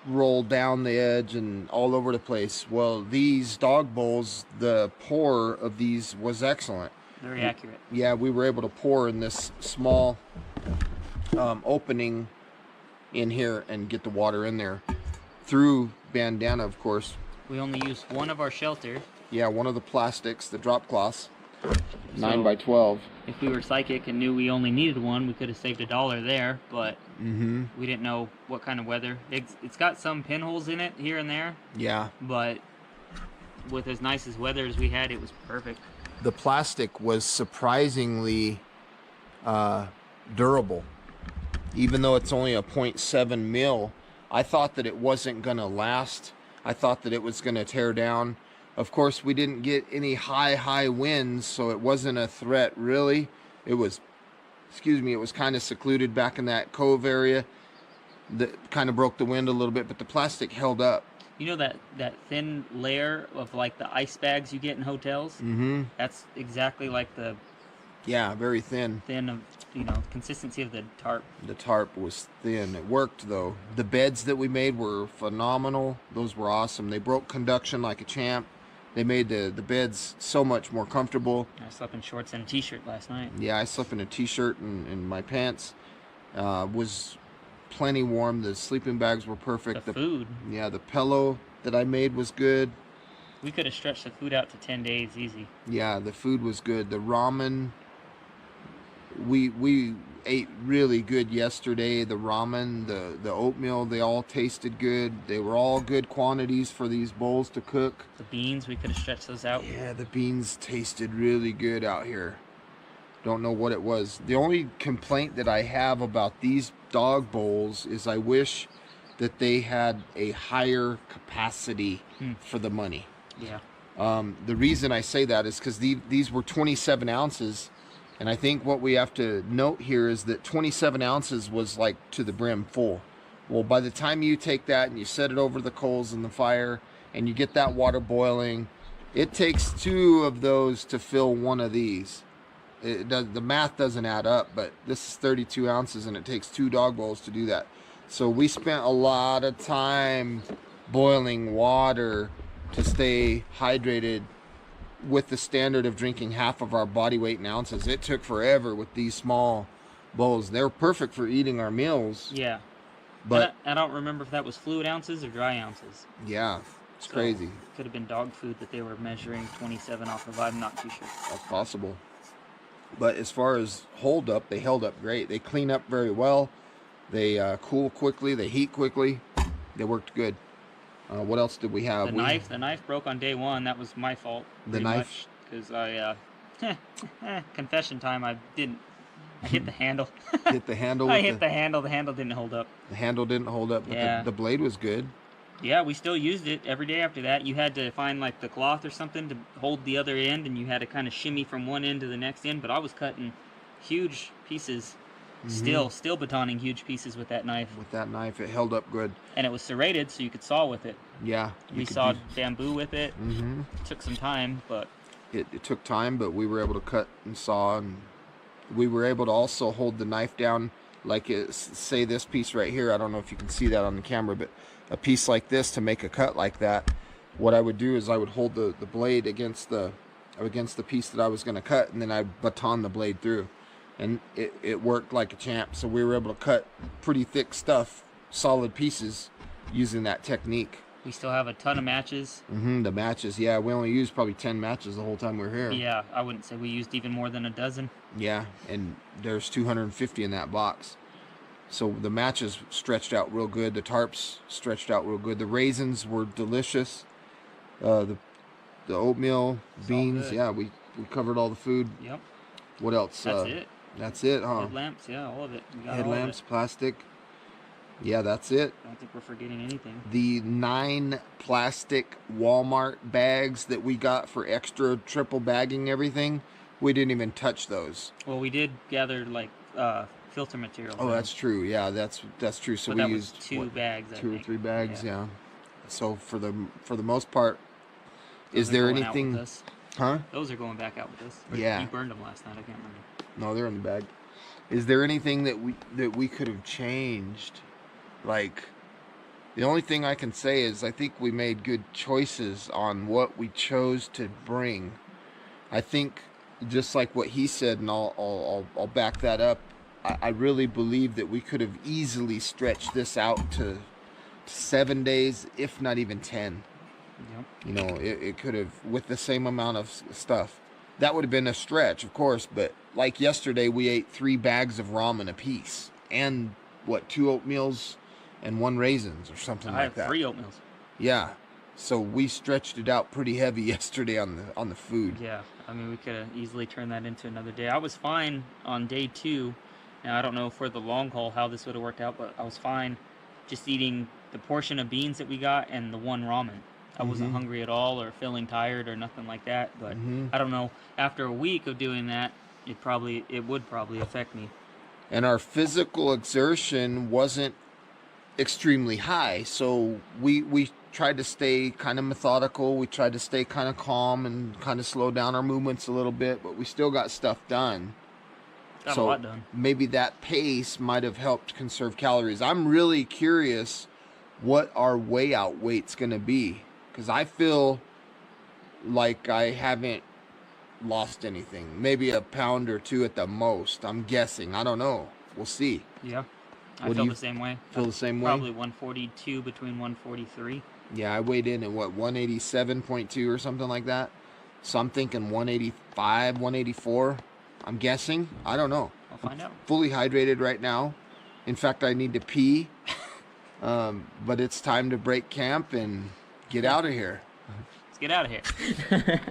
roll down the edge and all over the place. Well, these dog bowls, the pour of these was excellent. Very accurate. Yeah, we were able to pour in this small opening in here and get the water in there through bandana, of course. We only used one of our shelter. Yeah, one of the plastics, the drop cloths, 9 by 12. If we were psychic and knew we only needed one, we could have saved $1 there, but we didn't know what kind of weather. It's got some pinholes in it here and there. Yeah. But with as nice as weather as we had, it was perfect. The plastic was surprisingly durable. Even though it's only a 0.7 mil, I thought that it wasn't going to last. I thought that it was going to tear down. Of course, we didn't get any high winds, so it wasn't a threat, really. It was, it was kind of secluded back in that cove area. That kind of broke the wind a little bit, but the plastic held up. You know that thin layer of like the ice bags you get in hotels? Mm-hmm. That's exactly like the... Yeah, very thin. Consistency of the tarp. The tarp was thin. It worked, though. The beds that we made were phenomenal. Those were awesome. They broke conduction like a champ. They made the beds so much more comfortable. I slept in shorts and a t-shirt last night. Yeah, I slept in a t-shirt and my pants. Was plenty warm. The sleeping bags were perfect. The food. Yeah, the pillow that I made was good. We could have stretched the food out to 10 days easy. Yeah, the food was good. The ramen, we ate really good yesterday. The ramen, the oatmeal, they all tasted good. They were all good quantities for these bowls to cook. The beans, we could have stretched those out. Yeah, the beans tasted really good out here. Don't know what it was. The only complaint that I have about these dog bowls is I wish that they had a higher capacity for the money. Yeah. The reason I say that is because these were 27 ounces. And I think what we have to note here is that 27 ounces was like to the brim full. Well, by the time you take that and you set it over the coals in the fire and you get that water boiling, it takes 2 of those to fill one of these. The math doesn't add up, but this is 32 ounces and it takes 2 dog bowls to do that. So we spent a lot of time boiling water to stay hydrated with the standard of drinking half of our body weight in ounces. It took forever with these small bowls. They were perfect for eating our meals. Yeah. But I don't remember if that was fluid ounces or dry ounces. Yeah, it's crazy. Could have been dog food that they were measuring 27 off of. I'm not too sure. That's possible. But as far as hold up, they held up great. They clean up very well. They cool quickly. They heat quickly. They worked good. What else did we have? The knife broke on day 1. That was my fault. The knife? Because I, confession time, I hit the handle. Hit the handle? I hit the handle. The handle didn't hold up. The handle didn't hold up, but yeah. the blade was good. Yeah, we still used it every day after that. You had to find like the cloth or something to hold the other end, and you had to kind of shimmy from one end to the next end. But I was cutting huge pieces Still batoning huge pieces with that knife. With that knife, it held up good. And it was serrated, so you could saw with it. Yeah. We sawed bamboo with it. Mm-hmm. Took some time, but... It took time, but we were able to cut and saw, and we were able to also hold the knife down, like say this piece right here. I don't know if you can see that on the camera, but a piece like this, to make a cut like that, what I would do is I would hold the blade against the piece that I was going to cut, and then I baton the blade through, and it worked like a champ. So we were able to cut pretty thick stuff, solid pieces, using that technique. We still have a ton of matches. The matches, yeah. We only used probably 10 matches the whole time we were here. Yeah, I wouldn't say we used even more than a dozen. Yeah, and there's 250 in that box. So the matches stretched out real good. The tarps stretched out real good. The raisins were delicious. The oatmeal, beans, yeah, we covered all the food. Yep. What else? That's it. That's it, huh? Headlamps, yeah, all of it. We got Headlamps, all of it. plastic. Yeah, that's it. I don't think we're forgetting anything. The 9 plastic Walmart bags that we got for extra triple bagging everything, we didn't even touch those. Well, we did gather like filter material. Oh, that's true. Yeah, that's true. So but we that used was two bags. I 2 or think. 3 bags. Yeah. So for the most part, Those is there are going out anything? with us. Huh? Those are going back out with us. Or Yeah. You burned them last night. I can't remember. No, they're in the bag. Is there anything that we could have changed? Like, the only thing I can say is I think we made good choices on what we chose to bring. I think, just like what he said, and I'll back that up. I really believe that we could have easily stretched this out to 7 days, if not even 10. Yep. You know, it could have, with the same amount of stuff. That would have been a stretch, of course, but like yesterday, we ate 3 bags of ramen apiece, and what, 2 oatmeals and 1 raisins or something like that. I have 3 oatmeals. Yeah, so we stretched it out pretty heavy yesterday on the food. Yeah, I mean, we could have easily turned that into another day. I was fine on day 2. Now, I don't know for the long haul how this would have worked out, but I was fine just eating the portion of beans that we got and the 1 ramen. I wasn't hungry at all or feeling tired or nothing like that, but I don't know. After a week of doing that, it would probably affect me. And our physical exertion wasn't extremely high, so we tried to stay kind of methodical. We tried to stay kind of calm and kind of slow down our movements a little bit, but we still got stuff done. Got a lot done. Maybe that pace might have helped conserve calories. I'm really curious what our weigh out weight's going to be, because I feel like I haven't lost anything. Maybe a pound or 2 at the most, I'm guessing. I don't know. We'll see. Yeah. I What do feel you the same way. feel the same way? Probably 142 between 143. Yeah, I weighed in at what, 187.2 or something like that. So I'm thinking 185, 184. I'm guessing. I don't know. I'll find out. Fully hydrated right now. In fact, I need to pee. But it's time to break camp and get out of here. Let's get out of here.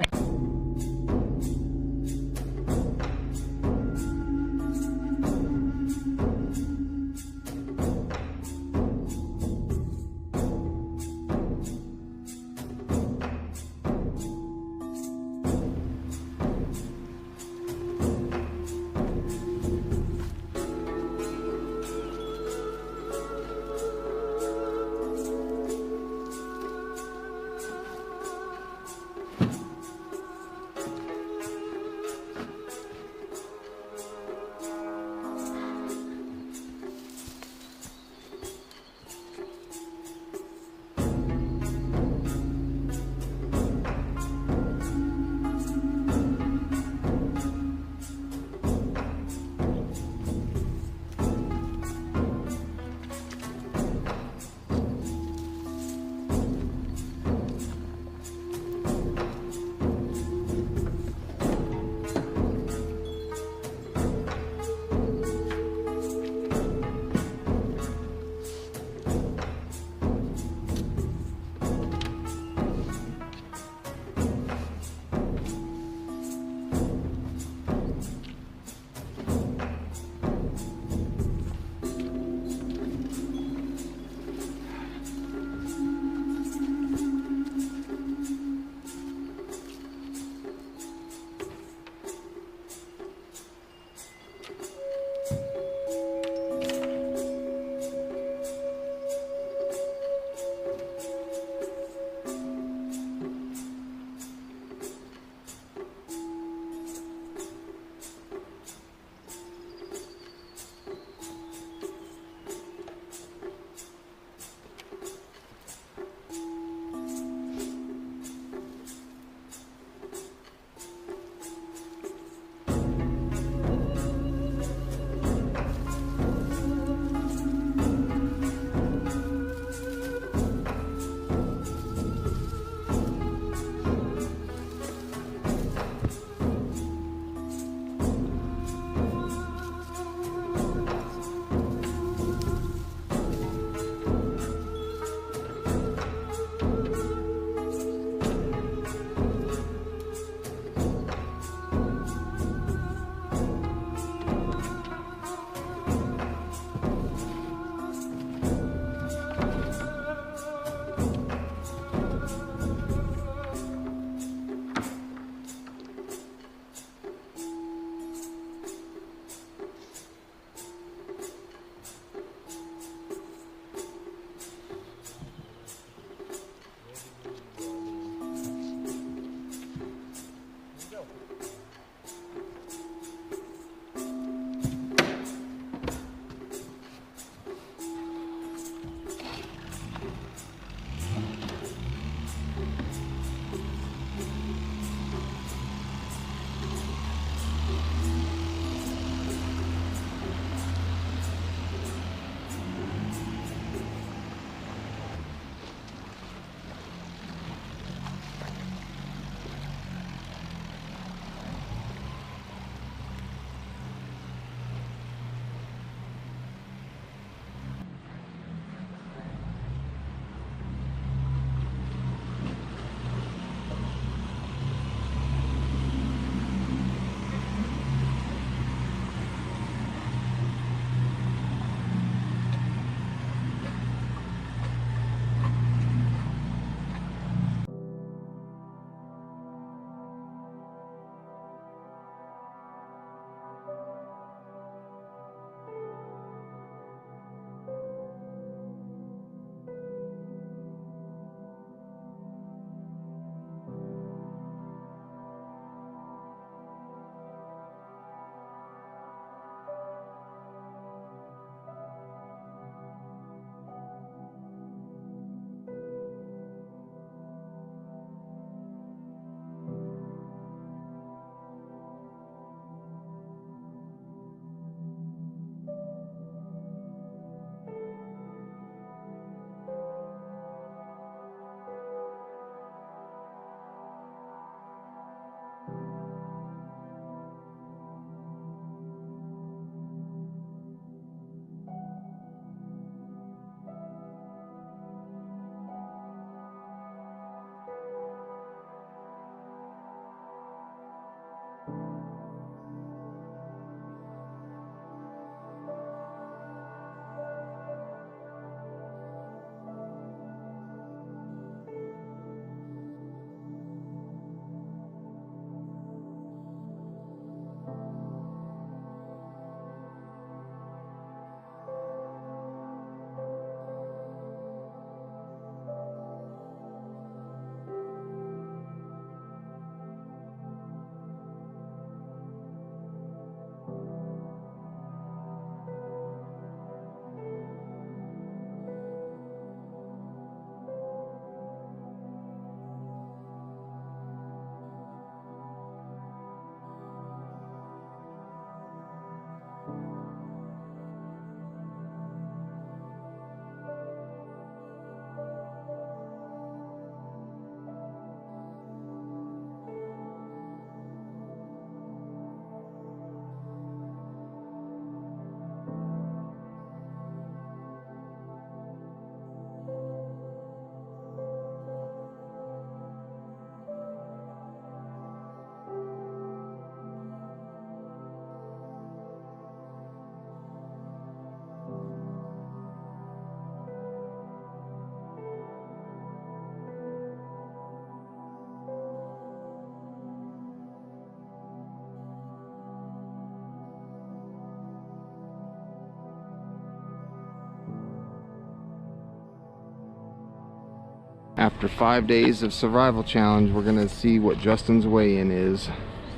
After 5 days of survival challenge, we're gonna see what Justin's weigh-in is.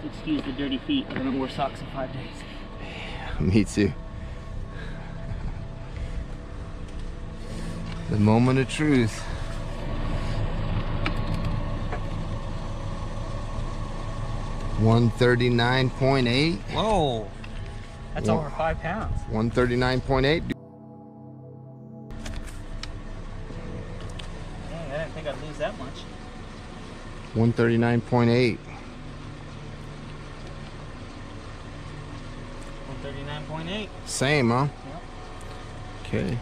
Excuse the dirty feet. I haven't worn socks in 5 days. Me too. The moment of truth. $139.8. Whoa. That's over 5 pounds. 139.8. Dang, I didn't think I'd lose that much. 139.8. 139.8. Same, huh? Yep. Okay.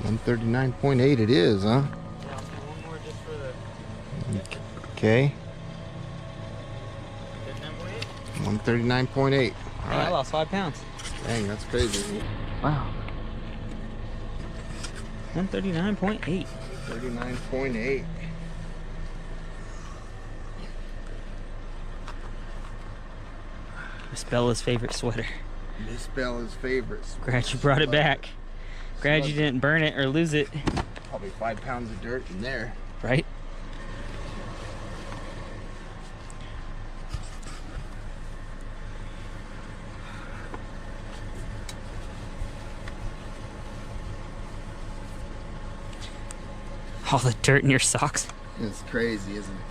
139.8 it is, huh? Yeah, I'll do one more just for the... Okay. 139.8. 139.8. All I right. lost 5 pounds. Dang, that's crazy. Wow. 139.8. 39.8. Miss Bella's favorite sweater. Miss Bella's favorites. Glad you brought it back. Glad you didn't burn it or lose it. Probably 5 pounds of dirt in there. Right? All the dirt in your socks. It's crazy, isn't it?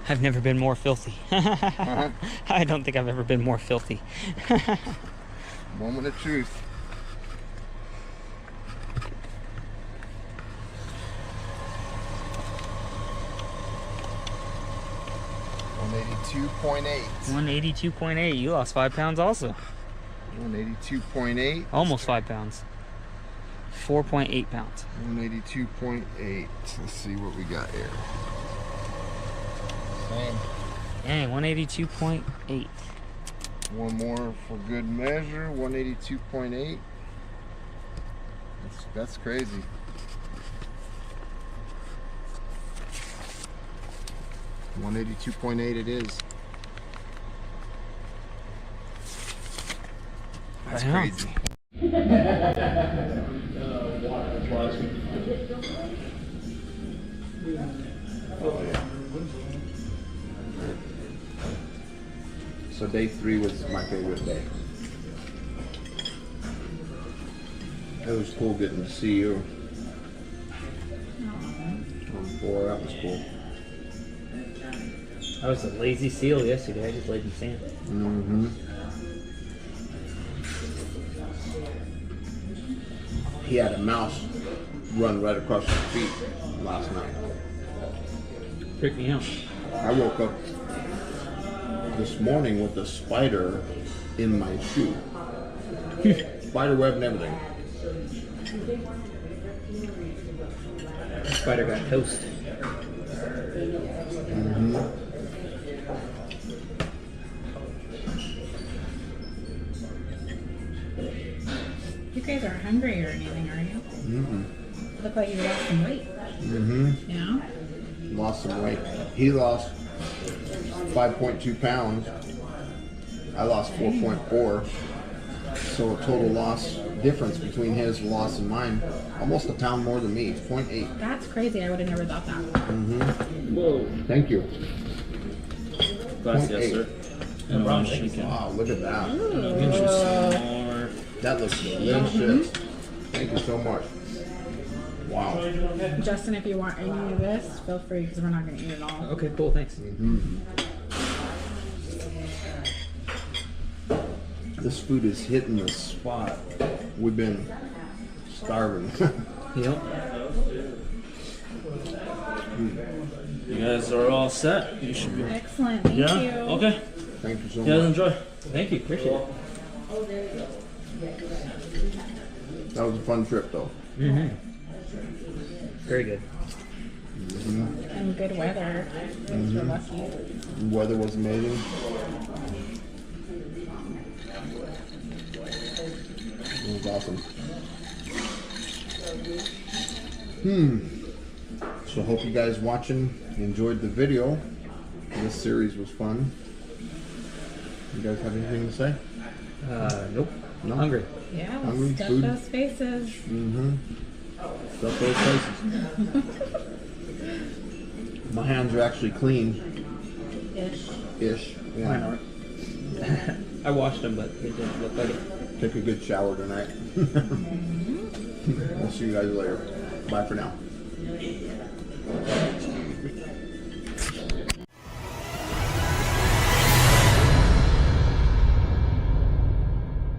I've never been more filthy. I don't think I've ever been more filthy. Moment of truth. $182.8. 182.8. You lost 5 pounds also. 182.8. Almost 5 pounds. 4.8 pounds. 182.8. Let's see what we got here. Same. Dang, 182.8. One more for good measure. 182.8. That's crazy. $182.8 it is. That's Right on. crazy. So day 3 was my favorite day. It was cool getting to see you. Boy, that was cool. I was a lazy seal yesterday. I just laid in sand. Mm-hmm. He had a mouse run right across his feet last night. Freaked me out. I woke up this morning with a spider in my shoe. Spider web and everything. Spider got toast. Mm-hmm. You guys aren't hungry or anything, are you? Mm-hmm. Look like you lost some weight. Mm-hmm. Yeah? Lost some weight. He lost 5.2 pounds. I lost 4.4. So a total loss difference between his loss and mine, almost a pound more than me. 0.8. That's crazy. I would have never thought that. Mm-hmm. Whoa. Thank you. Gracias, 0.8. sir. Wow, look at that. Get you some more. That looks delicious. Thank you so much. Wow. Justin, if you want any of this, feel free because we're not going to eat it all. Okay, cool. Thanks. This food is hitting the spot. We've been starving. Yep. You guys are all set. You should be. Excellent. Thank Yeah? you. Okay. Thank you so You guys much. enjoy. Thank you. Appreciate it. That was a fun trip though. Mm-hmm. Very good. And good weather. We're lucky. The weather was amazing. It was awesome. So hope you guys watching enjoyed the video. This series was fun. You guys have anything to say? Nope. No? Hungry. Yeah, Hungry let's stuff food? those faces. Mm-hmm. Stuff those places. My hands are actually clean. Ish. Yeah. Mine aren't. I washed them, but they didn't look like it. Take a good shower tonight. I'll see you guys later. Bye for now.